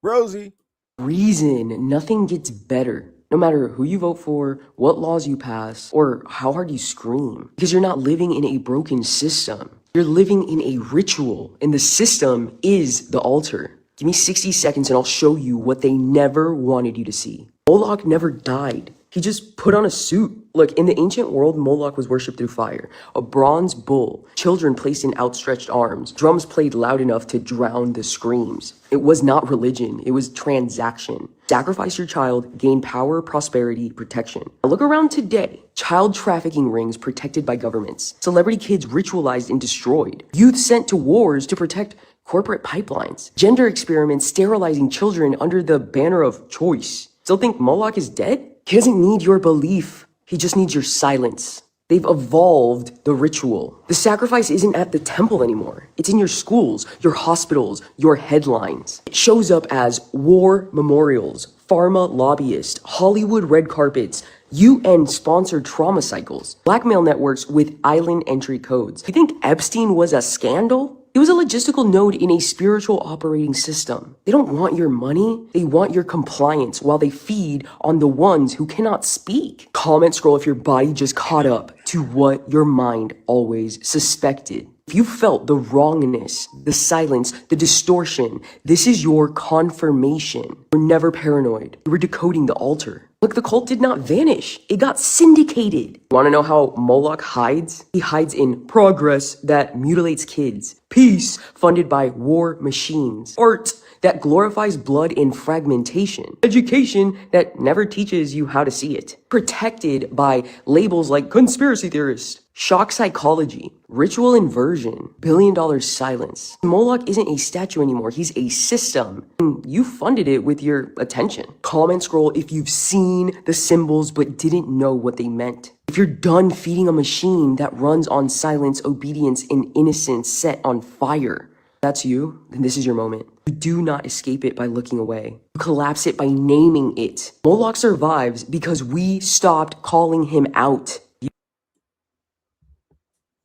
S3: Rosie.
S11: Reason nothing gets better. No matter who you vote for, what laws you pass, or how hard you scream. Because you're not living in a broken system. You're living in a ritual, and the system is the altar. Give me 60 seconds and I'll show you what they never wanted you to see. Moloch never died. He just put on a suit. Look, in the ancient world, Moloch was worshipped through fire. A bronze bull, children placed in outstretched arms, drums played loud enough to drown the screams. It was not religion, it was transaction. Sacrifice your child, gain power, prosperity, protection. Now look around today. Child trafficking rings protected by governments. Celebrity kids ritualized and destroyed. Youth sent to wars to protect corporate pipelines. Gender experiments sterilizing children under the banner of choice. Still think Moloch is dead? He doesn't need your belief. He just needs your silence. They've evolved the ritual. The sacrifice isn't at the temple anymore. It's in your schools, your hospitals, your headlines. It shows up as war memorials, pharma lobbyists, Hollywood red carpets, UN-sponsored trauma cycles, blackmail networks with island entry codes. You think Epstein was a scandal? It was a logistical node in a spiritual operating system. They don't want your money, they want your compliance while they feed on the ones who cannot speak. Comment scroll if your body just caught up to what your mind always suspected. If you felt the wrongness, the silence, the distortion, this is your confirmation. You're never paranoid. You were decoding the altar. Look, the cult did not vanish. It got syndicated. You want to know how Moloch hides? He hides in progress that mutilates kids. Peace funded by war machines. Art that glorifies blood and fragmentation. Education that never teaches you how to see it. Protected by labels like conspiracy theorist. Shock psychology, ritual inversion, billion-dollar silence. Moloch isn't a statue anymore, he's a system. And you funded it with your attention. Comment scroll if you've seen the symbols but didn't know what they meant. If you're done feeding a machine that runs on silence, obedience, and innocence set on fire, that's you, then this is your moment. You do not escape it by looking away. You collapse it by naming it. Moloch survives because we stopped calling him out.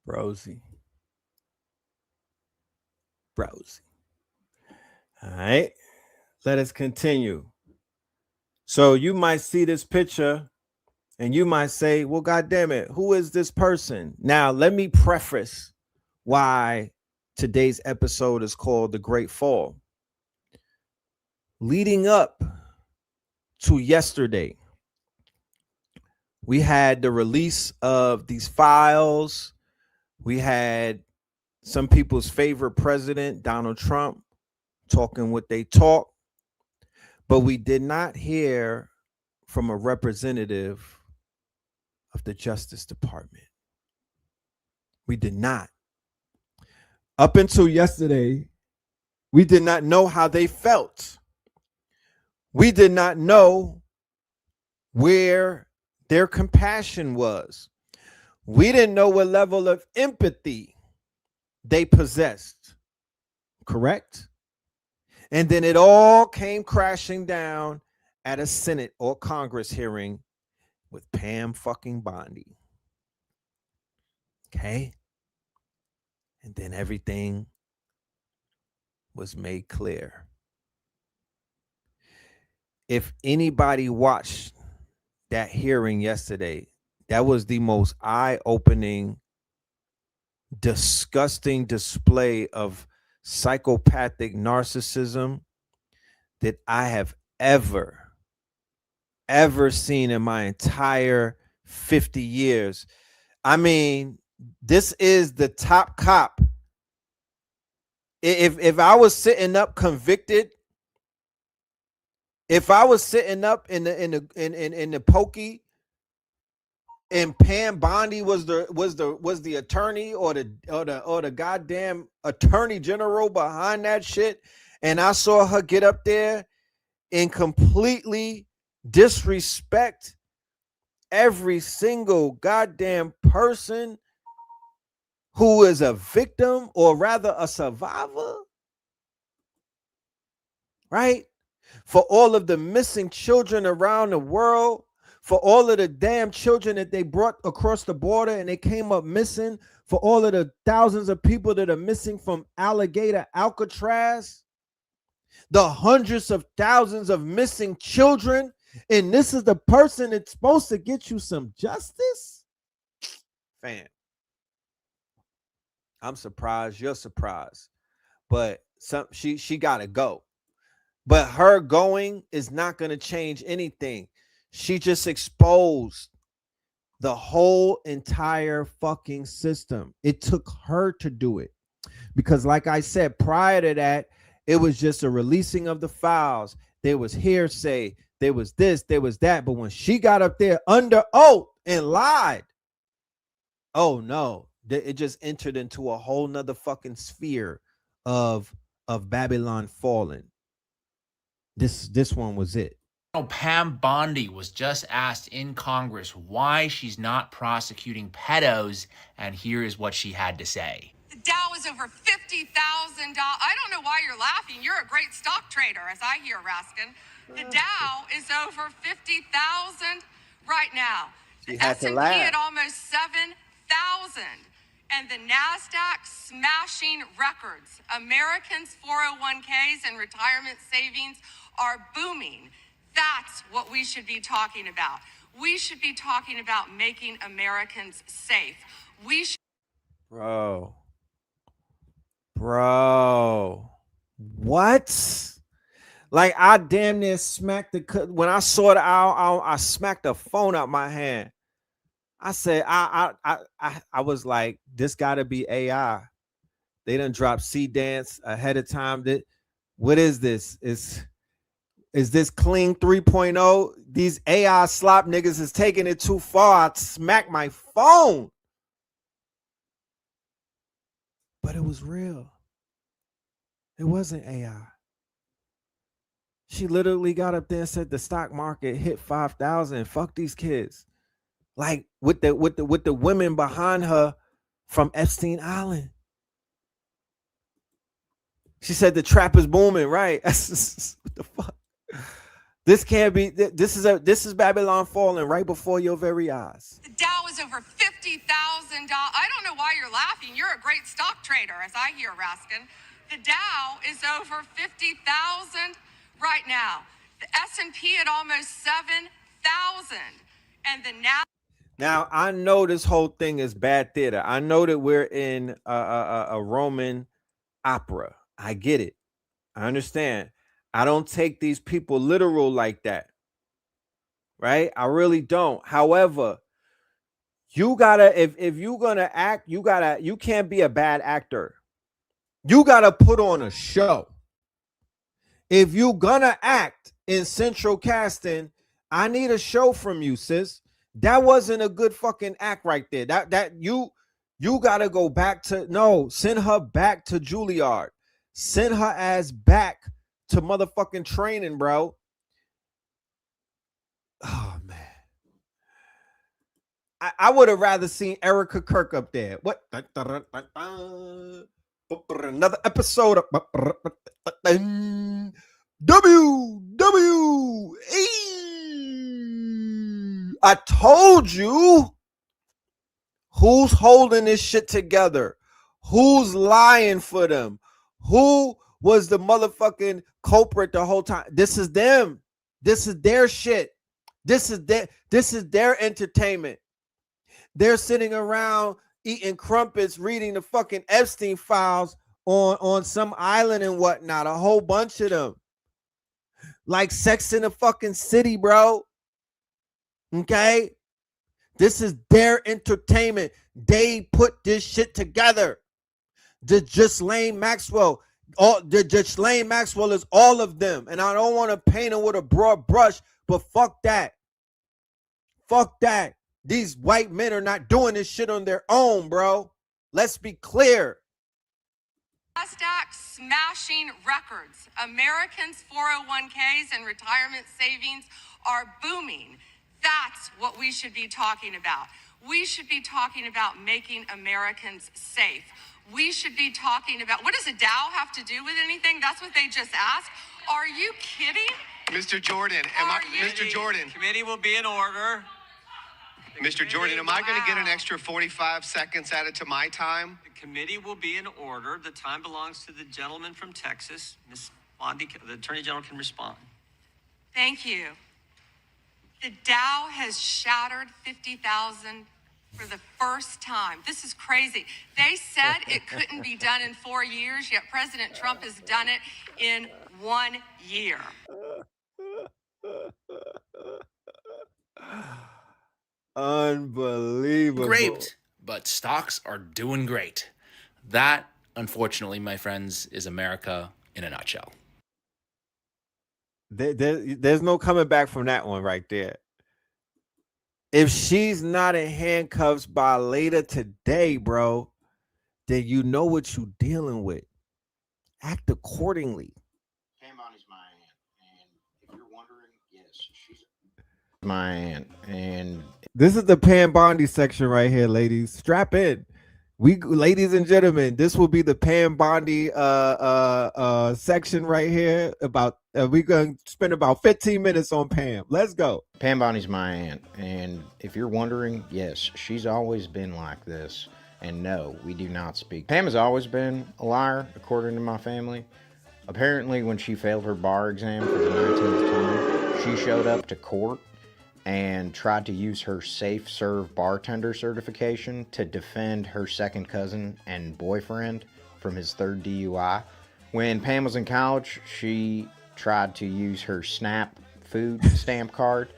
S3: Rosie. All right, let us continue. So you might see this picture And you might say, well, God damn it, who is this person? Now, let me preface why today's episode is called The Great Fall. Leading up to yesterday, we had the release of these files. We had some people's favorite president, Donald Trump, talking what they talk. But we did not hear from a representative of the Justice Department. We did not. Up until yesterday, we did not know how they felt. We did not know where their compassion was. We didn't know what level of empathy they possessed. Correct? And then it all came crashing down at a Senate or Congress hearing with Pam fucking Bondi. Okay? And then everything was made clear. If anybody watched that hearing yesterday, that was the most eye-opening, disgusting display of psychopathic narcissism that I have ever seen in my entire 50 years. I mean, this is the top cop. If I was sitting up convicted, if I was sitting up in the pokey, and Pam Bondi was the attorney or the goddamn attorney general behind that shit, and I saw her get up there and completely disrespect every single goddamn person who is a victim or rather a survivor, right? For all of the missing children around the world, for all of the damn children that they brought across the border and they came up missing, for all of the thousands of people that are missing from Alligator Alcatraz, the hundreds of thousands of missing children, and this is the person that's supposed to get you some justice? Fam, I'm surprised you're surprised, but she gotta go. But her going is not going to change anything. She just exposed the whole entire fucking system. It took her to do it. Because like I said, prior to that, it was just a releasing of the files. There was hearsay. There was this, there was that. But when she got up there under oath and lied, oh no, it just entered into a whole nother fucking sphere of Babylon falling. This one was it.
S12: Pam Bondi was just asked in Congress why she's not prosecuting pedos, and here is what she had to say.
S13: The Dow is over $50,000. I don't know why you're laughing. You're a great stock trader, as I hear, Raskin. The Dow is over 50,000 right now. The S&P at almost 7,000. And the NASDAQ smashing records. Americans' 401ks and retirement savings are booming. That's what we should be talking about. We should be talking about making Americans safe. We should.
S3: Bro, what? Like, I damn near smacked when I saw the I smacked the phone out my hand. I said, I was like, this gotta be AI. They done dropped C-Dance ahead of time. What is this? Is this clean 3.0? These AI slop niggas is taking it too far. I smacked my phone. But it was real. It wasn't AI. She literally got up there and said the stock market hit 5,000. Fuck these kids. Like with the women behind her from Epstein Island. She said the trap is booming, right? What the fuck? This can't be. This is Babylon falling right before your very eyes.
S13: The Dow is over $50,000. I don't know why you're laughing. You're a great stock trader, as I hear, Raskin. The Dow is over 50,000 right now. The S&P at almost 7,000. And the now.
S3: Now I know this whole thing is bad theater. I know that we're in a Roman opera. I get it. I understand. I don't take these people literal like that. Right? I really don't. However, you gotta, if you're gonna act, you can't be a bad actor. You gotta put on a show. If you gonna act in central casting, I need a show from you, sis. That wasn't a good fucking act right there. That you gotta go back to, no, send her back to Juilliard. Send her ass back to motherfucking training, bro. Oh man. I would have rather seen Erica Kirk up there. What? Another episode of WWE. I told you. Who's holding this shit together? Who's lying for them? Who was the motherfucking culprit the whole time? This is them. This is their shit. This is their entertainment. They're sitting around eating crumpets, reading the fucking Epstein files on some island and whatnot. A whole bunch of them. Like Sex in the fucking City, bro. Okay? This is their entertainment. They put this shit together. The Ghislaine Maxwell. The Ghislaine Maxwell is all of them. And I don't want to paint them with a broad brush, but fuck that. Fuck that. These white men are not doing this shit on their own, bro. Let's be clear.
S13: NASDAQ smashing records. Americans' 401ks and retirement savings are booming. That's what we should be talking about. We should be talking about making Americans safe. We should be talking about, what does a Dow have to do with anything? That's what they just asked. Are you kidding?
S14: Mr. Jordan, Mr. Jordan.
S15: Committee will be in order.
S14: Mr. Jordan, am I going to get an extra 45 seconds added to my time?
S15: The committee will be in order. The time belongs to the gentleman from Texas. Ms. Bondi, the Attorney General can respond.
S13: Thank you. The Dow has shattered 50,000 for the first time. This is crazy. They said it couldn't be done in 4 years, yet President Trump has done it in 1 year.
S3: Unbelievable.
S12: Great, but stocks are doing great. That, unfortunately, my friends, is America in a nutshell.
S3: There's no coming back from that one right there. If she's not in handcuffs by later today, bro, then you know what you're dealing with. Act accordingly.
S16: Pam Bondi's my aunt, and if you're wondering, yes, she's my aunt, and
S3: this is the Pam Bondi section right here, ladies. Strap in. Ladies and gentlemen, this will be the Pam Bondi section right here. About we're gonna spend about 15 minutes on Pam. Let's go.
S16: Pam Bondi's my aunt, and if you're wondering, yes, she's always been like this. And no, we do not speak. Pam has always been a liar, according to my family. Apparently, when she failed her bar exam for the 19th time, she showed up to court and tried to use her safe serve bartender certification to defend her second cousin and boyfriend from his third DUI. When Pam was in college, she tried to use her SNAP food stamp card.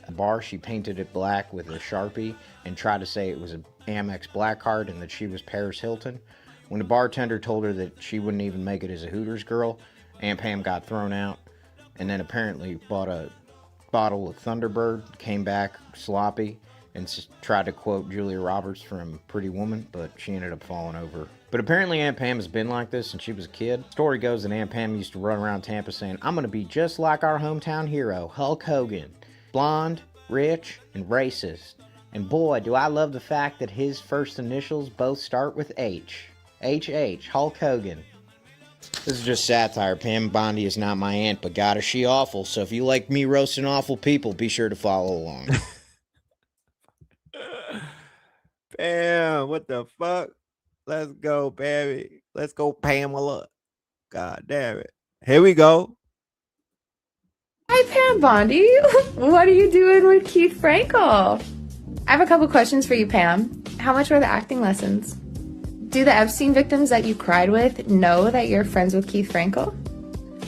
S16: A bar, she painted it black with a Sharpie and tried to say it was an Amex Black Card and that she was Paris Hilton. When the bartender told her that she wouldn't even make it as a Hooters girl, Aunt Pam got thrown out and then apparently bought a bottle of Thunderbird, came back sloppy, and tried to quote Julia Roberts from Pretty Woman, but she ended up falling over. But apparently Aunt Pam has been like this since she was a kid. Story goes that Aunt Pam used to run around Tampa saying, "I'm gonna be just like our hometown hero, Hulk Hogan. Blonde, rich, and racist. And boy, do I love the fact that his first initials both start with H. H.H. Hulk Hogan." This is just satire. Pam Bondi is not my aunt, but God, is she awful. So if you like me roasting awful people, be sure to follow along.
S3: Pam, what the fuck? Let's go, baby. Let's go, Pamela. God damn it. Here we go.
S17: Hi, Pam Bondi. What are you doing with Keith Frankel? I have a couple questions for you, Pam. How much were the acting lessons? Do the Epstein victims that you cried with know that you're friends with Keith Frankel?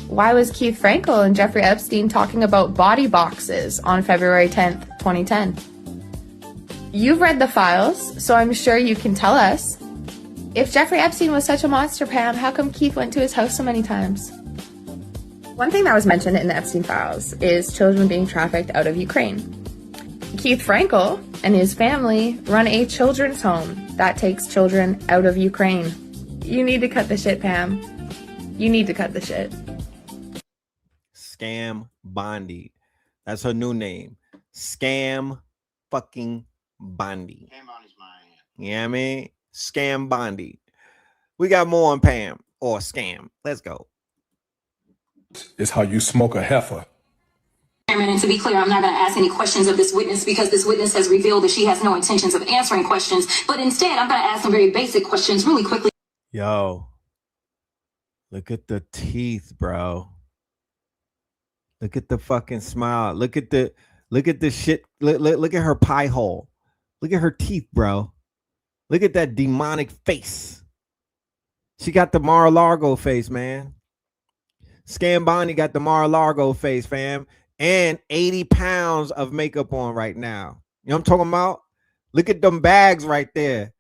S17: Why was Keith Frankel and Jeffrey Epstein talking about body boxes on February 10th, 2010? You've read the files, so I'm sure you can tell us. If Jeffrey Epstein was such a monster, Pam, how come Keith went to his house so many times? One thing that was mentioned in the Epstein files is children being trafficked out of Ukraine. Keith Frankel and his family run a children's home that takes children out of Ukraine. You need to cut the shit, Pam. You need to cut the shit.
S3: Scam Bondi. That's her new name. Scam fucking Bondi.
S16: Pam Bondi's my aunt.
S3: You know what I mean? Scam Bondi. We got more on Pam or Scam. Let's go.
S18: Is how you smoke a heifer.
S19: And to be clear, I'm not going to ask any questions of this witness because this witness has revealed that she has no intentions of answering questions. But instead, I'm going to ask some very basic questions really quickly.
S3: Yo, look at the teeth, bro. Look at the fucking smile. Look at the shit. Look at her pie hole. Look at her teeth, bro. Look at that demonic face. She got the Mar-a-Lago face, man. Scam Bonnie got the Mar-a-Lago face, fam. And 80 pounds of makeup on right now. You know what I'm talking about? Look at them bags right there.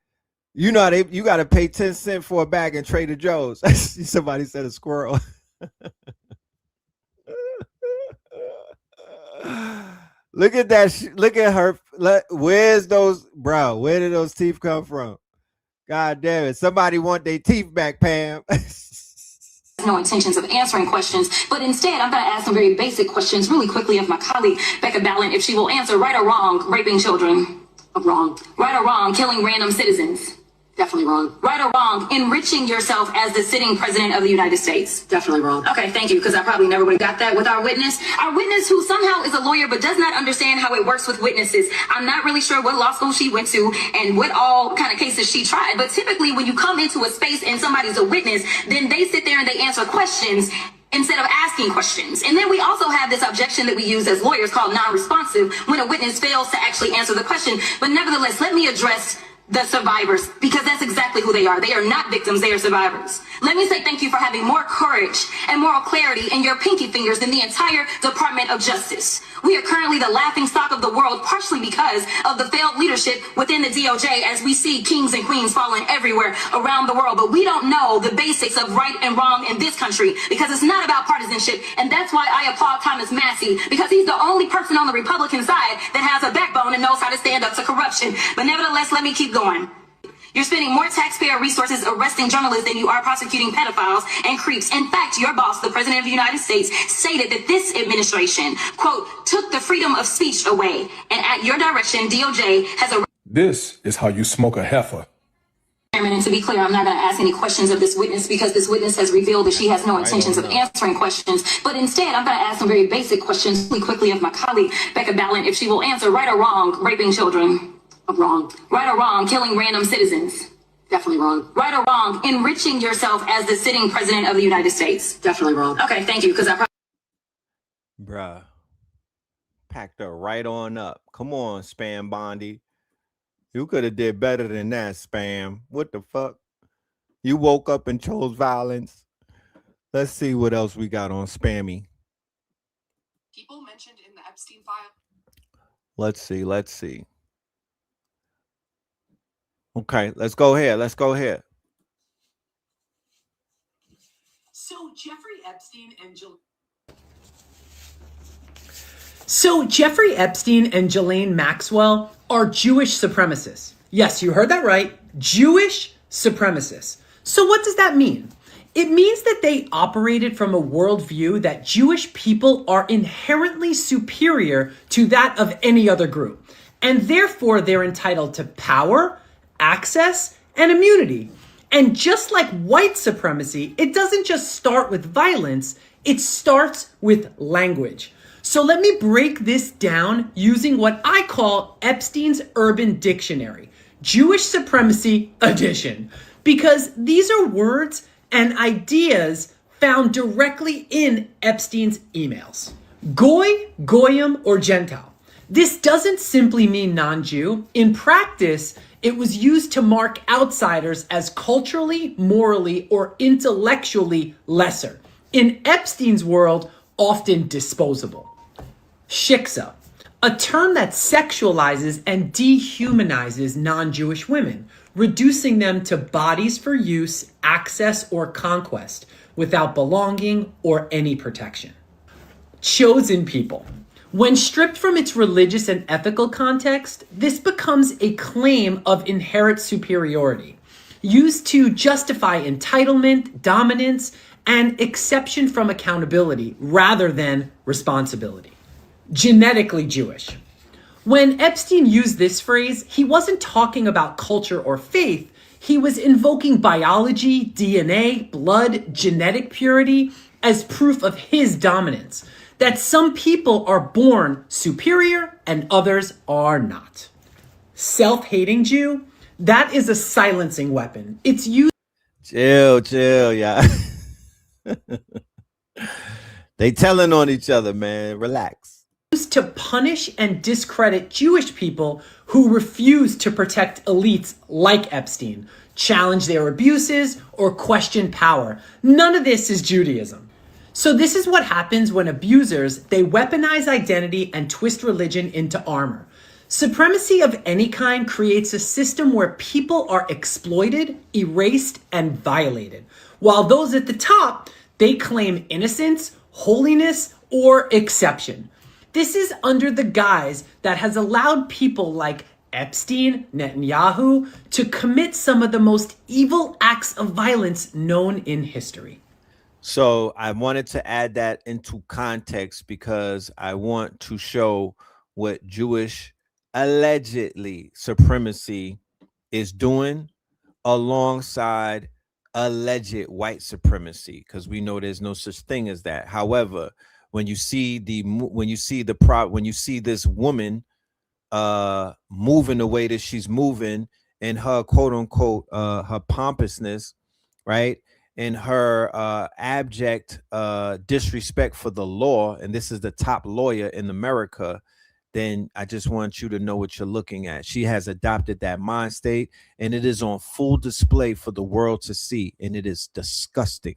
S3: You know, you got to pay 10 cents for a bag in Trader Joe's. Somebody said a squirrel. Look at that. Look at her. Where's those, bro? Where did those teeth come from? God damn it. Somebody want their teeth back, Pam.
S19: No intentions of answering questions, but instead I'm going to ask some very basic questions really quickly of my colleague, Becca Ballin, if she will answer right or wrong, raping children. Wrong. Right or wrong, killing random citizens. Definitely wrong. Right or wrong, enriching yourself as the sitting president of the United States. Definitely wrong. Okay, thank you, because I probably never would have got that with our witness. Our witness who somehow is a lawyer but does not understand how it works with witnesses. I'm not really sure what law school she went to and what all kind of cases she tried, but typically when you come into a space and somebody's a witness, then they sit there and they answer questions instead of asking questions. And then we also have this objection that we use as lawyers called non-responsive when a witness fails to actually answer the question. But nevertheless, let me address the survivors, because that's exactly who they are. They are not victims, they are survivors. Let me say thank you for having more courage and moral clarity in your pinky fingers than the entire Department of Justice. We are currently the laughing stock of the world, partially because of the failed leadership within the DOJ, as we see kings and queens falling everywhere around the world. But we don't know the basics of right and wrong in this country, because it's not about partisanship. And that's why I applaud Thomas Massie, because he's the only person on the Republican side that has a backbone and knows how to stand up to corruption. But nevertheless, let me keep going. You're spending more taxpayer resources arresting journalists than you are prosecuting pedophiles and creeps. In fact, your boss, the President of the United States, stated that this administration, quote, took the freedom of speech away. And at your direction, DOJ has a...
S18: This is how you smoke a heifer.
S19: And to be clear, I'm not going to ask any questions of this witness because this witness has revealed that she has no intentions of answering questions. But instead, I'm going to ask some very basic questions really quickly of my colleague, Becca Ballin, if she will answer right or wrong, raping children. Wrong. Right or wrong, killing random citizens. Definitely wrong. Right or wrong, enriching yourself as the sitting president of the United States. Definitely wrong. Okay, thank you, because I probably...
S3: Bruh. Packed her right on up. Come on, Spam Bondi. You could have did better than that, Spam. What the fuck? You woke up and chose violence. Let's see what else we got on Spammy.
S20: People mentioned in the Epstein file.
S3: Let's see. Okay, let's go here.
S20: So Jeffrey Epstein and Ghislaine Maxwell are Jewish supremacists. Yes, you heard that right. Jewish supremacists. So what does that mean? It means that they operated from a worldview that Jewish people are inherently superior to that of any other group. And therefore, they're entitled to power, access, and immunity. And just like white supremacy, it doesn't just start with violence, it starts with language. So let me break this down using what I call Epstein's Urban Dictionary, Jewish Supremacy Edition, because these are words and ideas found directly in Epstein's emails. Goy, Goyim, or Gentile. This doesn't simply mean non-Jew. In practice, it was used to mark outsiders as culturally, morally, or intellectually lesser. In Epstein's world, often disposable. Shiksa, a term that sexualizes and dehumanizes non-Jewish women, reducing them to bodies for use, access, or conquest, without belonging or any protection. Chosen people. When stripped from its religious and ethical context, this becomes a claim of inherent superiority, used to justify entitlement, dominance, and exception from accountability rather than responsibility. Genetically Jewish. When Epstein used this phrase, he wasn't talking about culture or faith. He was invoking biology, DNA, blood, genetic purity as proof of his dominance, that some people are born superior and others are not. Self-hating Jew, that is a silencing weapon. It's used...
S3: Chill, yeah. They telling on each other, man. Relax.
S20: To punish and discredit Jewish people who refuse to protect elites like Epstein, challenge their abuses, or question power. None of this is Judaism. So this is what happens when abusers, they weaponize identity and twist religion into armor. Supremacy of any kind creates a system where people are exploited, erased, and violated, while those at the top, they claim innocence, holiness, or exception. This is under the guise that has allowed people like Epstein, Netanyahu, to commit some of the most evil acts of violence known in history.
S3: So I wanted to add that into context because I want to show what Jewish allegedly supremacy is doing alongside alleged white supremacy, because we know there's no such thing as that. However, when you see this woman moving the way that she's moving in her quote unquote her pompousness, right, and her abject disrespect for the law, and this is the top lawyer in America, then I just want you to know what you're looking at. She has adopted that mind state, and it is on full display for the world to see, and it is disgusting.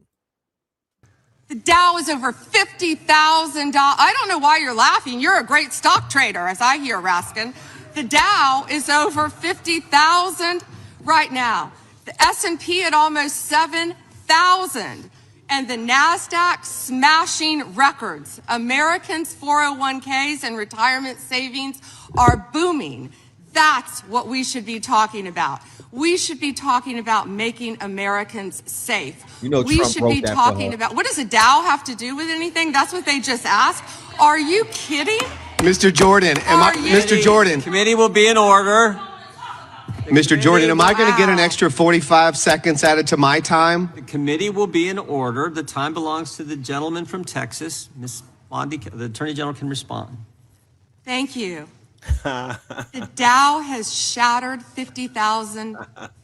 S13: The Dow is over $50,000. I don't know why you're laughing. You're a great stock trader, as I hear, Raskin. The Dow is over 50,000 right now. The S&P at almost 7,000. And the NASDAQ smashing records. Americans' 401ks and retirement savings are booming. That's what we should be talking about. We should be talking about making Americans safe.
S3: You know,
S13: we
S3: Trump
S13: should
S3: wrote
S13: be
S3: that
S13: talking
S3: for her.
S13: about, what does a Dow have to do with anything? That's what they just asked. Are you kidding?
S14: Mr. Jordan, Mr. Jordan.
S15: Committee will be in order.
S14: Mr. Jordan, am I going to get an extra 45 seconds added to my time?
S15: The committee will be in order. The time belongs to the gentleman from Texas. Ms. Bondi, the Attorney General can respond.
S13: Thank you. The Dow has shattered 50,000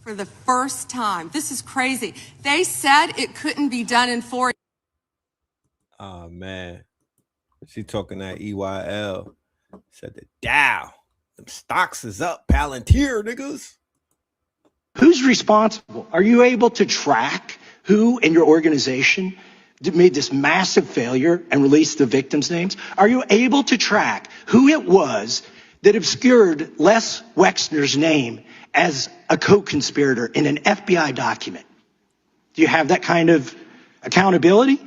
S13: for the first time. This is crazy. They said it couldn't be done in 4 years.
S3: Oh man, she talking that EYL. Said the Dow, them stocks is up, Palantir niggas.
S21: Who's responsible? Are you able to track who in your organization made this massive failure and released the victims' names? Are you able to track who it was that obscured Les Wexner's name as a co-conspirator in an FBI document? Do you have that kind of accountability?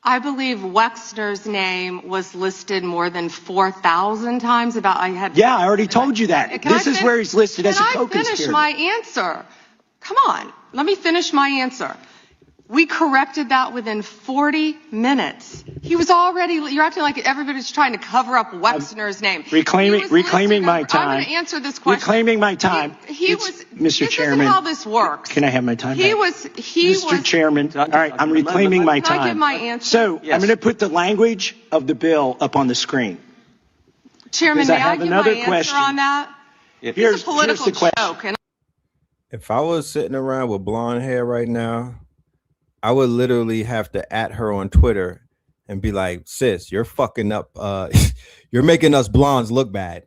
S13: I believe Wexner's name was listed more than 4,000 times.
S21: Yeah, I already told you that. This is where he's listed as a co-conspirator.
S13: Can I finish my answer? Come on, let me finish my answer. We corrected that within 40 minutes. He was already, you're acting like everybody's trying to cover up Wexner's name.
S21: Reclaiming my time.
S13: I'm going to answer this question.
S21: Reclaiming my time. Mr. Chairman.
S13: This is how this works.
S21: Can I have my time back?
S13: Mr.
S21: Chairman. All right, I'm reclaiming my time.
S13: Can I give my answer?
S21: So I'm going to put the language of the bill up on the screen.
S13: Chairman, may I give my answer on that?
S21: Here's
S13: a political
S21: the question.
S13: joke.
S3: If I was sitting around with blonde hair right now, I would literally have to at her on Twitter and be like, sis, you're fucking up. You're making us blondes look bad.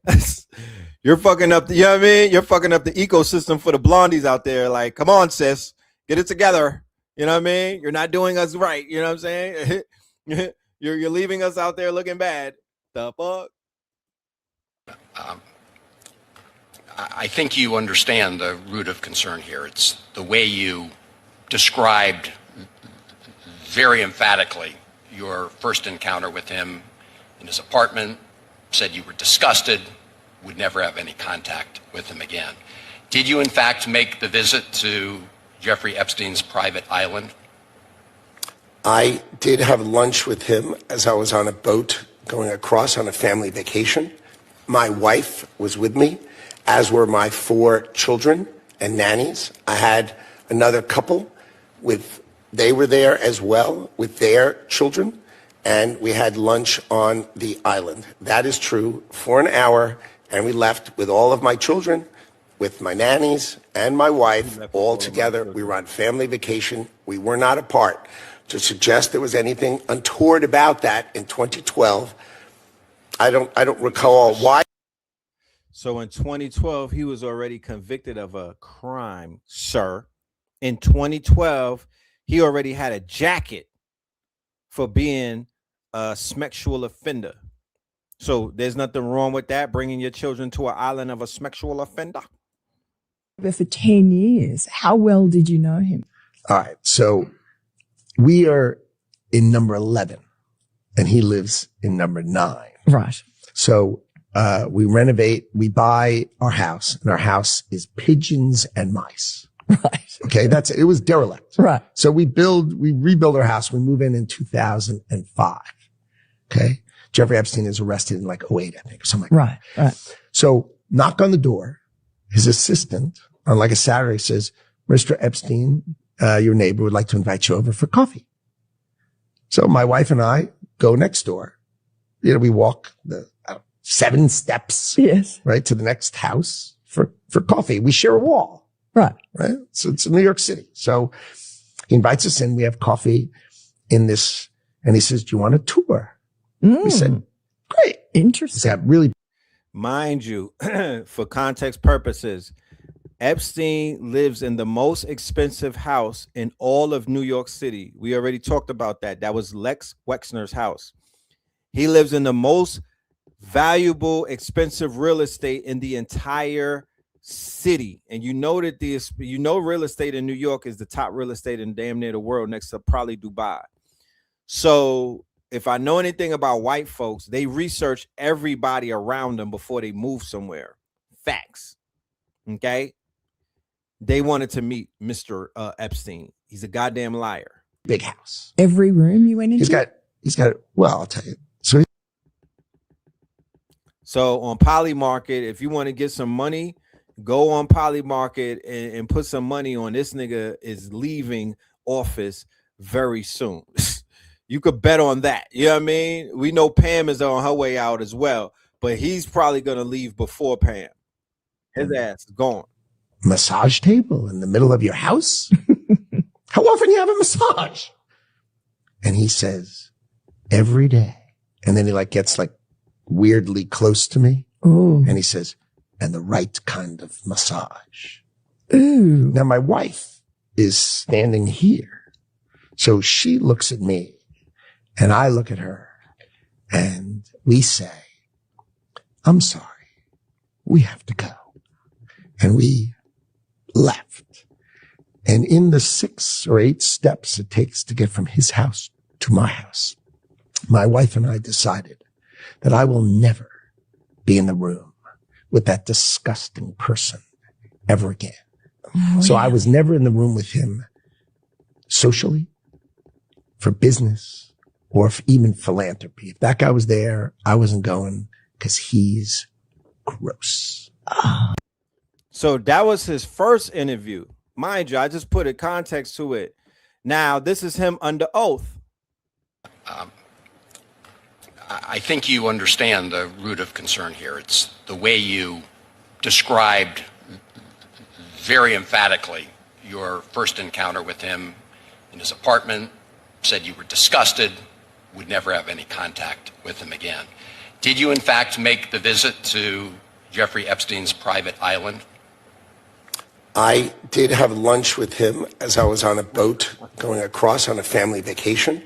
S3: You're fucking up. You know what I mean? You're fucking up the ecosystem for the blondies out there. Like, come on, sis, get it together. You know what I mean? You're not doing us right. You know what I'm saying? You're leaving us out there looking bad. The fuck?
S9: I think you understand the root of concern here. It's the way you described very emphatically your first encounter with him in his apartment, said you were disgusted, would never have any contact with him again. Did you, in fact, make the visit to Jeffrey Epstein's private island?
S1: I did have lunch with him as I was on a boat going across on a family vacation. My wife was with me, as were my 4 children and nannies. I had another couple they were there as well with their children, and we had lunch on the island. That is true, for an hour, and we left with all of my children, with my nannies and my wife, all together. We were on family vacation. We were not apart. To suggest there was anything untoward about that in 2012, I don't recall why.
S3: So in 2012, he was already convicted of a crime, sir. In 2012, he already had a jacket for being a sexual offender. So there's nothing wrong with that, bringing your children to an island of a sexual offender.
S22: But for 10 years, how well did you know him?
S1: All right, so we are in number 11, and he lives in number 9.
S22: Right.
S1: So we renovate, we buy our house, and our house is pigeons and mice.
S22: Right.
S1: Okay, it was derelict.
S22: Right.
S1: So we rebuild our house. We move in 2005. Okay. Jeffrey Epstein is arrested in like 08, I think, or something like that.
S22: Right. Right.
S1: So knock on the door. His assistant on like a Saturday says, Mr. Epstein, your neighbor would like to invite you over for coffee. So my wife and I go next door. You know, we walk the 7 steps,
S22: yes,
S1: right, to the next house for coffee. We share a wall.
S22: Right.
S1: Right. So it's in New York City. So he invites us in. We have coffee in this, and he says, do you want a tour? We said, great.
S22: Interesting.
S1: He's got really.
S3: Mind you, for context purposes, Epstein lives in the most expensive house in all of New York City. We already talked about that. That was Lex Wexner's house. He lives in the most valuable, expensive real estate in the entire city. And you know that real estate in New York is the top real estate in damn near the world, next to probably Dubai. So if I know anything about white folks, they research everybody around them before they move somewhere. Facts. Okay. They wanted to meet Mr. Epstein. He's a goddamn liar.
S1: Big house.
S22: Every room you went into?
S1: He's got, well, I'll tell you.
S3: So on Polymarket, if you want to get some money, go on Polymarket and put some money on this nigga is leaving office very soon. You could bet on that. You know what I mean? We know Pam is on her way out as well, but he's probably going to leave before Pam. His ass is gone.
S1: Massage table in the middle of your house? How often do you have a massage? And he says, every day. And then he gets weirdly close to me.
S22: Ooh.
S1: And he says, and the right kind of massage.
S22: Ooh.
S1: Now my wife is standing here. So she looks at me and I look at her and we say, I'm sorry, we have to go. And we left. And in the 6 or 8 steps it takes to get from his house to my house, my wife and I decided that I will never be in the room with that disgusting person ever again.
S22: Oh,
S1: so I was never in the room with him socially, for business, or even philanthropy. If that guy was there, I wasn't going because he's gross.
S3: So that was his first interview. Mind you, I just put a context to it. Now, this is him under oath.
S9: I think you understand the root of concern here. It's the way you described very emphatically your first encounter with him in his apartment, said you were disgusted, would never have any contact with him again. Did you, in fact, make the visit to Jeffrey Epstein's private island?
S1: I did have lunch with him as I was on a boat going across on a family vacation.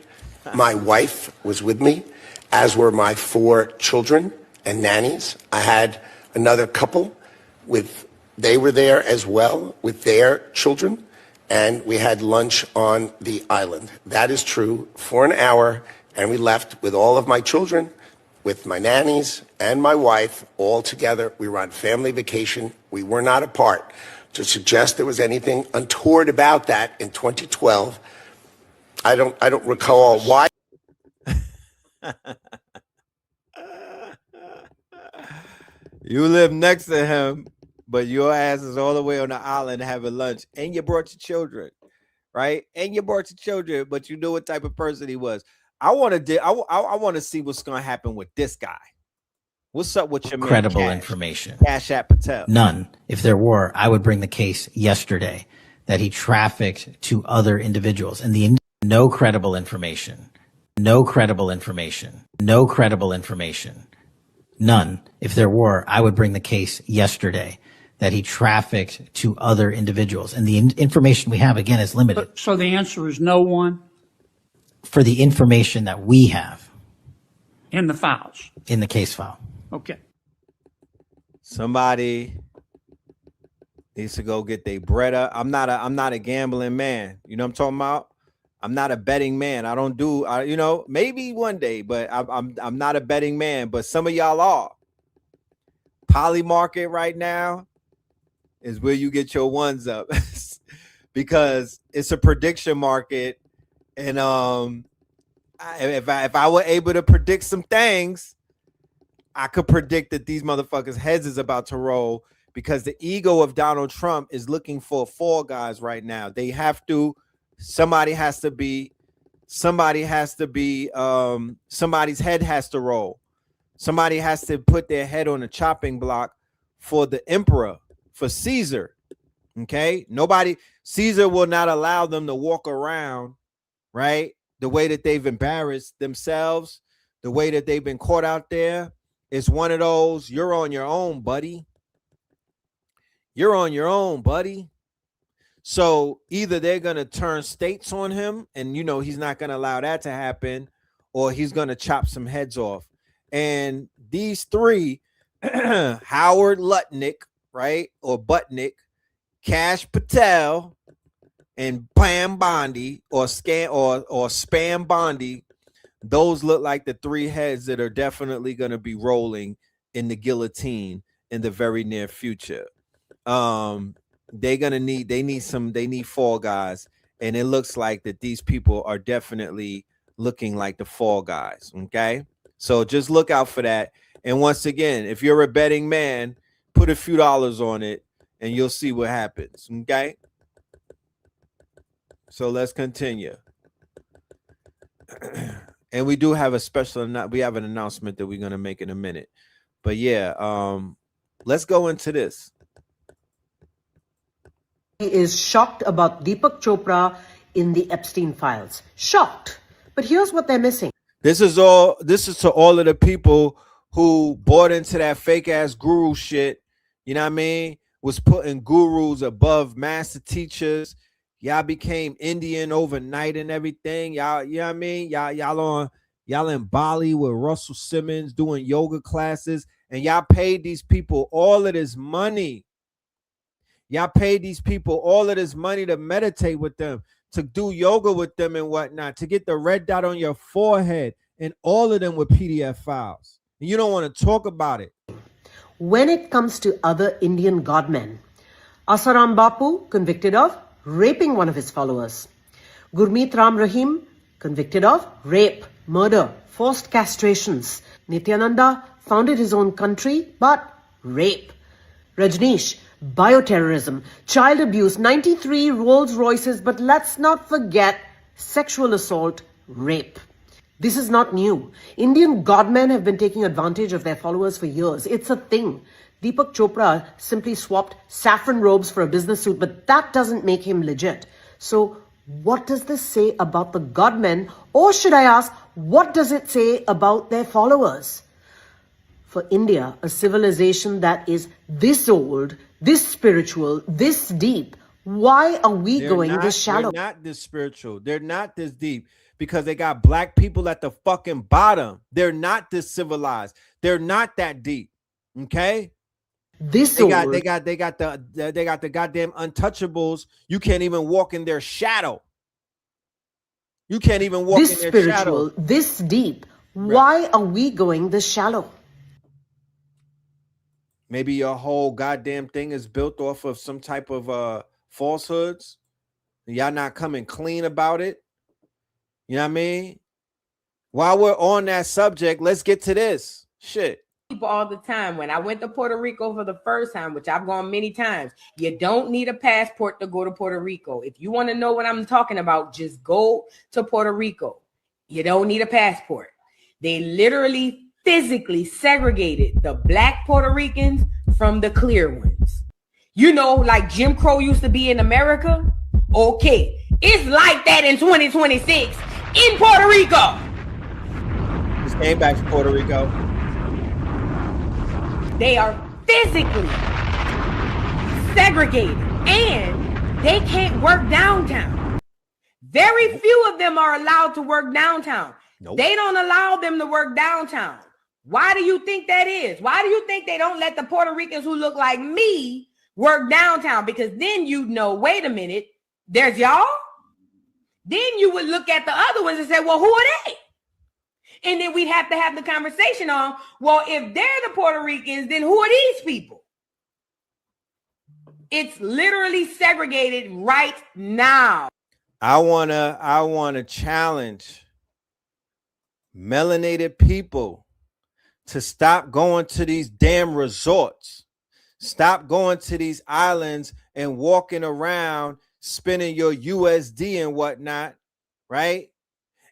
S1: My wife was with me, as were my 4 children and nannies. I had another couple they were there as well with their children, and we had lunch on the island. That is true, for an hour, and we left with all of my children, with my nannies and my wife, all together. We were on family vacation. We were not apart. To suggest there was anything untoward about that in 2012, I don't recall why.
S3: You live next to him, but your ass is all the way on the island having lunch, and you brought your children, right? And you brought your children, but you knew what type of person he was. I want to see what's going to happen with this guy. What's up with your man,
S2: Credible
S3: Cash?
S2: information.
S3: Cash App Patel.
S2: None. If there were, I would bring the case yesterday that he trafficked to other individuals, and no credible information. No credible information. No credible information. None. If there were, I would bring the case yesterday that he trafficked to other individuals. And the information we have, again, is limited.
S4: So the answer is no one?
S2: For the information that we have.
S4: In the files?
S2: In the case file.
S4: Okay.
S3: Somebody needs to go get their bread up. I'm not a gambling man. You know what I'm talking about? I'm not a betting man. I don't do, maybe one day, but I'm not a betting man. But some of y'all are. Poly market right now is where you get your ones up because it's a prediction market. And if I were able to predict some things, I could predict that these motherfuckers' heads is about to roll because the ego of Donald Trump is looking for fall guys right now. They have to. Somebody has to be, somebody's head has to roll. Somebody has to put their head on a chopping block for the emperor, for Caesar. Okay. Caesar will not allow them to walk around, right? The way that they've embarrassed themselves, the way that they've been caught out there. It's one of those, you're on your own, buddy. You're on your own, buddy. So either they're going to turn states on him and, he's not going to allow that to happen, or he's going to chop some heads off. And these 3, Howard Lutnick, right? Or Butnick, Cash Patel, and Pam Bondi or Spam Bondi, those look like the 3 heads that are definitely going to be rolling in the guillotine in the very near future. They need fall guys, and it looks like that these people are definitely looking like the fall guys. Okay, so just look out for that. And once again, if you're a betting man, put a few dollars on it, and you'll see what happens. Okay, so let's continue. And we do have we have an announcement that we're gonna make in a minute. But yeah, let's go into this.
S23: He is shocked about Deepak Chopra in the Epstein files. Shocked. But here's what they're missing.
S3: This is to all of the people who bought into that fake ass guru shit. You know what I mean? Was putting gurus above master teachers. Y'all became Indian overnight and everything. Y'all, you know what I mean? Y'all in Bali with Russell Simmons doing yoga classes, and y'all paid these people all of this money. Y'all paid these people all of this money to meditate with them, to do yoga with them and whatnot, to get the red dot on your forehead, and all of them with PDF files. And you don't want to talk about it.
S23: When it comes to other Indian godmen, Asaram Bapu, convicted of raping one of his followers. Gurmeet Ram Rahim, convicted of rape, murder, forced castrations. Nityananda founded his own country, but rape. Rajneesh, bioterrorism, child abuse, 93 Rolls Royces, but let's not forget sexual assault, rape. This is not new. Indian godmen have been taking advantage of their followers for years. It's a thing. Deepak Chopra simply swapped saffron robes for a business suit, but that doesn't make him legit. So What does this say about the godmen? Or should I ask, what does it say about their followers? For India, a civilization that is this old, this spiritual, this deep, why are we going this shallow?
S3: They're not this spiritual. They're not this deep because they got black people at the fucking bottom. They're not this civilized. They're not that deep. Okay? They got the goddamn untouchables. You can't even walk in their shadow. You can't even walk
S23: this
S3: in their shadow.
S23: This spiritual, this deep. Why are we going this shallow?
S3: Maybe your whole goddamn thing is built off of some type of falsehoods. Y'all not coming clean about it. You know what I mean? While we're on that subject, let's get to this shit.
S5: People all the time. When I went to Puerto Rico for the first time, which I've gone many times, you don't need a passport to go to Puerto Rico. If you want to know what I'm talking about, just go to Puerto Rico. You don't need a passport. They literally physically segregated the black Puerto Ricans from the clear ones. You know, like Jim Crow used to be in America. Okay, it's like that in 2026 in Puerto Rico.
S3: Just came back from Puerto Rico.
S5: They are physically segregated and they can't work downtown. Very few of them are allowed to work downtown. Nope. They don't allow them to work downtown. Why do you think that is? Why do you think they don't let the Puerto Ricans who look like me work downtown? Because then you'd know, wait a minute, there's y'all. Then you would look at the other ones and say, well, who are they? And then we'd have to have the conversation on, well, if they're the Puerto Ricans, then who are these people? It's literally segregated right now.
S3: I wanna challenge melanated people to stop going to these damn resorts. Stop going to these islands and walking around spending your USD and whatnot, right?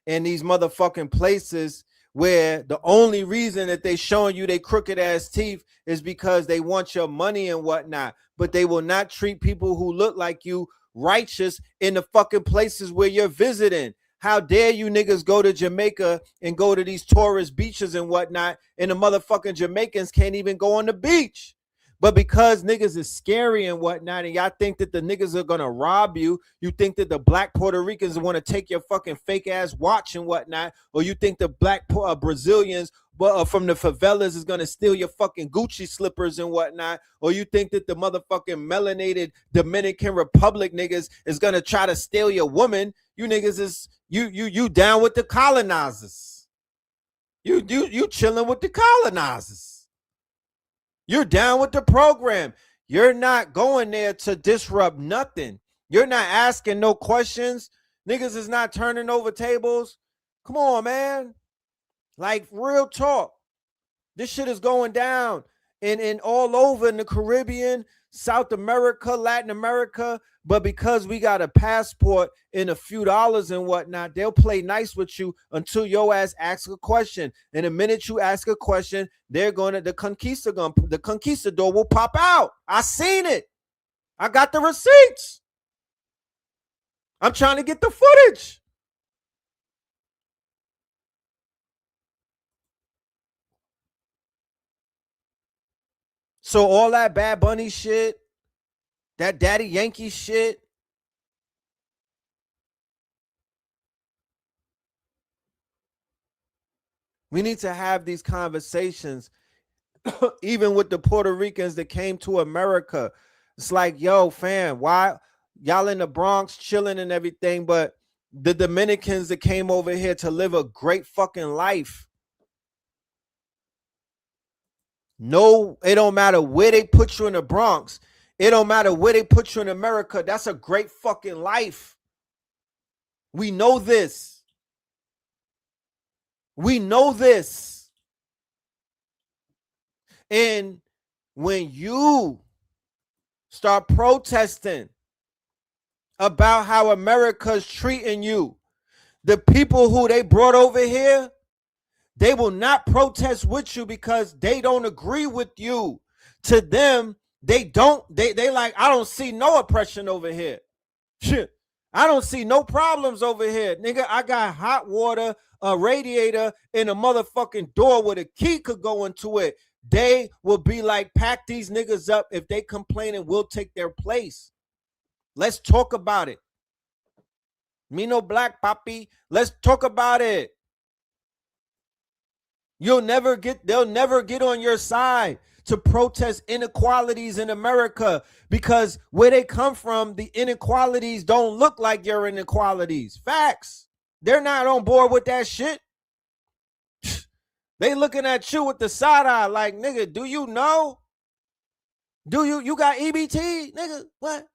S3: In these motherfucking places where the only reason that they showing you they crooked ass teeth is because they want your money and whatnot, but they will not treat people who look like you righteous in the fucking places where you're visiting. How dare you niggas go to Jamaica and go to these tourist beaches and whatnot, and the motherfucking Jamaicans can't even go on the beach. But because niggas is scary and whatnot, and y'all think that the niggas are gonna rob you, you think that the black Puerto Ricans want to take your fucking fake ass watch and whatnot, or you think the black Brazilians from the favelas is gonna steal your fucking Gucci slippers and whatnot, or you think that the motherfucking melanated Dominican Republic niggas is gonna try to steal your woman. You niggas is you down with the colonizers. You chilling with the colonizers. You're down with the program. You're not going there to disrupt nothing. You're not asking no questions. Niggas is not turning over tables. Come on, man. Like, real talk. This shit is going down in all over in the Caribbean, South America, Latin America. But because we got a passport and a few dollars and whatnot, they'll play nice with you until your ass asks a question. And the minute you ask a question, the conquistador will pop out. I seen it. I got the receipts. I'm trying to get the footage. So all that Bad Bunny shit, that Daddy Yankee shit, we need to have these conversations even with the Puerto Ricans that came to America. It's like, yo, fam, why y'all in the Bronx chilling and everything, but the Dominicans that came over here to live a great fucking life. No, it don't matter where they put you in the Bronx. It don't matter where they put you in America. That's a great fucking life. We know this. We know this. And when you start protesting about how America's treating you, the people who they brought over here, they will not protest with you because they don't agree with you. To them, they like, I don't see no oppression over here. Shit. I don't see no problems over here. Nigga, I got hot water, a radiator, and a motherfucking door with a key could go into it. They will be like, pack these niggas up. If they complain, and we'll take their place. Let's talk about it. Me no black papi. Let's talk about it. They'll never get on your side to protest inequalities in America, because where they come from, the inequalities don't look like your inequalities. Facts. They're not on board with that shit. They looking at you with the side eye like, nigga, do you know? You got EBT? Nigga, what?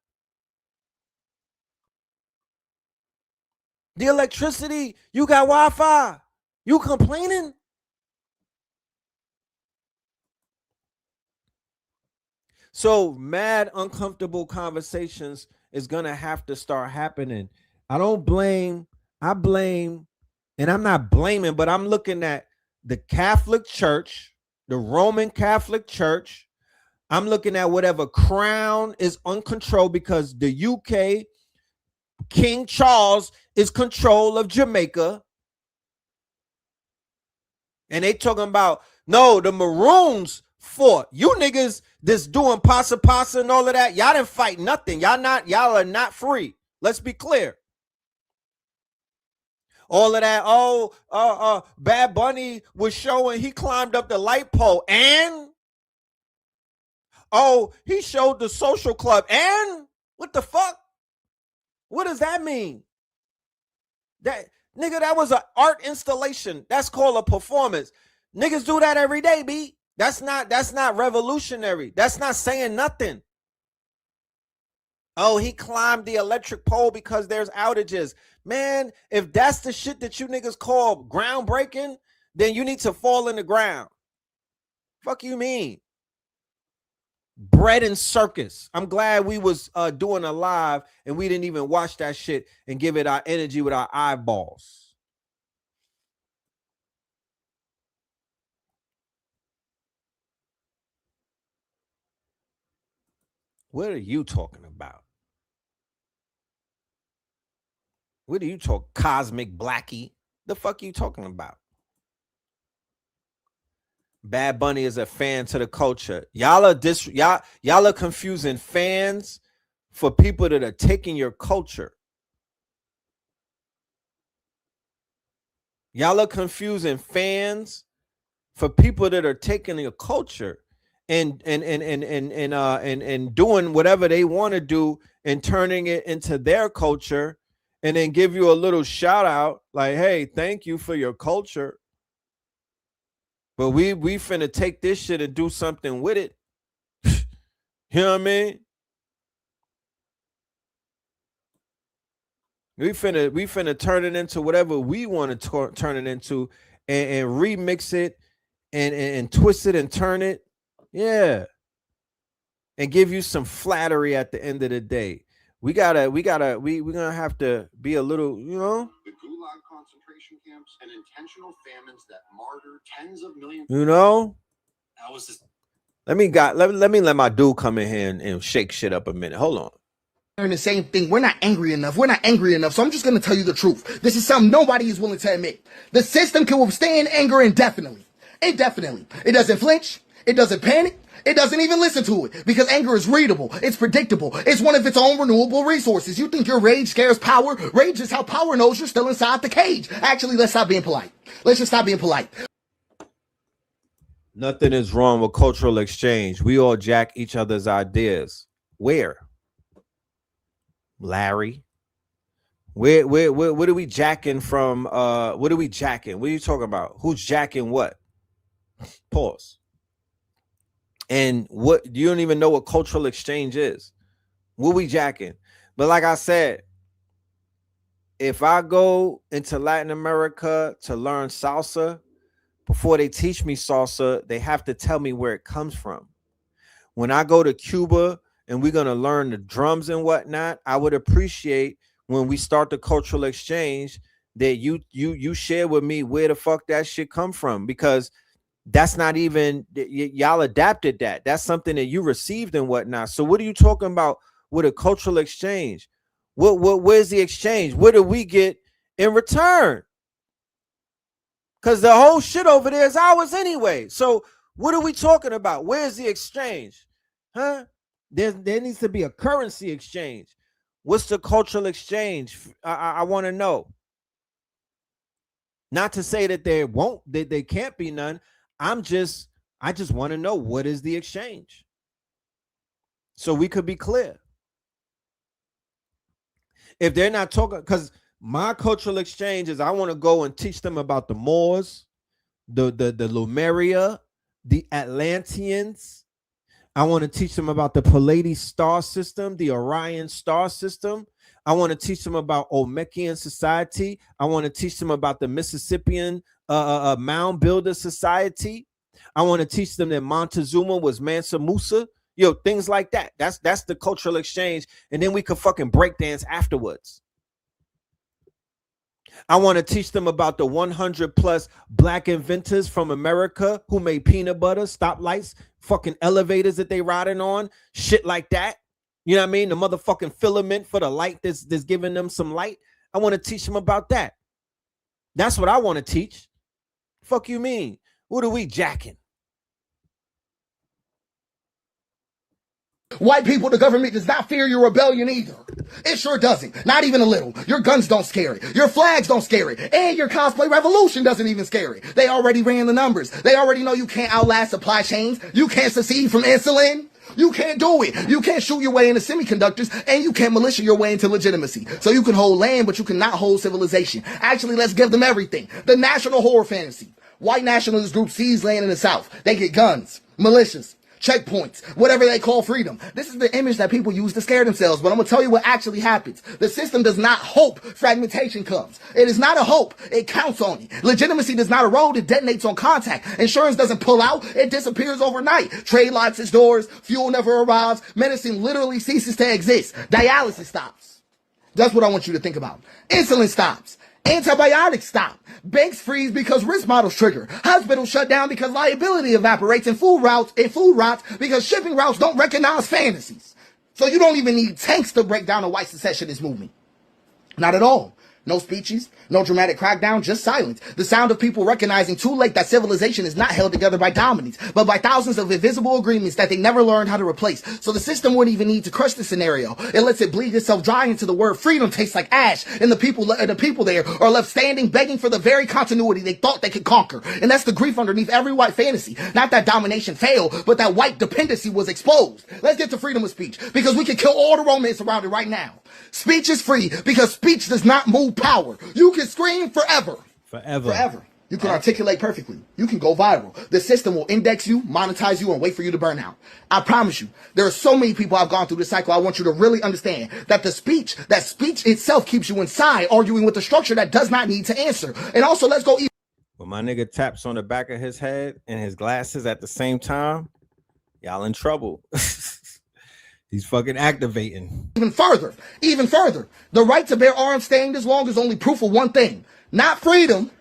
S3: The electricity, you got Wi-Fi. You complaining? So mad uncomfortable conversations is going to have to start happening. I blame, and I'm not blaming, but I'm looking at the Catholic Church, the Roman Catholic Church. I'm looking at whatever crown is uncontrolled, because the UK, King Charles is control of Jamaica. And they talking about, no, the Maroons fought. You niggas that's doing pasa and all of that, y'all didn't fight nothing. Y'all are not free. Let's be clear. All of that, Bad Bunny was showing he climbed up the light pole, and he showed the social club, and what the fuck? What does that mean? That was an art installation. That's called a performance. Niggas do that every day, B. That's not revolutionary. That's not saying nothing. Oh, he climbed the electric pole because there's outages. Man, if that's the shit that you niggas call groundbreaking, then you need to fall in the ground. Fuck you mean? Bread and circus. I'm glad we was doing a live and we didn't even watch that shit and give it our energy with our eyeballs. What are you talking about? What are you talking, Cosmic Blackie? The fuck are you talking about? Bad Bunny is a fan to the culture. Y'all are confusing fans for people that are taking your culture. Y'all are confusing fans for people that are taking your culture and doing whatever they want to do and turning it into their culture, and then give you a little shout out like, hey, thank you for your culture. But we finna take this shit and do something with it. You know what I mean? We finna turn it into whatever we want to turn it into, and remix it and twist it and turn it. Yeah. And give you some flattery at the end of the day. We're gonna have to be a little, you know.
S6: The Gulag concentration camps and intentional famines that martyr tens of millions.
S3: You know.
S6: I was just.
S3: Let me let my dude come in here and shake shit up a minute. Hold on.
S7: The same thing. We're not angry enough. So I'm just going to tell you the truth. This is something nobody is willing to admit. The system can withstand anger indefinitely. It doesn't flinch. It doesn't panic. It doesn't even listen to it, because anger is readable. It's predictable. It's one of its own renewable resources. You think your rage scares power? Rage is how power knows you're still inside the cage. Actually, let's stop being polite. Let's just stop being polite.
S3: Nothing is wrong with cultural exchange. We all jack each other's ideas. Where? Larry? Where are we jacking from? What are we jacking? What are you talking about? Who's jacking what? Pause. And what, you don't even know what cultural exchange is. What we jacking? But like I said, if I go into Latin America to learn salsa, before they teach me salsa, they have to tell me where it comes from. When I go to Cuba and we're going to learn the drums and whatnot, I would appreciate when we start the cultural exchange that you share with me where the fuck that shit come from, because that's not even, y'all adapted that. That's something that you received and whatnot. So what are you talking about with a cultural exchange? Where's the exchange? What do we get in return? Because the whole shit over there is ours anyway. So what are we talking about? Where's the exchange? Huh? There needs to be a currency exchange. What's the cultural exchange? I want to know. Not to say that there can't be none. I just want to know, what is the exchange? So we could be clear. If they're not talking, because my cultural exchange is, I want to go and teach them about the Moors, the Lemuria, the Atlanteans. I want to teach them about the Pleiades star system, the Orion star system. I want to teach them about Olmecan society. I want to teach them about the Mississippian mound builder society. I want to teach them that Montezuma was Mansa Musa. Things like that. That's the cultural exchange. And then we could fucking break dance afterwards. I want to teach them about the 100 plus black inventors from America who made peanut butter, stoplights, fucking elevators that they riding on, shit like that. You know what I mean? The motherfucking filament for the light that's giving them some light. I want to teach them about that. That's what I want to teach. Fuck you mean? What are we jacking?
S7: White people, the government does not fear your rebellion either. It sure doesn't. Not even a little. Your guns don't scare it. Your flags don't scare it. And your cosplay revolution doesn't even scare it. They already ran the numbers. They already know you can't outlast supply chains. You can't secede from insulin. You can't do it. You can't shoot your way into semiconductors, and you can't militia your way into legitimacy. So you can hold land, but you cannot hold civilization. Actually, let's give them everything. The national horror fantasy. White nationalist group seize land in the South. They get guns, militias, checkpoints, whatever they call freedom. This is the image that people use to scare themselves, but I'm going to tell you what actually happens. The system does not hope fragmentation comes. It is not a hope. It counts on it. Legitimacy does not erode. It detonates on contact. Insurance doesn't pull out. It disappears overnight. Trade locks its doors. Fuel never arrives. Medicine literally ceases to exist. Dialysis stops. That's what I want you to think about. Insulin stops. Antibiotics stop. Banks freeze because risk models trigger. Hospitals shut down because liability evaporates, and food routes because shipping routes don't recognize fantasies. So you don't even need tanks to break down a white secessionist movement. Not at all. No speeches, no dramatic crackdown, just silence. The sound of people recognizing too late that civilization is not held together by dominance, but by thousands of invisible agreements that they never learned how to replace. So the system wouldn't even need to crush the scenario. It lets it bleed itself dry into the word freedom tastes like ash, and the people there are left standing, begging for the very continuity they thought they could conquer. And that's the grief underneath every white fantasy. Not that domination failed, but that white dependency was exposed. Let's get to freedom of speech, because we can kill all the romance around it right now. Speech is free because speech does not move power. You can scream forever. Forever. You can articulate perfectly. You can go viral. The system will index you, monetize you, and wait for you to burn out. I promise you, there are so many people I've gone through this cycle. I want you to really understand that speech itself keeps you inside, arguing with a structure that does not need to answer. And also, let's go even.
S3: When my nigga taps on the back of his head and his glasses at the same time, y'all in trouble. He's fucking activating.
S7: Even further. The right to bear arms staying this long is only proof of one thing. Not freedom.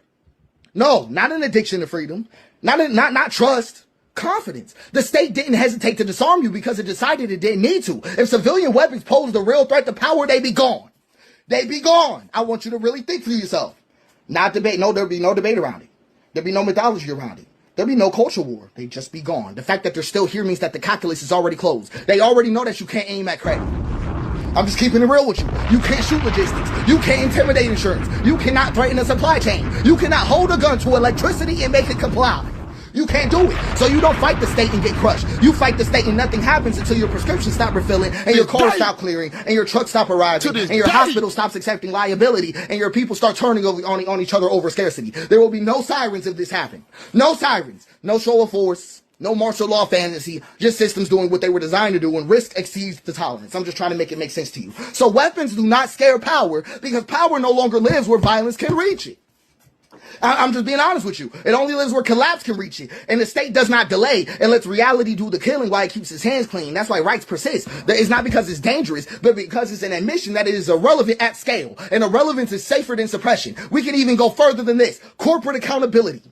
S7: No, not an addiction to freedom. Not trust. Confidence. The state didn't hesitate to disarm you because it decided it didn't need to. If civilian weapons posed a real threat to power, they'd be gone. They'd be gone. I want you to really think for yourself. Not debate. No, there'd be no debate around it. There'd be no mythology around it. There'll be no culture war. They'd just be gone. The fact that they're still here means that the calculus is already closed. They already know that you can't aim at credit. I'm just keeping it real with you. You can't shoot logistics. You can't intimidate insurance. You cannot threaten a supply chain. You cannot hold a gun to electricity and make it comply. You can't do it. So you don't fight the state and get crushed. You fight the state and nothing happens until your prescriptions stop refilling, and your cars stop clearing, and your trucks stop arriving, and your hospital stops accepting liability, and your people start turning on each other over scarcity. There will be no sirens if this happens. No sirens. No show of force. No martial law fantasy. Just systems doing what they were designed to do when risk exceeds the tolerance. I'm just trying to make it make sense to you. So weapons do not scare power, because power no longer lives where violence can reach it. I'm just being honest with you. It only lives where collapse can reach it. And the state does not delay and lets reality do the killing while it keeps its hands clean. That's why rights persist. It's not because it's dangerous, but because it's an admission that it is irrelevant at scale. And irrelevance is safer than suppression. We can even go further than this. Corporate accountability.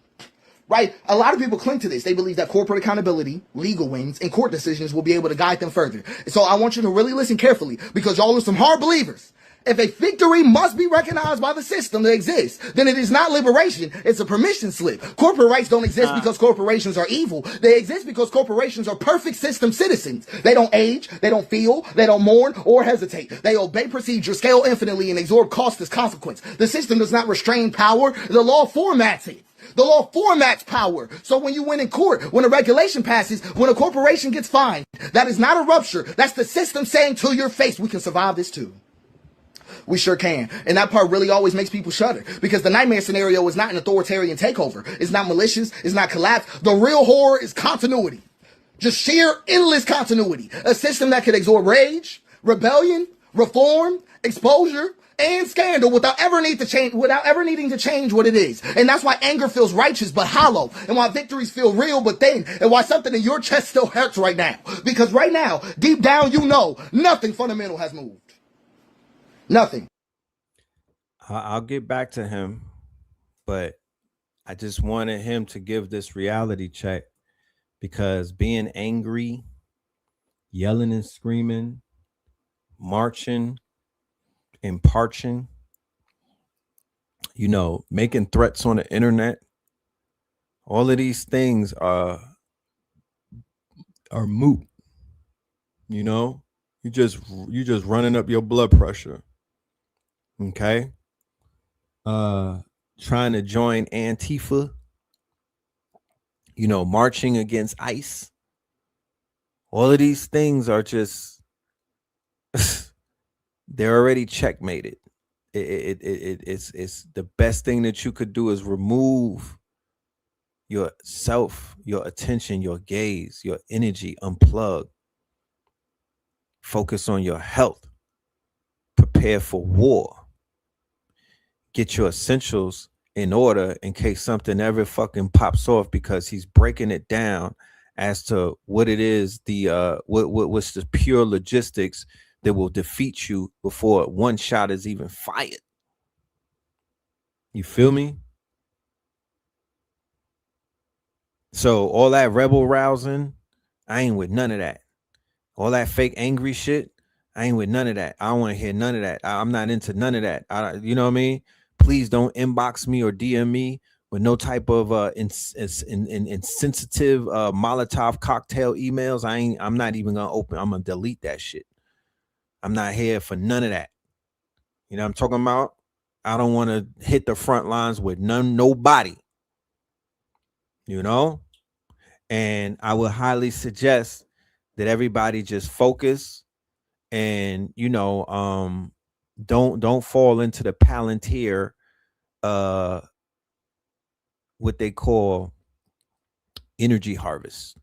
S7: Right? A lot of people cling to this. They believe that corporate accountability, legal wins, and court decisions will be able to guide them further. So I want you to really listen carefully, because y'all are some hard believers. If a victory must be recognized by the system to exist, then it is not liberation. It's a permission slip. Corporate rights don't exist because corporations are evil. They exist because corporations are perfect system citizens. They don't age, they don't feel, they don't mourn or hesitate. They obey procedure, scale infinitely, and absorb cost as consequence. The system does not restrain power. The law formats it. The law formats power. So when you win in court, when a regulation passes, when a corporation gets fined, that is not a rupture. That's the system saying to your face, we can survive this too. We sure can. And that part really always makes people shudder, because the nightmare scenario is not an authoritarian takeover. It's not malicious. It's not collapse. The real horror is continuity. Just sheer endless continuity. A system that could absorb rage, rebellion, reform, exposure, and scandal without ever needing to change what it is. And that's why anger feels righteous but hollow, and why victories feel real but thin, and why something in your chest still hurts right now. Because right now, deep down, you know nothing fundamental has moved. Nothing.
S3: I'll get back to him, but I just wanted him to give this reality check, because being angry, yelling and screaming, marching and parching, making threats on the internet, all of these things are moot. You just running up your blood pressure. Okay. Trying to join Antifa, marching against ICE. All of these things are just, they're already checkmated. It's the best thing that you could do is remove yourself, your attention, your gaze, your energy, unplug. Focus on your health. Prepare for war. Get your essentials in order in case something ever fucking pops off, because he's breaking it down as to what it is, what's the pure logistics that will defeat you before one shot is even fired. You feel me? So all that rebel rousing, I ain't with none of that. All that fake angry shit, I ain't with none of that. I don't want to hear none of that. I'm not into none of that. You know what I mean? Please don't inbox me or DM me with no type of insensitive Molotov cocktail emails. I'm not even gonna open. I'm gonna delete that shit. I'm not here for none of that. You know what I'm talking about? I don't want to hit the front lines with nobody. And I would highly suggest that everybody just focus and don't fall into the Palantir, what they call energy harvest.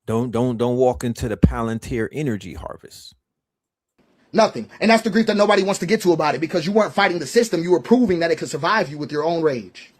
S3: Don't walk into the Palantir energy harvest.
S7: Nothing. And that's the grief that nobody wants to get to about it, because you weren't fighting the system. You were proving that it could survive you with your own rage.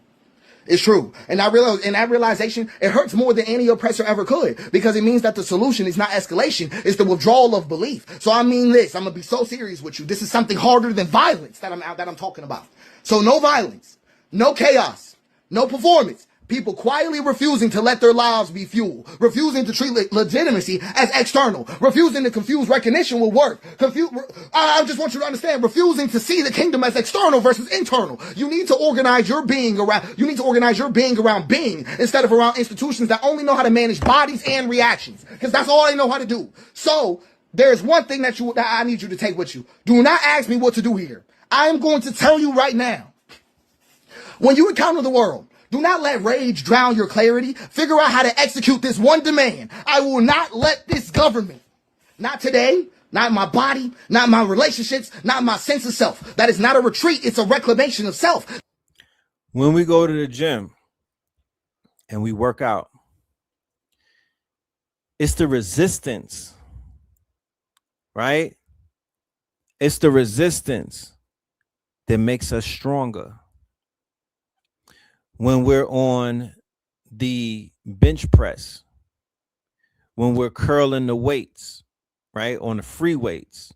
S7: It's true. And I realize in that realization, it hurts more than any oppressor ever could, because it means that the solution is not escalation, it's the withdrawal of belief. So I mean this, I'm going to be so serious with you. This is something harder than violence that I'm talking about. So no violence, no chaos, no performance. People quietly refusing to let their lives be fuel, refusing to treat legitimacy as external, refusing to confuse recognition with work. I just want you to understand, refusing to see the kingdom as external versus internal. You need to organize your being around. You need to organize your being around being instead of around institutions that only know how to manage bodies and reactions, because that's all they know how to do. So there's one thing that I need you to take with you. Do not ask me what to do here. I am going to tell you right now. When you encounter the world, do not let rage drown your clarity. Figure out how to execute this one demand. I will not let this government, not today, not in my body, not in my relationships, not in my sense of self. That is not a retreat. It's a reclamation of self.
S3: When we go to the gym and we work out, it's the resistance, right? It's the resistance that makes us stronger. When we're on the bench press, when we're curling the weights, right, on the free weights,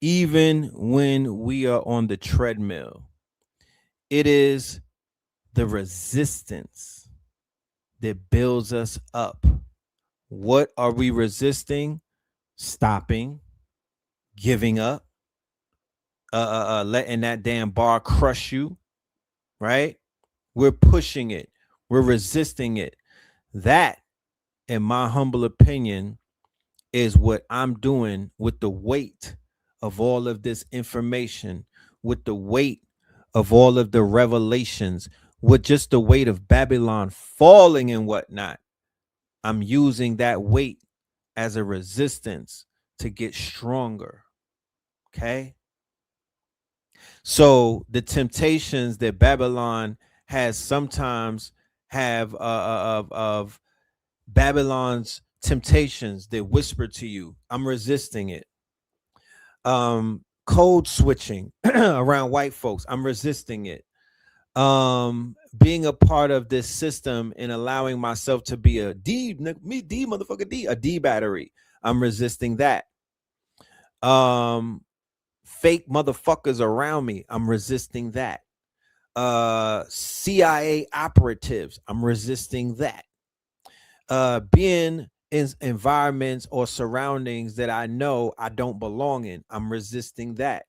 S3: even when we are on the treadmill, it is the resistance that builds us up. What are we resisting? Stopping, giving up, letting that damn bar crush you, right? We're pushing it. We're resisting it. That, in my humble opinion, is what I'm doing with the weight of all of this information, with the weight of all of the revelations, with just the weight of Babylon falling and whatnot. I'm using that weight as a resistance to get stronger. Okay. So the temptations that Babylon has sometimes have of Babylon's temptations that whisper to you, I'm resisting it. Code switching around white folks, I'm resisting it. Being a part of this system and allowing myself to be a D battery, I'm resisting that. Fake motherfuckers around me, I'm resisting that. CIA operatives, I'm resisting that. Being in environments or surroundings that I know I don't belong in, I'm resisting that.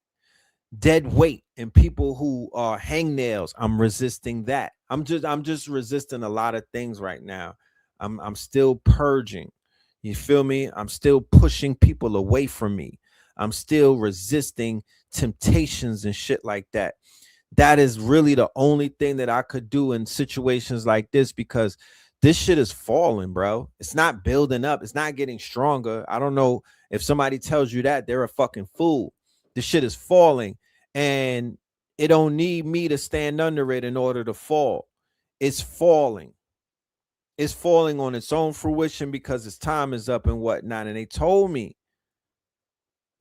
S3: Dead weight and people who are hangnails, I'm resisting that. I'm just resisting a lot of things right now. I'm still purging. You feel me? I'm still pushing people away from me. I'm still resisting temptations and shit like that. That is really the only thing that I could do in situations like this, because this shit is falling, bro. It's not building up. It's not getting stronger. I don't know if somebody tells you that, they're a fucking fool. This shit is falling, and it don't need me to stand under it in order to fall. It's falling. It's falling on its own fruition because its time is up and whatnot. And they told me,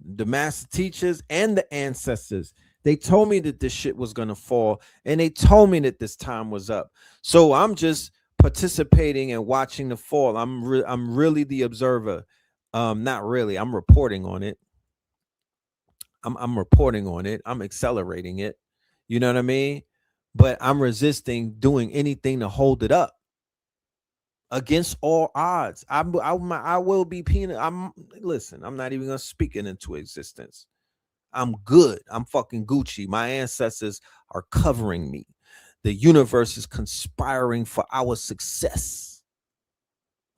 S3: the master teachers and the ancestors, they told me that this shit was going to fall, and they told me that this time was up. So I'm just participating and watching the fall. I'm really the observer. Not really. I'm reporting on it. I'm reporting on it. I'm accelerating it. You know what I mean? But I'm resisting doing anything to hold it up. Against all odds, I will be penal. Listen, I'm not even gonna speak it into existence. I'm good. I'm fucking Gucci. My ancestors are covering me. The universe is conspiring for our success.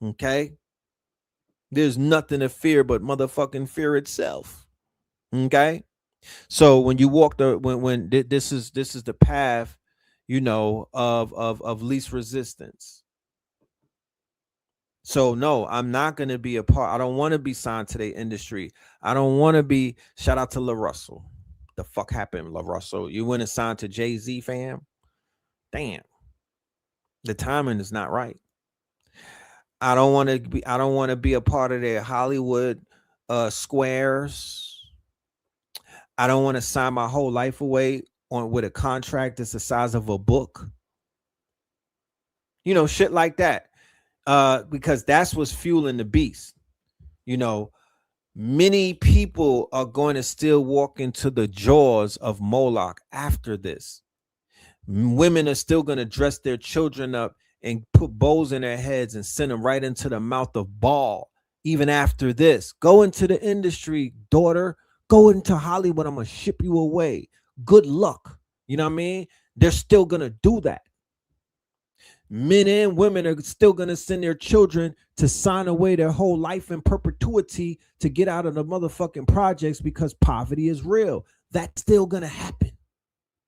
S3: Okay? There's nothing to fear but motherfucking fear itself. Okay? So when you walk this is the path, you know, of least resistance. So no, I'm not going to be a part. I don't want to be signed to the industry. I don't want to be. Shout out to La Russell. The fuck happened, La Russell? You went and signed to Jay-Z, fam? Damn. The timing is not right. I don't want to be. I don't want to be a part of their Hollywood squares. I don't want to sign my whole life away with a contract that's the size of a book. You know, shit like that. Because that's what's fueling the beast. You know, many people are going to still walk into the jaws of Moloch after this. Women are still going to dress their children up and put bows in their heads and send them right into the mouth of Baal. Even after this, go into the industry, daughter. Go into Hollywood. I'm going to ship you away. Good luck. You know what I mean? They're still going to do that. Men and women are still going to send their children to sign away their whole life in perpetuity to get out of the motherfucking projects because poverty is real. That's still going to happen.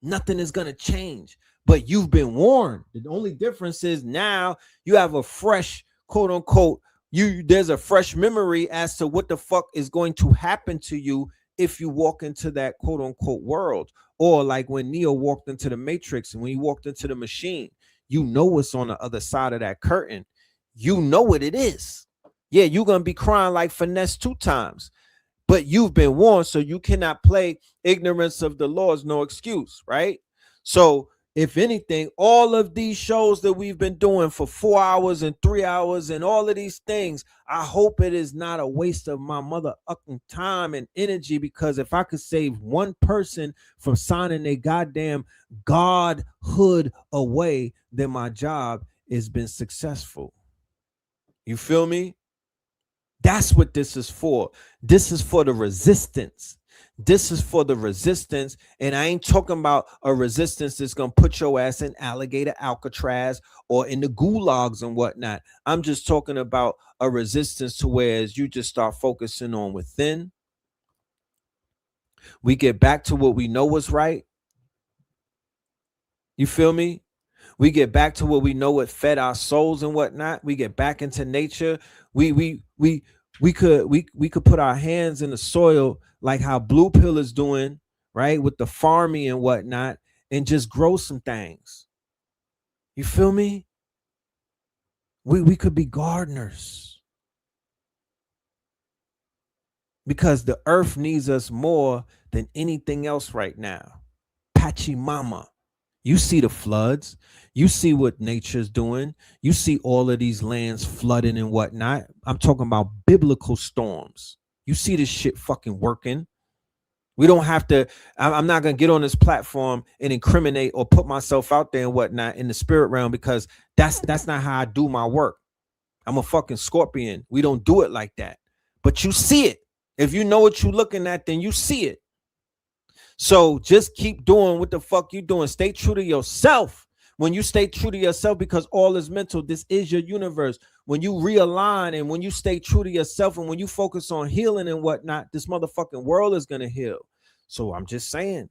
S3: Nothing is going to change, but you've been warned. The only difference is now you have a fresh, quote unquote, there's a fresh memory as to what the fuck is going to happen to you if you walk into that quote unquote world. Or like when Neo walked into the Matrix and when he walked into the machine. You know what's on the other side of that curtain. You know what it is. Yeah, you're going to be crying like Finesse 2 times. But you've been warned, so you cannot play ignorance of the law is no excuse, right? So if anything, all of these shows that we've been doing for 4 hours and 3 hours and all of these things, I hope it is not a waste of my motherfucking time and energy, because if I could save one person from signing a goddamn godhood away, then my job has been successful. You feel me? That's what this is for. This is for the resistance. This is for the resistance. And I ain't talking about a resistance that's going to put your ass in alligator Alcatraz or in the gulags and whatnot. I'm just talking about a resistance to where as you just start focusing on within, we get back to what we know was right. You feel me? We get back to what we know what fed our souls and whatnot. We get back into nature. We could put our hands in the soil like how Blue Pill is doing, right? With the farming and whatnot, and just grow some things. You feel me? We could be gardeners. Because the earth needs us more than anything else right now. Pachamama. You see the floods. You see what nature's doing. You see all of these lands flooding and whatnot. I'm talking about biblical storms. You see this shit fucking working. We don't have to, I'm not going to get on this platform and incriminate or put myself out there and whatnot in the spirit realm, because that's not how I do my work. I'm a fucking Scorpion. We don't do it like that. But you see it. If you know what you're looking at, then you see it. So just keep doing what the fuck you doing. Stay true to yourself. When you stay true to yourself, because all is mental, this is your universe. When you realign and when you stay true to yourself and when you focus on healing and whatnot, this motherfucking world is going to heal. So I'm just saying,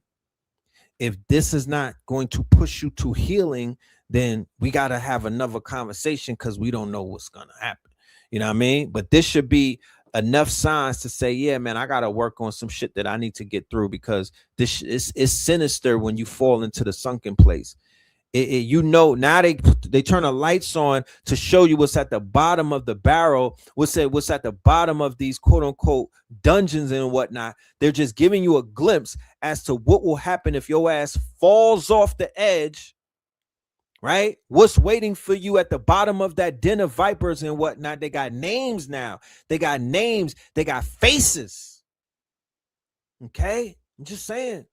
S3: if this is not going to push you to healing, then we got to have another conversation, because we don't know what's going to happen. You know what I mean? But this should be enough signs to say, yeah, man, I got to work on some shit that I need to get through, because this is sinister when you fall into the sunken place. You know, now they turn the lights on to show you what's at the bottom of the barrel, what's at the bottom of these quote unquote dungeons and whatnot. They're just giving you a glimpse as to what will happen if your ass falls off the edge, right? What's waiting for you at the bottom of that den of vipers and whatnot. They got names now. They got names. They got faces. Okay? I'm just saying.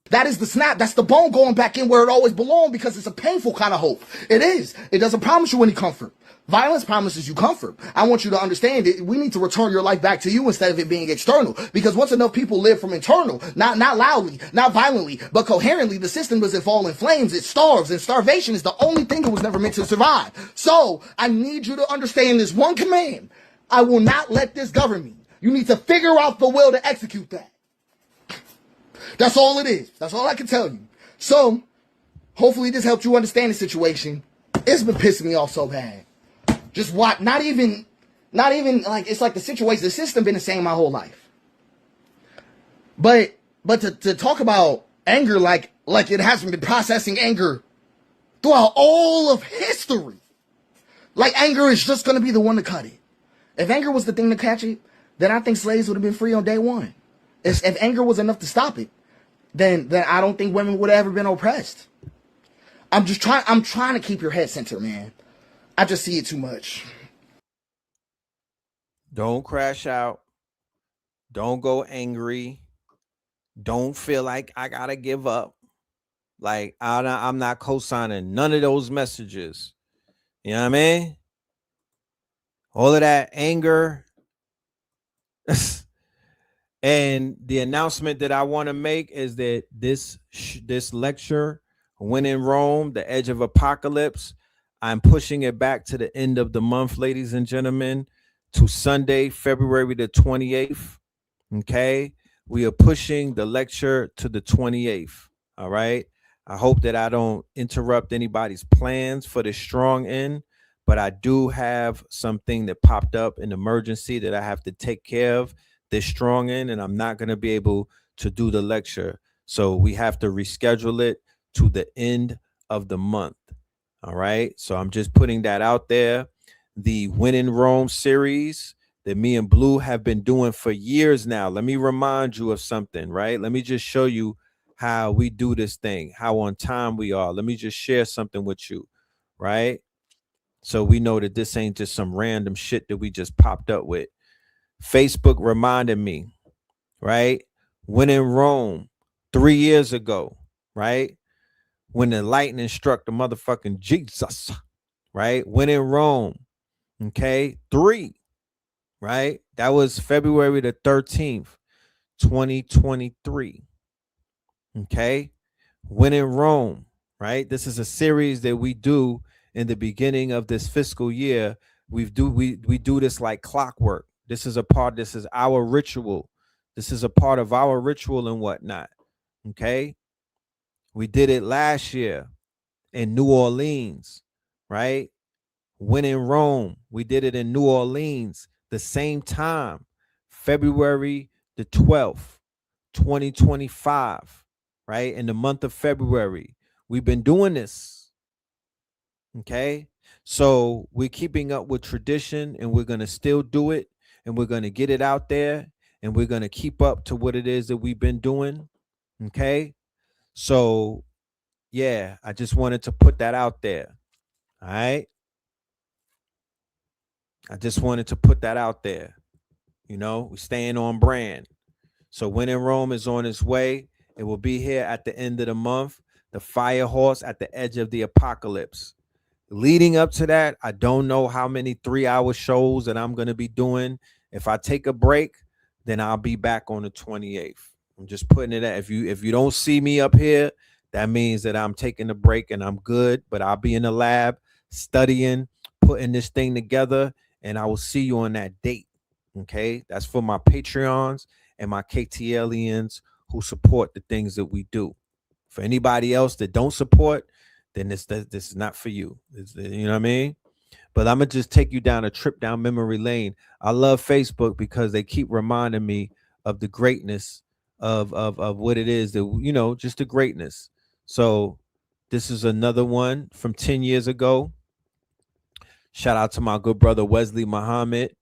S7: That is the snap. That's the bone going back in where it always belonged, because it's a painful kind of hope. It is. It doesn't promise you any comfort. Violence promises you comfort. I want you to understand it. We need to return your life back to you instead of it being external. Because once enough people live from internal, not loudly, not violently, but coherently, the system doesn't fall in flames. It starves, and starvation is the only thing that was never meant to survive. So I need you to understand this one command. I will not let this govern me. You need to figure out the will to execute that. That's all it is. That's all I can tell you. So, hopefully this helped you understand the situation. It's been pissing me off so bad. Just what? Not even like, it's like the situation, the system been the same my whole life. But to talk about anger like it hasn't been processing anger throughout all of history. Like anger is just going to be the one to cut it. If anger was the thing to catch it, then I think slaves would have been free on day one. If anger was enough to stop it, then I don't think women would have ever been oppressed. I'm trying to keep your head centered, man. I just see it too much.
S3: Don't crash out. Don't go angry. Don't feel like I gotta give up. Like I'm not co-signing none of those messages. You know what I mean? All of that anger. And the announcement that I want to make is that this lecture, When in Rome, The Edge of Apocalypse, I'm pushing it back to the end of the month, ladies and gentlemen, to Sunday, February the 28th. Okay. We are pushing the lecture to the 28th. All right. I hope that I don't interrupt anybody's plans for the strong end, but I do have something that popped up, an emergency that I have to take care of this strong end, and I'm not going to be able to do the lecture. So we have to reschedule it to the end of the month. All right. So I'm just putting that out there. The When in Rome series that me and Blue have been doing for years now. Let me remind you of something, right? Let me just show you how we do this thing, how on time we are. Let me just share something with you, right? So we know that this ain't just some random shit that we just popped up with. Facebook reminded me, right? When in Rome 3 years ago, right? When the lightning struck the motherfucking Jesus, right? When in Rome, okay? 3, right? That was February the 13th, 2023. Okay. When in Rome, right? This is a series that we do in the beginning of this fiscal year. We do this like clockwork. This is our ritual. This is a part of our ritual and whatnot. Okay. We did it last year in New Orleans, right? When in Rome, we did it in New Orleans the same time, February the 12th, 2025, right? In the month of February, we've been doing this. Okay. So we're keeping up with tradition and we're going to still do it and we're going to get it out there and we're going to keep up to what it is that we've been doing. Okay. So, yeah, I just wanted to put that out there. All right. I just wanted to put that out there. You know, we're staying on brand. So When in Rome is on its way. It will be here at the end of the month. The fire horse at the edge of the apocalypse. Leading up to that, I don't know how many 3-hour shows that I'm going to be doing. If I take a break, then I'll be back on the 28th. I'm just putting it at, if you don't see me up here, that means that I'm taking a break and I'm good, but I'll be in the lab studying, putting this thing together, and I will see you on that date. Okay, that's for my Patreons and my KTLians who support the things that we do. For anybody else that don't support, then this is not for you. You know what I mean? But I'm gonna just take you down a trip down memory lane. I love Facebook because they keep reminding me of the greatness of what it is that, you know, just the greatness. So this is another one from 10 years ago. Shout out to my good brother Wesley Muhammad.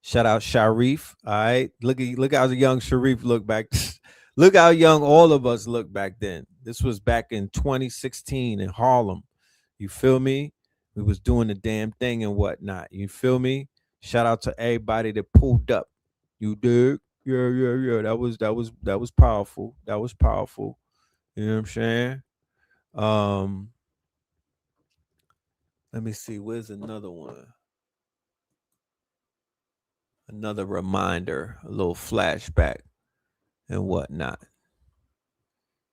S3: Shout out Sharif. All right. Look how young Sharif looked back. Look how young all of us look back then. This was back in 2016 in Harlem. You feel me? We was doing the damn thing and whatnot. You feel me? Shout out to everybody that pulled up. You dig? Yeah. That was powerful. That was powerful. You know what I'm saying? Let me see. Where's another one? Another reminder, a little flashback and whatnot.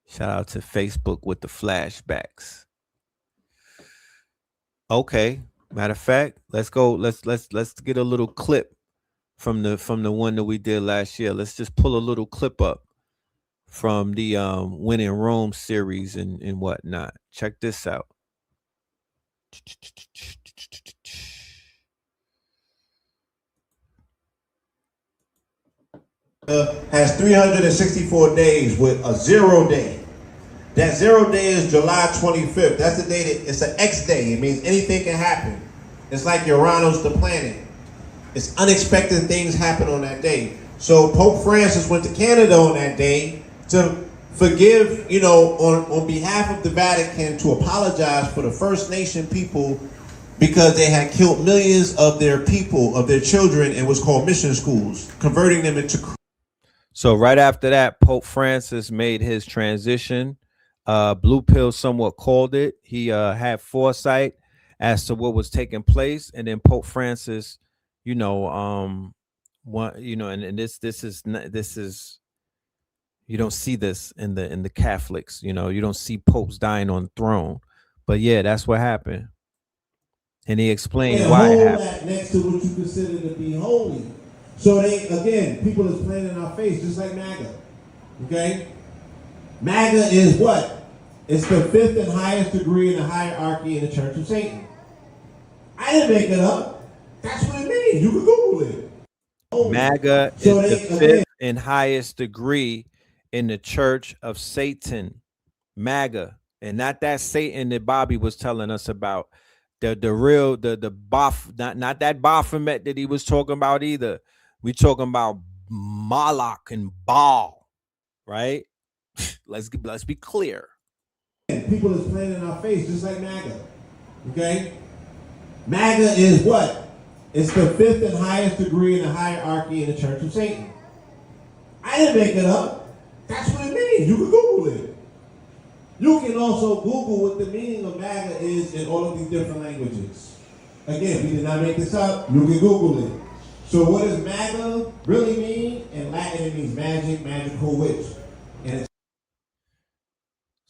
S3: Shout out to Facebook with the flashbacks. Okay. Matter of fact, let's go. Let's get a little clip from the one that we did last year. Let's just pull a little clip up from the When in Rome series and whatnot. Check this out.
S8: Has 364 days with a 0 day. That 0 day is July 25th. That's the day that it's an X day. It means anything can happen. It's like Uranus, the planet. It's unexpected things happen on that day. So Pope Francis went to Canada on that day to forgive, you know, on behalf of the Vatican, to apologize for the First Nation people because they had killed millions of their people, of their children, in what's called mission schools, converting them into.
S3: So right after that, Pope Francis made his transition. Blue Pill somewhat called it. He had foresight as to what was taking place, and then Pope Francis, you know, and this is you don't see this in the Catholics. You know, you don't see popes dying on the throne, but yeah, that's what happened, and he explained why it happened.
S8: That next to what you consider to be holy. So they, again, people is playing in our face, just like MAGA. Okay? MAGA is what? It's the 5th and highest degree in the hierarchy in the Church of Satan. I didn't make it up. That's what it means. You can Google it.
S3: MAGA is the 5th and highest degree in the Church of Satan. MAGA. And not that Satan that Bobby was telling us about. The real, the not that Baphomet that he was talking about either. We talking about Moloch and Baal, right? Let's be clear.
S8: People is playing in our face, just like MAGA. Okay? MAGA is what? It's the 5th and highest degree in the hierarchy in the Church of Satan. I didn't make it up. That's what it means. You can Google it. You can also Google what the meaning of MAGA is in all of these different languages. Again, we did not make this up. You can Google it. So what does MAGA really mean? In Latin, it means magic, magical witch. And it's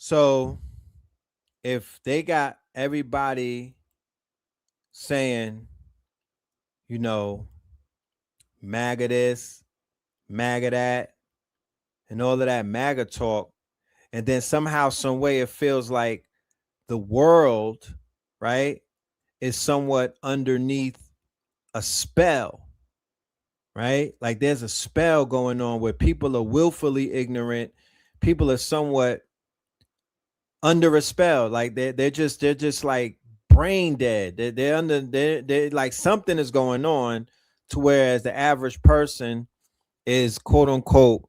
S3: So if they got everybody saying, you know, MAGA this, MAGA that, and all of that MAGA talk, and then somehow, some way, it feels like the world, right, is somewhat underneath a spell, right? Like there's a spell going on where people are willfully ignorant, people are somewhat under a spell, like they're just like brain dead. They're like something is going on, to whereas the average person is quote unquote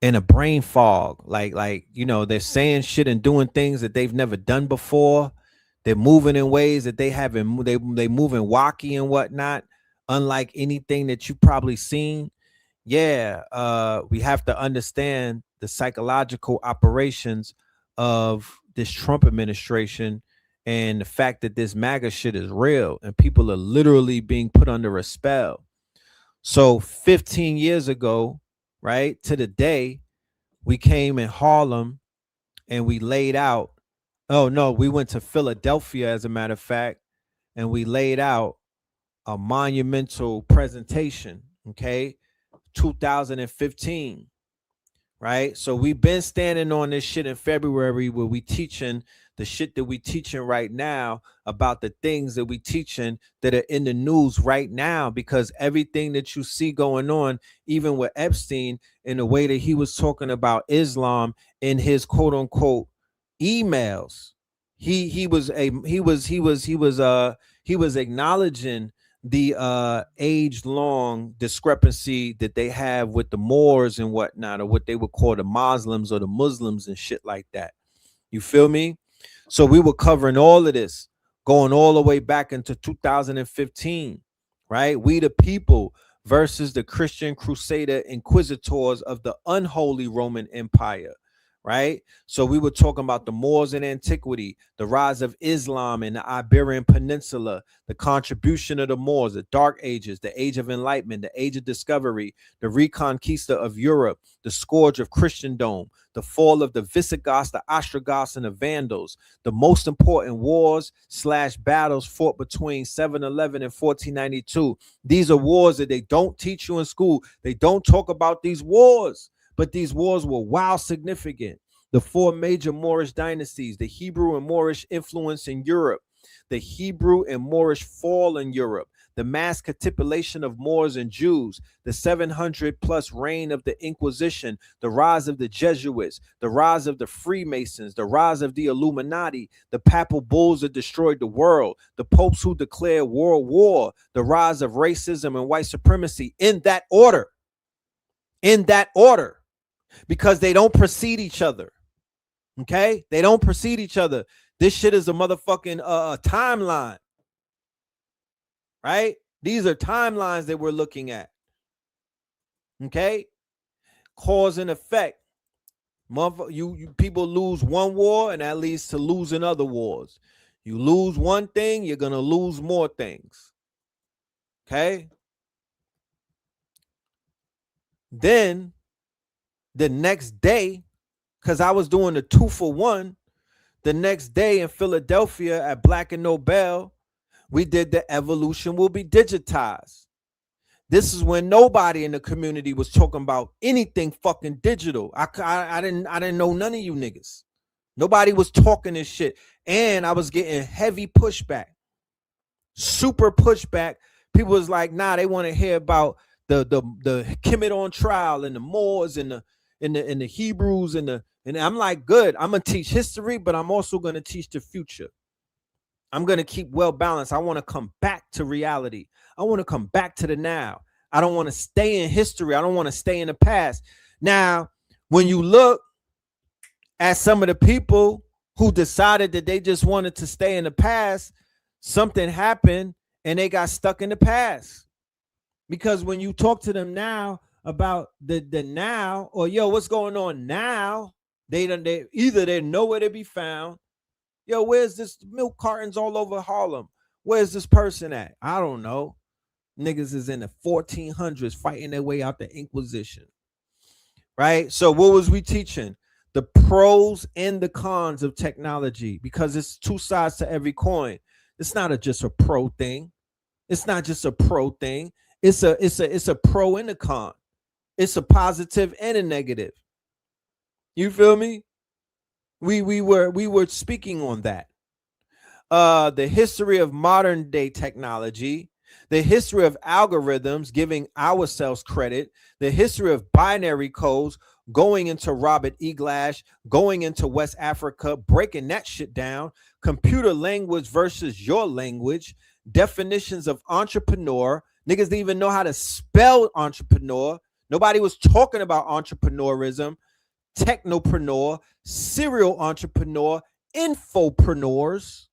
S3: in a brain fog, like you know, they're saying shit and doing things that they've never done before. They're moving in ways that they haven't. They moving wacky and whatnot, unlike anything that you've probably seen. Yeah, we have to understand the psychological operations of this Trump administration and the fact that this MAGA shit is real and people are literally being put under a spell. So 15 years ago, right, to the day, we came in Harlem and we laid out. Oh, no, we went to Philadelphia, as a matter of fact, and we laid out a monumental presentation, okay, 2015, right? So we've been standing on this shit in February, where we teaching the shit that we teaching right now about the things that we teaching that are in the news right now, because everything that you see going on, even with Epstein, in the way that he was talking about Islam in his quote unquote emails, he was acknowledging the age-long discrepancy that they have with the Moors and whatnot, or what they would call the Muslims or the Muslims and shit like that. You feel me? So we were covering all of this, going all the way back into 2015, right? We the people versus the Christian Crusader inquisitors of the unholy Roman Empire, right? So we were talking about the Moors in antiquity, the rise of Islam in the Iberian Peninsula, the contribution of the Moors, the Dark Ages, the Age of Enlightenment, the Age of Discovery, the Reconquista of Europe, the scourge of Christendom, the fall of the Visigoths, the Ostrogoths, and the Vandals, the most important wars / battles fought between 711 and 1492. These are wars that they don't teach you in school. They don't talk about these wars, but these wars were wild significant. The 4 major Moorish dynasties, the Hebrew and Moorish influence in Europe, the Hebrew and Moorish fall in Europe, the mass capitulation of Moors and Jews, the 700 plus reign of the Inquisition, the rise of the Jesuits, the rise of the Freemasons, the rise of the Illuminati, the papal bulls that destroyed the world, the popes who declared world war, the rise of racism and white supremacy, in that order. In that order, because they don't precede each other. Okay, they don't precede each other. This shit is a motherfucking timeline, right? These are timelines that we're looking at. Okay, cause and effect. You people lose one war, and that leads to losing other wars. You lose one thing, you're gonna lose more things. Okay. Then the next day, because I was doing the 2-for-1, the next day in Philadelphia at Black and Nobel, we did the evolution will be digitized. This is when nobody in the community was talking about anything fucking digital. I didn't know none of you niggas. Nobody was talking this shit. And I was getting heavy pushback. Super pushback. People was like, nah, they want to hear about the Kemet on trial and the Moors and the Hebrews and I'm like, good. I'm gonna teach history, but I'm also gonna teach the future. I'm gonna keep well balanced. I want to come back to reality. I want to come back to the now. I don't want to stay in history. I don't want to stay in the past. Now, when you look at some of the people who decided that they just wanted to stay in the past, something happened and they got stuck in the past. Because when you talk to them now about the now, or yo, what's going on now? They either they're nowhere to be found. Yo, where's this milk cartons all over Harlem? Where's this person at? I don't know. Niggas is in the 1400s fighting their way out the Inquisition. Right? So what was we teaching? The pros and the cons of technology, because it's two sides to every coin. It's not just a pro thing. It's not just a pro thing. It's a pro and a con. It's a positive and a negative. You feel me? We were speaking on that. The history of modern day technology, the history of algorithms, giving ourselves credit, the history of binary codes, going into Robert E. Glass, going into West Africa, breaking that shit down, computer language versus your language, definitions of entrepreneur. Niggas didn't even know how to spell entrepreneur. Nobody was talking about entrepreneurism, technopreneur, serial entrepreneur, infopreneurs,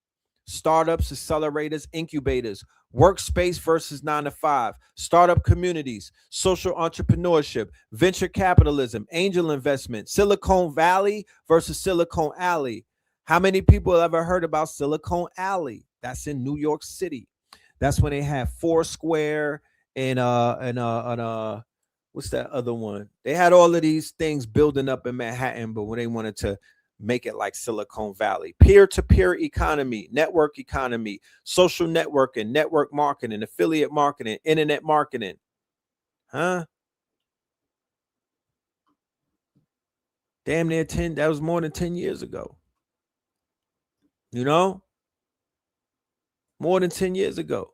S3: startups, accelerators, incubators, workspace versus 9 to 5, startup communities, social entrepreneurship, venture capitalism, angel investment, Silicon Valley versus Silicon Alley. How many people have ever heard about Silicon Alley? That's in New York City. That's when they had Foursquare and what's that other one? They had all of these things building up in Manhattan, but when they wanted to make it like Silicon Valley, peer-to-peer economy, network economy, social networking, network marketing, affiliate marketing, internet marketing. Huh? Damn near 10, that was more than 10 years ago. You know? More than 10 years ago.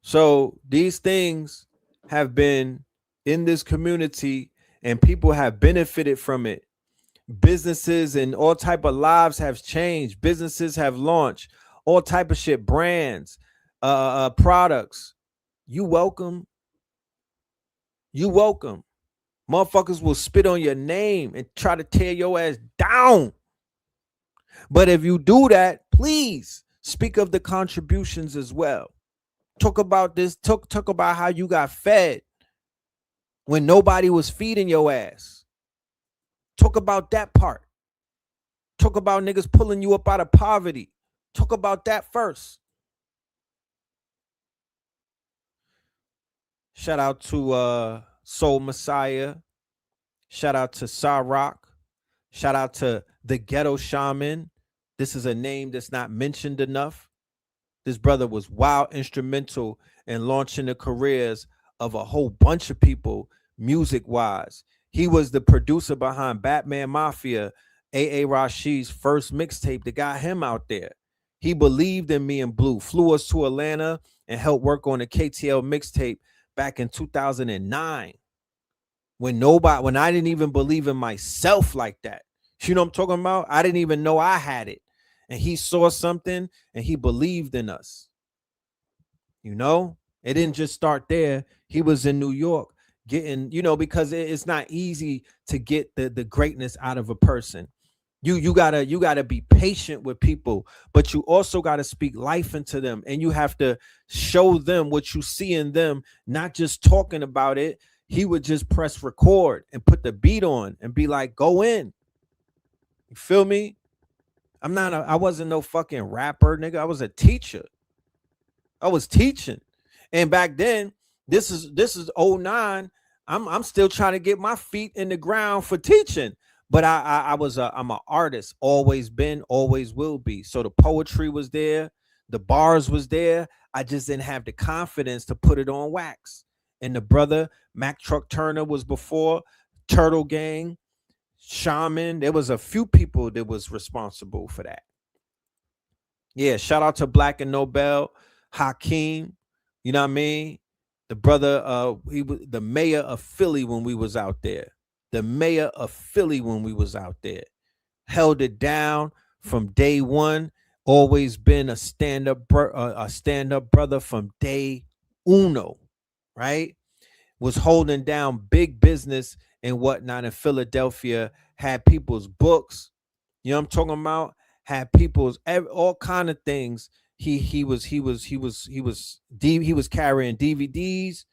S3: So these things have been in this community and people have benefited from it. Businesses and all type of lives have changed. Businesses have launched all type of shit, brands, products. You welcome. You welcome. Motherfuckers will spit on your name and try to tear your ass down. But if you do that, please speak of the contributions as well. Talk about this. Talk about how you got fed when nobody was feeding your ass. Talk about that part. Talk about niggas pulling you up out of poverty. Talk about that first. Shout out to Soul Messiah. Shout out to Sarok. Shout out to the Ghetto Shaman. This is a name that's not mentioned enough. This brother was wild instrumental in launching the careers of a whole bunch of people music-wise. He was the producer behind Batman Mafia, A.A. Rashid's first mixtape that got him out there. He believed in me and Blue, flew us to Atlanta and helped work on the KTL mixtape back in 2009. When I didn't even believe in myself like that. You know what I'm talking about? I didn't even know I had it. And he saw something and he believed in us. You know, it didn't just start there. He was in New York getting, because it's not easy to get the greatness out of a person. You gotta be patient with people, but you also gotta speak life into them, and you have to show them what you see in them, not just talking about it. He would just press record and put the beat on and be like, go in. You feel me? I wasn't no fucking rapper, nigga. I was a teacher. I was teaching. And back then, this is 09. I'm still trying to get my feet in the ground for teaching. But I'm an artist, always been, always will be. So the poetry was there, the bars was there. I just didn't have the confidence to put it on wax. And the brother Mac Truck Turner was before, Turtle Gang, Shaman. There was a few people that was responsible for that. Yeah, shout out to Black and Nobel, Hakeem. You know what I mean? The brother, he was the mayor of Philly when we was out there. The mayor of Philly when we was out there. Held it down from day one. Always been a stand-up brother from day uno, right? Was holding down big business and whatnot in Philadelphia. Had people's books. You know what I'm talking about? Had people's all kind of things. He was carrying DVDs.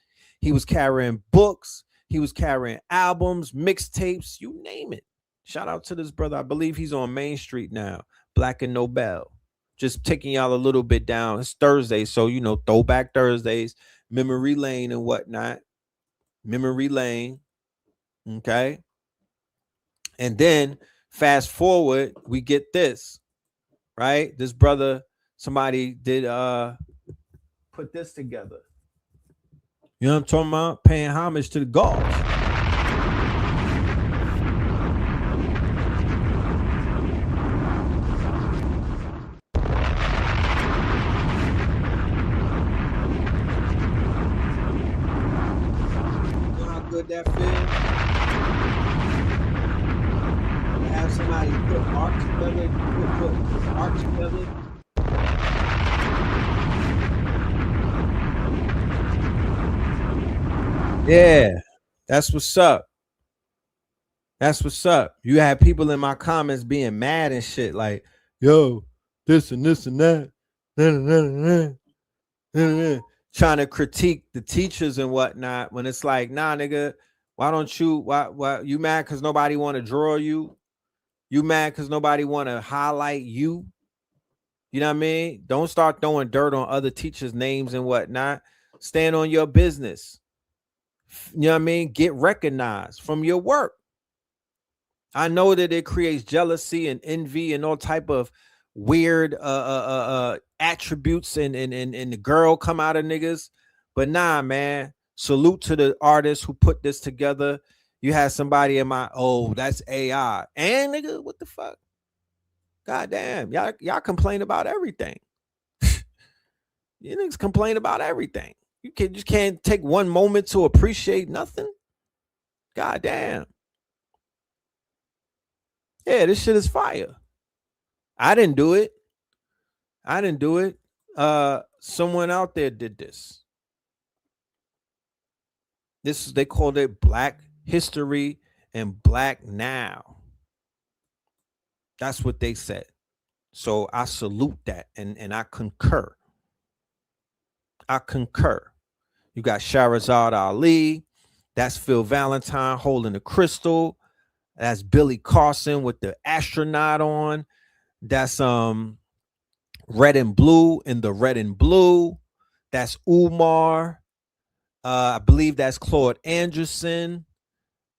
S3: He was carrying books. He was carrying albums, mixtapes, you name it. Shout out to this brother. I believe he's on Main Street now. Black and Nobel. just taking y'all a little bit down. It's Thursday, so you know, throwback Thursdays, memory lane and whatnot. Memory lane. Okay. And then fast forward, we get this, right? This brother, somebody did put this together. You know what I'm talking about? Paying homage to the gods. You know how good that feels? To have somebody put art together, put art together. Yeah, that's what's up. That's what's up. You had people in my comments being mad and shit, like, yo, this and this and that. Trying to critique the teachers and whatnot when it's like, nah, nigga, why don't you, why you mad because nobody want to draw you? You mad because nobody want to highlight you? You know what I mean? Don't start throwing dirt on other teachers' names and whatnot. Stand on your business. You know what I mean? Get recognized from your work. I know that it creates jealousy and envy and all type of weird attributes and the girl come out of niggas. But nah, man. Salute to the artists who put this together. You had somebody in my, oh, that's AI. And nigga, what the fuck? God damn. Y'all complain about everything. You niggas complain about everything. You just can't take one moment to appreciate nothing. God damn. Yeah, this shit is fire. I didn't do it. Someone out there did this. They called it Black History and Black Now. That's what they said. So I salute that and I concur. You got Shahrazad Ali. That's Phil Valentine holding the crystal. That's Billy Carson with the astronaut on. That's red and blue in the red and blue. That's Umar. I believe that's Claude Anderson.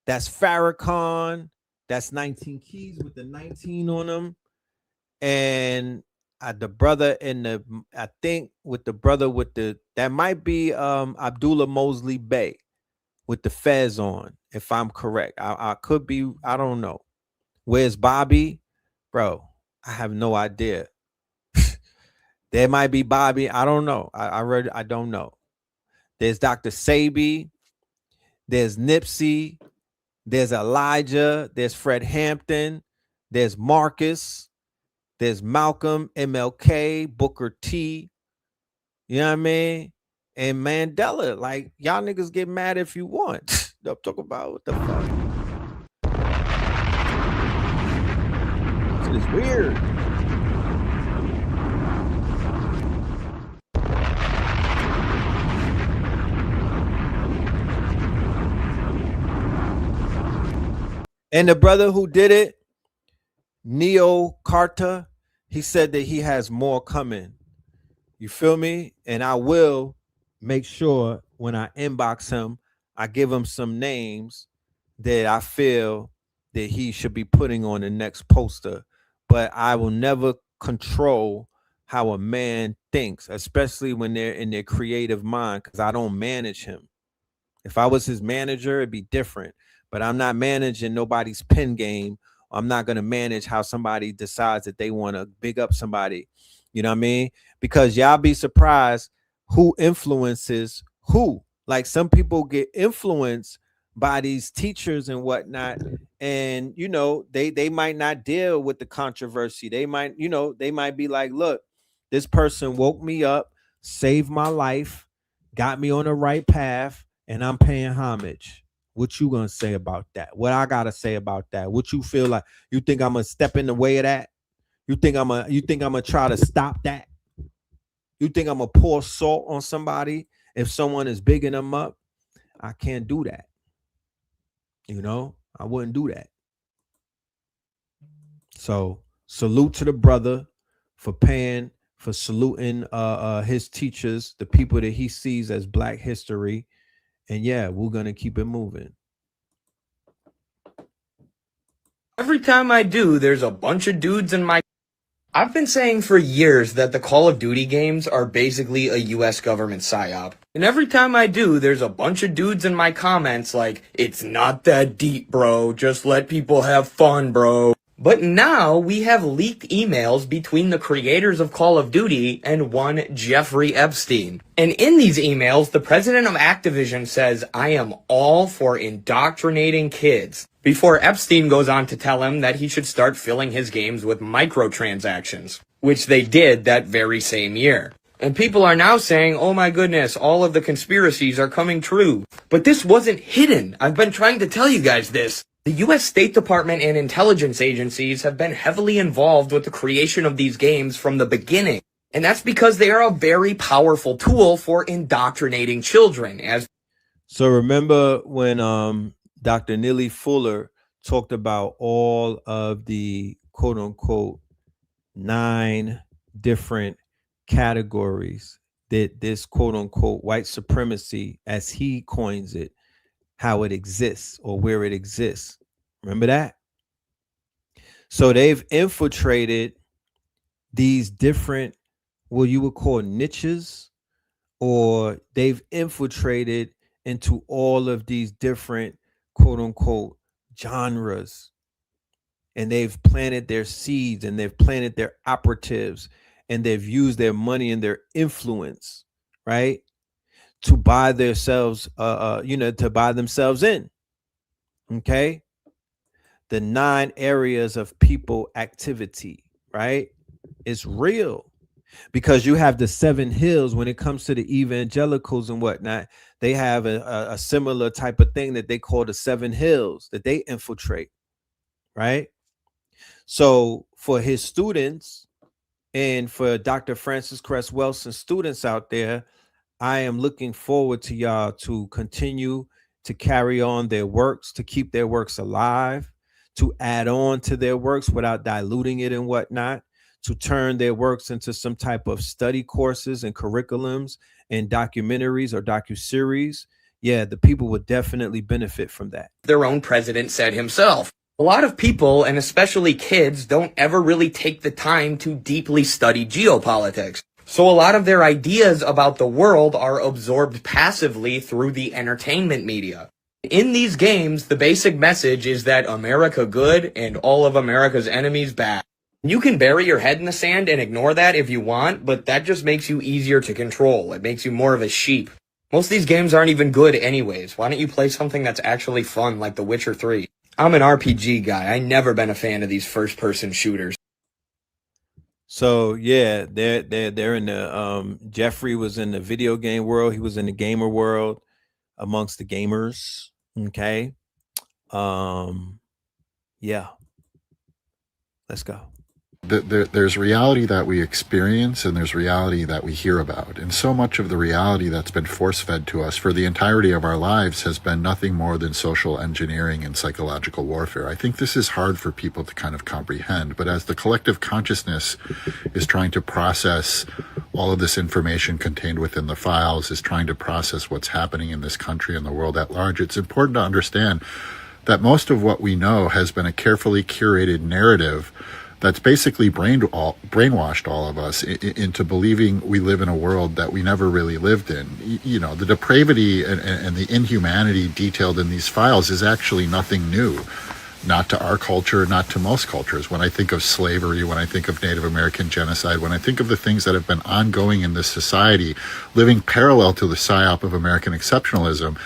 S3: That's Farrakhan. That's 19 Keys with the 19 on them. And the brother in the, I think with the brother with the, that might be Abdullah Mosley Bey with the fez on, if I'm correct. I could be, I don't know. Where's Bobby? Bro, I have no idea. There might be Bobby. I don't know. I don't know. There's Dr. Sabi. There's Nipsey. There's Elijah. There's Fred Hampton. There's Marcus. There's Malcolm, MLK, Booker T. You know what I mean? And Mandela. Like, y'all niggas get mad if you want. They'll talk about what the fuck. It's weird. And the brother who did it, Neo Carter, he said that he has more coming. You feel me? And I will make sure when I inbox him, I give him some names that I feel that he should be putting on the next poster. But I will never control how a man thinks, especially when they're in their creative mind, because I don't manage him. If I was his manager, it'd be different. But I'm not managing nobody's pen game. I'm not going to manage how somebody decides that they want to big up somebody. You know what I mean? Because y'all be surprised who influences who. Like, some people get influenced by these teachers and whatnot. And, you know, they might not deal with the controversy. They might, you know, they might be like, look, this person woke me up, saved my life, got me on the right path, and I'm paying homage. What you gonna say about that? What I gotta say about that? What you feel like? You think I'm gonna step in the way of that? You think I'm gonna try to stop that? You think I'm gonna pour salt on somebody if someone is bigging them up? I can't do that. You know, I wouldn't do that. So salute to the brother for paying, for saluting his teachers, the people that he sees as Black history. And yeah, we're gonna keep it moving.
S10: Every time I do, there's a bunch of dudes in my... I've been saying for years that the Call of Duty games are basically a US government psyop. And every time I do, there's a bunch of dudes in my comments like, it's not that deep, bro. Just let people have fun, bro. But now we have leaked emails between the creators of Call of Duty and one Jeffrey Epstein. And in these emails, the president of Activision says, I am all for indoctrinating kids, before Epstein goes on to tell him that he should start filling his games with microtransactions, which they did that very same year. And people are now saying, oh my goodness, all of the conspiracies are coming true. But this wasn't hidden. I've been trying to tell you guys this. The US State Department and intelligence agencies have been heavily involved with the creation of these games from the beginning. And that's because they are a very powerful tool for indoctrinating children.
S3: So remember when Dr. Neely Fuller talked about all of the quote unquote 9 different categories that this quote unquote white supremacy, as he coins it, how it exists or where it exists. Remember that? So they've infiltrated these different, what you would call niches, or they've infiltrated into all of these different quote unquote genres. And they've planted their seeds and they've planted their operatives and they've used their money and their influence, right, to buy themselves, to buy themselves in. Okay. The 9 areas of people activity, right? It's real because you have the 7 hills when it comes to the evangelicals and whatnot. They have a similar type of thing that they call the 7 hills that they infiltrate, right? So for his students and for Dr. Francis Cress Welson's students out there, I am looking forward to y'all to continue to carry on their works, to keep their works alive, to add on to their works without diluting it and whatnot, to turn their works into some type of study courses and curriculums and documentaries or docuseries. Yeah, the people would definitely benefit from that.
S10: Their own president said himself. A lot of people, and especially kids, don't ever really take the time to deeply study geopolitics. So a lot of their ideas about the world are absorbed passively through the entertainment media. In these games, the basic message is that America good and all of America's enemies bad. You can bury your head in the sand and ignore that if you want, but that just makes you easier to control. It makes you more of a sheep. Most of these games aren't even good anyways. Why don't you play something that's actually fun like The Witcher 3? I'm an RPG guy. I've never been a fan of these first-person shooters.
S3: So yeah, they're in the Jeffrey was in the video game world. He was in the gamer world amongst the gamers. Okay. Yeah. Let's go.
S6: There's reality that we experience and there's reality that we hear about. And so much of the reality that's been force-fed to us for the entirety of our lives has been nothing more than social engineering and psychological warfare. I think this is hard for people to kind of comprehend, but as the collective consciousness is trying to process all of this information contained within the files, is trying to process what's happening in this country and the world at large, it's important to understand that most of what we know has been a carefully curated narrative that's basically brainwashed all of us into believing we live in a world that we never really lived in. You know, the depravity and the inhumanity detailed in these files is actually nothing new, not to our culture, not to most cultures. When I think of slavery, when I think of Native American genocide, when I think of the things that have been ongoing in this society, living parallel to the psyop of American exceptionalism,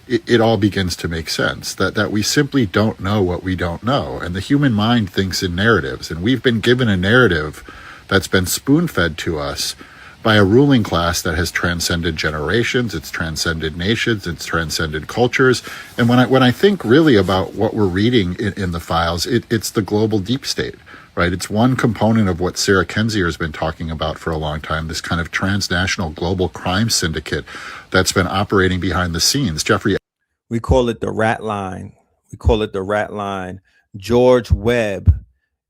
S6: it all begins to make sense, that we simply don't know what we don't know. And the human mind thinks in narratives. And we've been given a narrative that's been spoon-fed to us by a ruling class that has transcended generations, it's transcended nations, it's transcended cultures. And when I think really about what we're reading in the files, it's the global deep state. Right, it's one component of what Sarah Kendzior has been talking about for a long time, this kind of transnational global crime syndicate that's been operating behind the scenes. Jeffrey,
S3: we call it the rat line. We call it the rat line. George Webb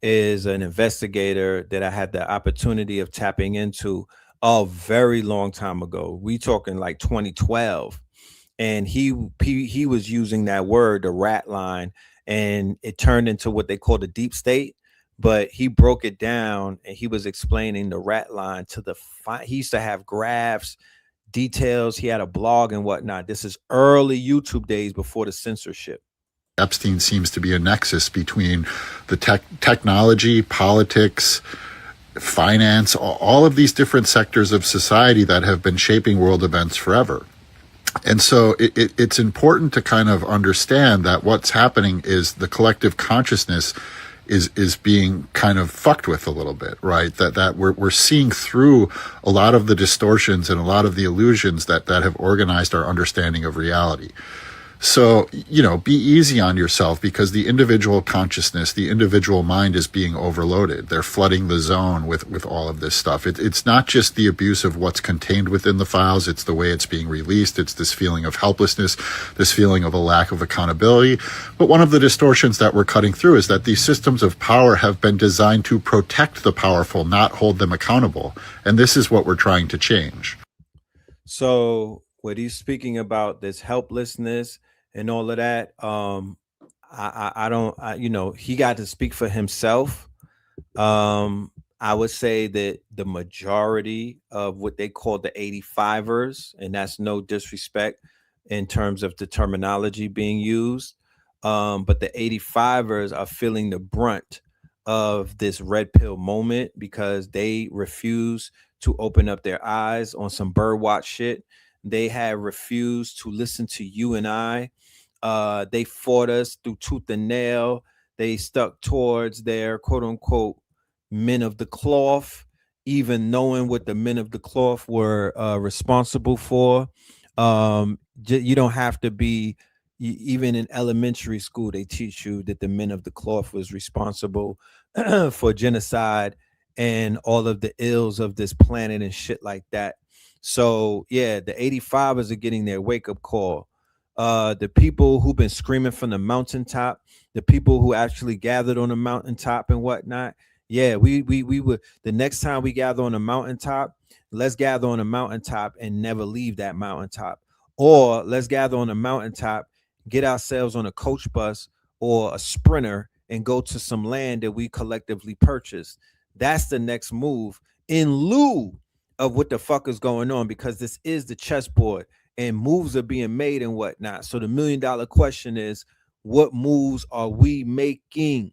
S3: is an investigator that I had the opportunity of tapping into a very long time ago. We talking like 2012. And he was using that word, the rat line, and it turned into what they call the deep state. But he broke it down and he was explaining the rat line to he used to have graphs, details. He had a blog and whatnot. This is early YouTube days before the censorship.
S6: Epstein seems to be a nexus between the technology, politics, finance, all of these different sectors of society that have been shaping world events forever. And so it's important to kind of understand that what's happening is the collective consciousness is being kind of fucked with a little bit, right? That we're seeing through a lot of the distortions and a lot of the illusions that have organized our understanding of reality. So, be easy on yourself, because the individual consciousness, the individual mind is being overloaded. They're flooding the zone with all of this stuff. It's not just the abuse of what's contained within the files. It's the way it's being released. It's this feeling of helplessness, this feeling of a lack of accountability. But one of the distortions that we're cutting through is that these systems of power have been designed to protect the powerful, not hold them accountable. And this is what we're trying to change.
S3: So what he's speaking about, this helplessness and all of that, he got to speak for himself. I would say that the majority of what they call the 85ers, and that's no disrespect in terms of the terminology being used, but the 85ers are feeling the brunt of this red pill moment because they refuse to open up their eyes on some birdwatch shit. They have refused to listen to you and I. They fought us through tooth and nail. They stuck towards their quote unquote men of the cloth, even knowing what the men of the cloth were responsible for. You don't have to be, even in elementary school, they teach you that the men of the cloth was responsible for genocide and all of the ills of this planet and shit like that. So yeah, the 85ers are getting their wake-up call. The people who've been screaming from the mountaintop, the people who actually gathered on the mountaintop and whatnot. Yeah, we would, the next time we gather on the mountaintop, let's gather on the mountaintop and never leave that mountaintop. Or let's gather on the mountaintop, get ourselves on a coach bus or a sprinter and go to some land that we collectively purchased. That's the next move in lieu of what the fuck is going on, because this is the chessboard and moves are being made and whatnot. So the $1 million question is, what moves are we making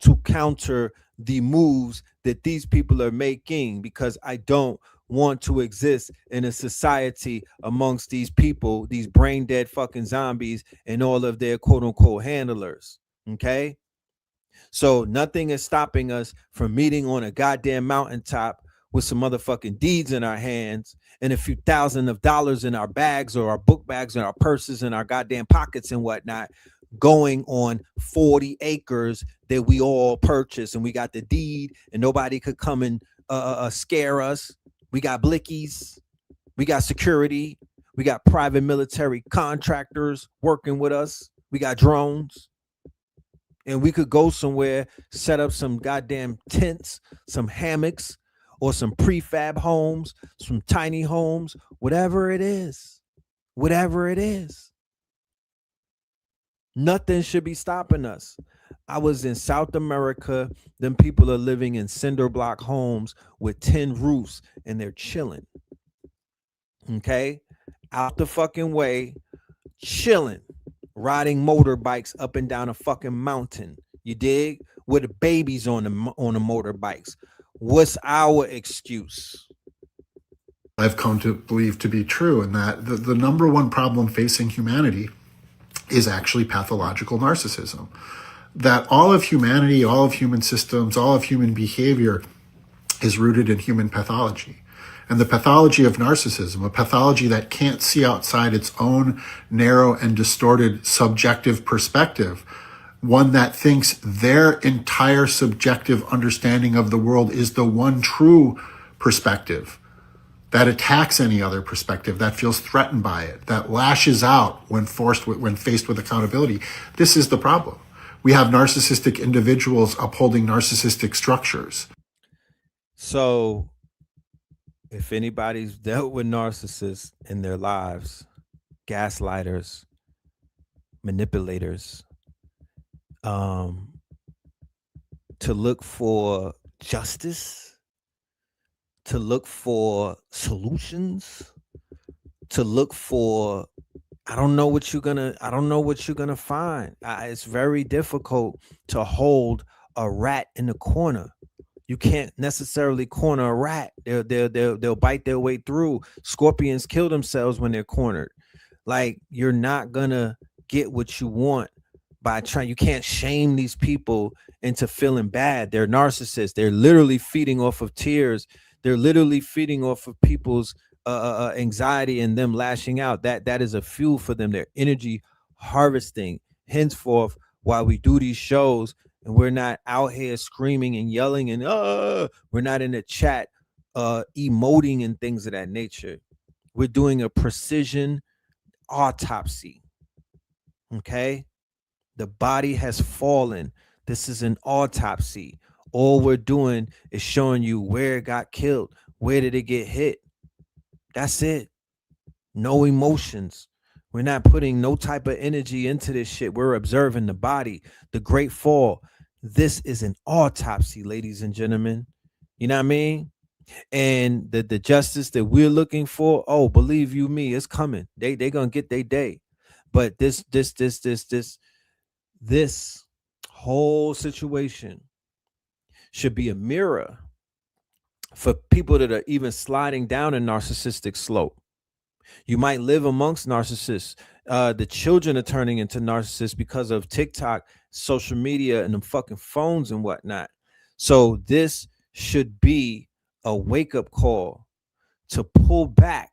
S3: to counter the moves that these people are making? Because I don't want to exist in a society amongst these people, these brain dead fucking zombies and all of their quote unquote handlers. Okay. So nothing is stopping us from meeting on a goddamn mountaintop with some motherfucking deeds in our hands and a few $1,000s in our bags or our book bags and our purses and our goddamn pockets and whatnot, going on 40 acres that we all purchased, and we got the deed and nobody could come and scare us. We got blickies, we got security, we got private military contractors working with us, we got drones. And we could go somewhere, set up some goddamn tents, some hammocks, or some prefab homes, some tiny homes, whatever it is, nothing should be stopping us. I was in South America. Them people are living in cinder block homes with 10 roofs and they're chilling. Okay? Out the fucking way, chilling, riding motorbikes up and down a fucking mountain. You dig? With the babies on the motorbikes. What's our excuse?
S6: I've come to believe to be true, and that the number one problem facing humanity is actually pathological narcissism. That all of humanity, all of human systems, all of human behavior is rooted in human pathology. And the pathology of narcissism, a pathology that can't see outside its own narrow and distorted subjective perspective, one that thinks their entire subjective understanding of the world is the one true perspective, that attacks any other perspective, that feels threatened by it, that lashes out when faced with accountability. This is the problem. We have narcissistic individuals upholding narcissistic structures.
S3: So if anybody's dealt with narcissists in their lives, gaslighters, manipulators, to look for justice, to look for solutions, to look for, I don't know what you're gonna find. It's very difficult to hold a rat in the corner. You can't necessarily corner a rat. They'll bite their way through. Scorpions kill themselves when they're cornered. Like, you're not gonna get what you want by trying. You can't shame these people into feeling bad. They're narcissists. They're literally feeding off of tears. They're literally feeding off of people's anxiety and them lashing out. That is a fuel for them. Their energy harvesting. Henceforth, while we do these shows and we're not out here screaming and yelling and we're not in the chat emoting and things of that nature. We're doing a precision autopsy. Okay? The body has fallen. This is an autopsy. All we're doing is showing you where it got killed. Where did it get hit? That's it. No emotions. We're not putting no type of energy into this shit. We're observing the body, the great fall. This is an autopsy, ladies and gentlemen. You know what I mean? And the justice that we're looking for, oh, believe you me, it's coming. They gonna get their day. But this whole situation should be a mirror for people that are even sliding down a narcissistic slope. You might live amongst narcissists. The children are turning into narcissists because of TikTok, social media, and them fucking phones and whatnot. So this should be a wake-up call to pull back.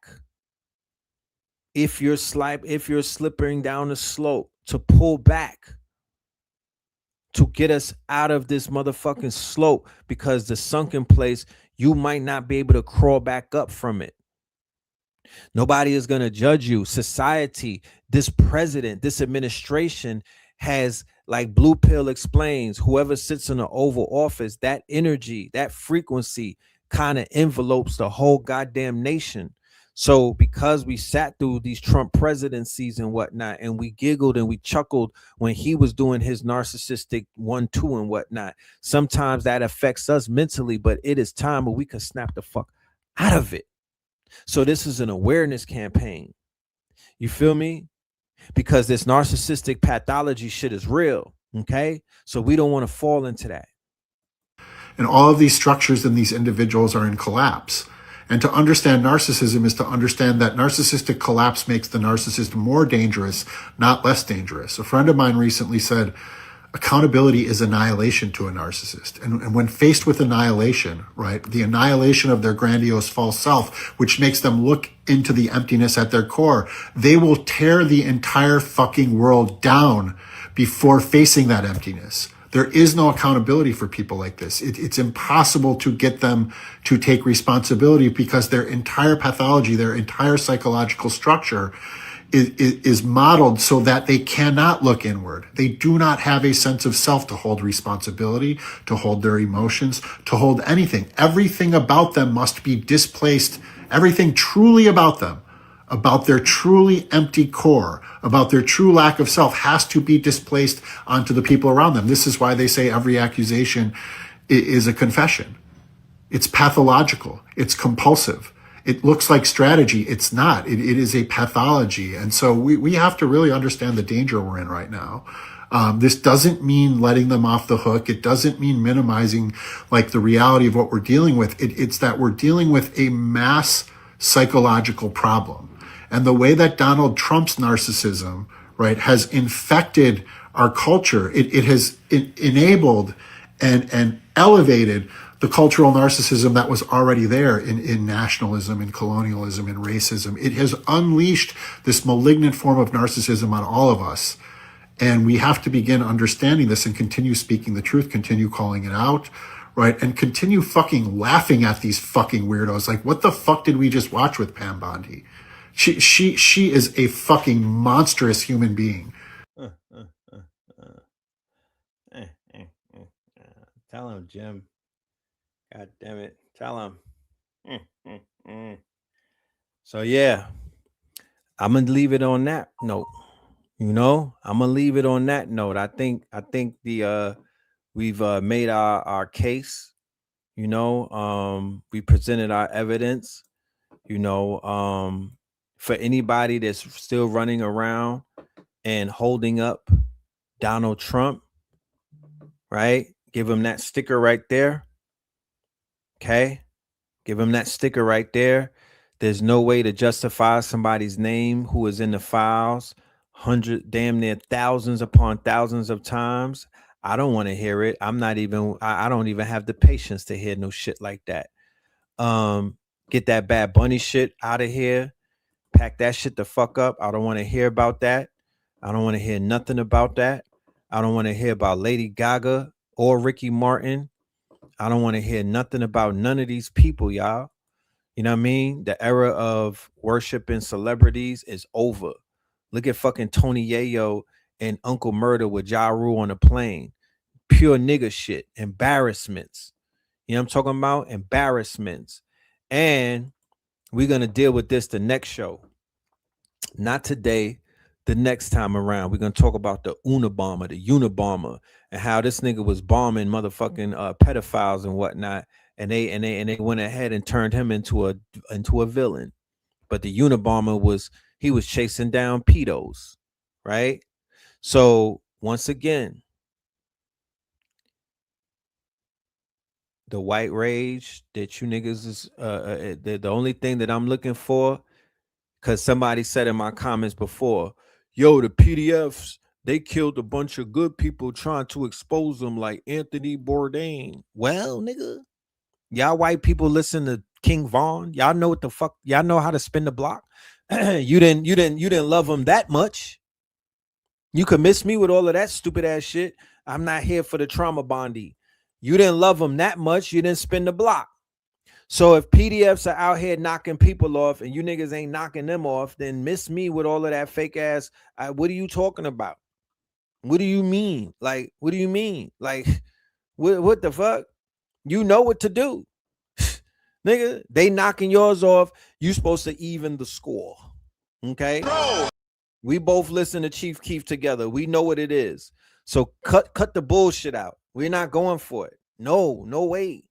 S3: If you're slipping down the slope, to pull back, to get us out of this motherfucking slope, because the sunken place, you might not be able to crawl back up from it. Nobody is going to judge you. Society, this president, this administration has, like Blue Pill explains, whoever sits in the Oval Office, that energy, that frequency kind of envelopes the whole goddamn nation. So because we sat through these Trump presidencies and whatnot, and we giggled and we chuckled when he was doing his narcissistic 1-2 and whatnot, sometimes that affects us mentally, but it is time where we can snap the fuck out of it. So this is an awareness campaign. You feel me? Because this narcissistic pathology shit is real. Okay. So we don't want to fall into that.
S6: And all of these structures and these individuals are in collapse. And to understand narcissism is to understand that narcissistic collapse makes the narcissist more dangerous, not less dangerous. A friend of mine recently said, accountability is annihilation to a narcissist. And when faced with annihilation, right, the annihilation of their grandiose false self, which makes them look into the emptiness at their core, they will tear the entire fucking world down before facing that emptiness. There is no accountability for people like this. It's impossible to get them to take responsibility because their entire pathology, their entire psychological structure is modeled so that they cannot look inward. They do not have a sense of self to hold responsibility, to hold their emotions, to hold anything. Everything about them must be displaced. Everything truly about them, about their truly empty core, about their true lack of self, has to be displaced onto the people around them. This is why they say every accusation is a confession. It's pathological. It's compulsive. It looks like strategy. It's not. It is a pathology. And so we have to really understand the danger we're in right now. This doesn't mean letting them off the hook. It doesn't mean minimizing like the reality of what we're dealing with. It's that we're dealing with a mass psychological problem. And the way that Donald Trump's narcissism, right, has infected our culture, it has enabled and elevated the cultural narcissism that was already there in nationalism, in colonialism, in racism. It has unleashed this malignant form of narcissism on all of us. And we have to begin understanding this and continue speaking the truth, continue calling it out, right? And continue fucking laughing at these fucking weirdos. Like, what the fuck did we just watch with Pam Bondi? She is a fucking monstrous human being.
S3: Tell him, Jim. God damn it. Tell him. So yeah, I'm gonna leave it on that note. You know, I'm gonna leave it on that note. I think the we've made our case. You know, we presented our evidence. You know, for anybody that's still running around and holding up Donald Trump, right? Give him that sticker right there. Okay, give him that sticker right there. There's no way to justify somebody's name who is in the files damn near thousands upon thousands of times. I don't want to hear it. I'm not even, I don't even have the patience to hear no shit like that. Get that Bad Bunny shit out of here. Pack that shit the fuck up. I don't want to hear about that. I don't want to hear nothing about that. I don't want to hear about Lady Gaga or Ricky Martin. I don't want to hear nothing about none of these people, y'all. You know what I mean? The era of worshiping celebrities is over. Look at fucking Tony Yayo and Uncle Murder with Ja Rule on a plane. Pure nigga shit. Embarrassments. You know what I'm talking about? Embarrassments. And we're going to deal with this the next show. Not today, the next time around. We're going to talk about the Unabomber, and how this nigga was bombing motherfucking pedophiles and whatnot. And they went ahead and turned him into a villain. But the Unabomber was chasing down pedos, right? So once again, the white rage that you niggas is the only thing that I'm looking for, because somebody said in my comments before, yo, the PDFs, they killed a bunch of good people trying to expose them like Anthony Bourdain. Well, nigga, y'all white people listen to King Von. Y'all know what the fuck, y'all know how to spin the block. You didn't love him that much. You could miss me with all of that stupid ass shit. I'm not here for the trauma bondy. You didn't love him that much. You didn't spin the block. So if PDFs are out here knocking people off and you niggas ain't knocking them off, then miss me with all of that fake ass. What are you talking about? What do you mean? Like, what do you mean? Like, what the fuck? You know what to do. Nigga, they knocking yours off. You supposed to even the score. Okay? Bro. We both listen to Chief Keef together. We know what it is. So cut the bullshit out. We're not going for it. No way.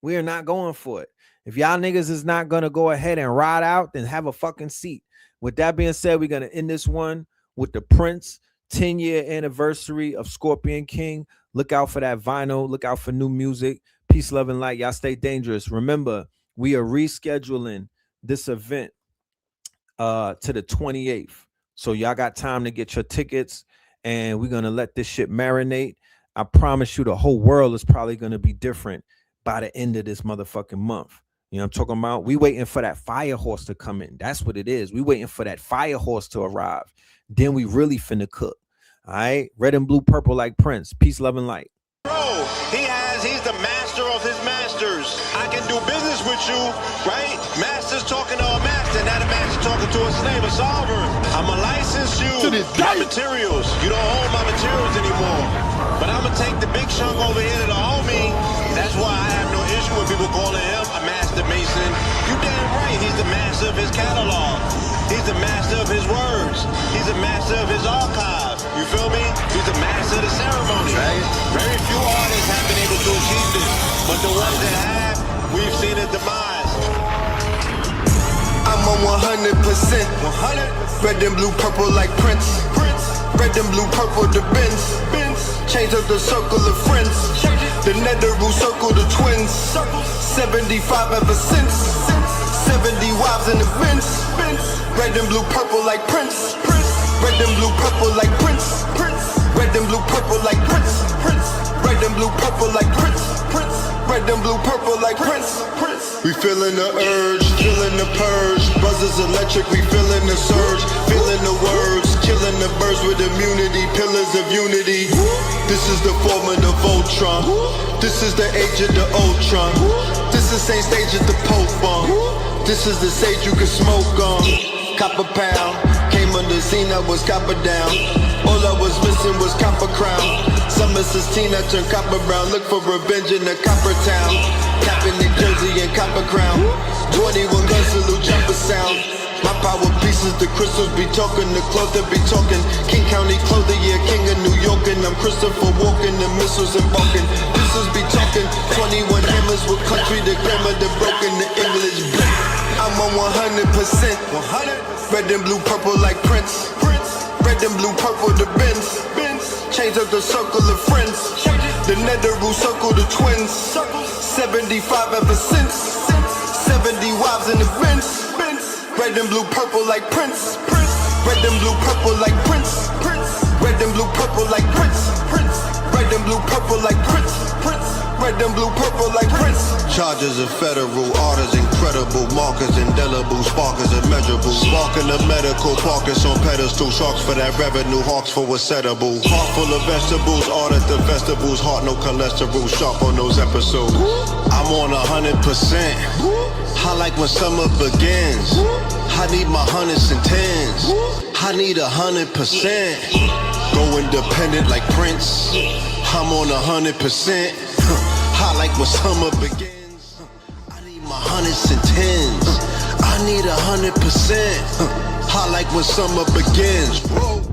S3: We are not going for it. If y'all niggas is not going to go ahead and ride out, then have a fucking seat. With that being said, we're going to end this one with the Prince 10-year anniversary of Scorpion King. Look out for that vinyl. Look out for new music. Peace, love, and light. Y'all stay dangerous. Remember, we are rescheduling this event to the 28th. So y'all got time to get your tickets, and we're going to let this shit marinate. I promise you the whole world is probably going to be different by the end of this motherfucking month. You know what I'm talking about? We waiting for that fire horse to come in. That's what it is. We waiting for that fire horse to arrive. Then we really finna cook. All right? Red and blue, purple like Prince. Peace, love, and light.
S11: Bro, he's the master of his masters. I can do business with you, right? Master's talking to a master, not a master talking to a slave, a sovereign. I'ma license you to my materials. You don't own my materials anymore. But I'ma take the big chunk over here to the homie. That's why I have no issue with people calling him a master mason. You damn right, he's the master of his catalog. He's the master of his words. He's the master of his archive. You feel me? He's the master of the ceremony. Very few artists have been able to achieve this, but the ones that have, we've seen a demise.
S12: I'm a 100%. 100. Red and blue, purple like Prince. Red and blue, purple the Benz. Change up the circle of friends. The Netheroo circle the twins. 75 ever since. 70 wives in the Benz. Red and blue, purple like Prince. Red and blue, purple like Prince. Red and blue, purple like Prince. Red and blue, purple like Prince. Red and blue, purple like Prince. We feeling the urge, feeling the purge. Buzzers electric, we feeling the surge. Feeling the words, killing the birds with immunity. Pillars of unity. This is the form of the Voltron. This is the age of the Ultron. This is same stage as the Pope on. This is the sage you can smoke on. Copper pound. came on the scene, I was copper down. All I was missing was copper crown. Summer 16, I turned copper brown. Look for revenge in the copper town. Capping New Jersey and copper crown. 21 guns, salute jumper sound. My power pieces, the crystals be talking, the clothing be talking. King County clothing, yeah, king of New York, and I'm Christopher Walken, the missiles embarking. Pistols be talking, 21 hammers with country, the grammar, the broken, the English. I'm on 100%. 100. Red and blue, purple like Prince. Red and blue, purple, the Benz. Change up the circle of friends. The Netheroo circle, the twins. 75 ever since. 70 wives in the Benz. Red and blue, purple like Prince. Red and blue, purple like Prince. Red and blue, purple like Prince. Red and blue, purple like Prince. Red and blue, purple like Prince. Charges of federal, orders incredible. Markers indelible, sparkers immeasurable. Sparking the medical, parkers on pedestal. Sharks for that revenue, hawks for what's settable. Heart full of vegetables, art at the festivals. Heart no cholesterol, sharp on those episodes. I'm on 100%. I like when summer begins. I need my hundreds and tens. I need 100%. Go independent like Prince. I'm on 100%. I like when summer begins. I need my hundreds and tens. I need 100%. I like when summer begins. Whoa.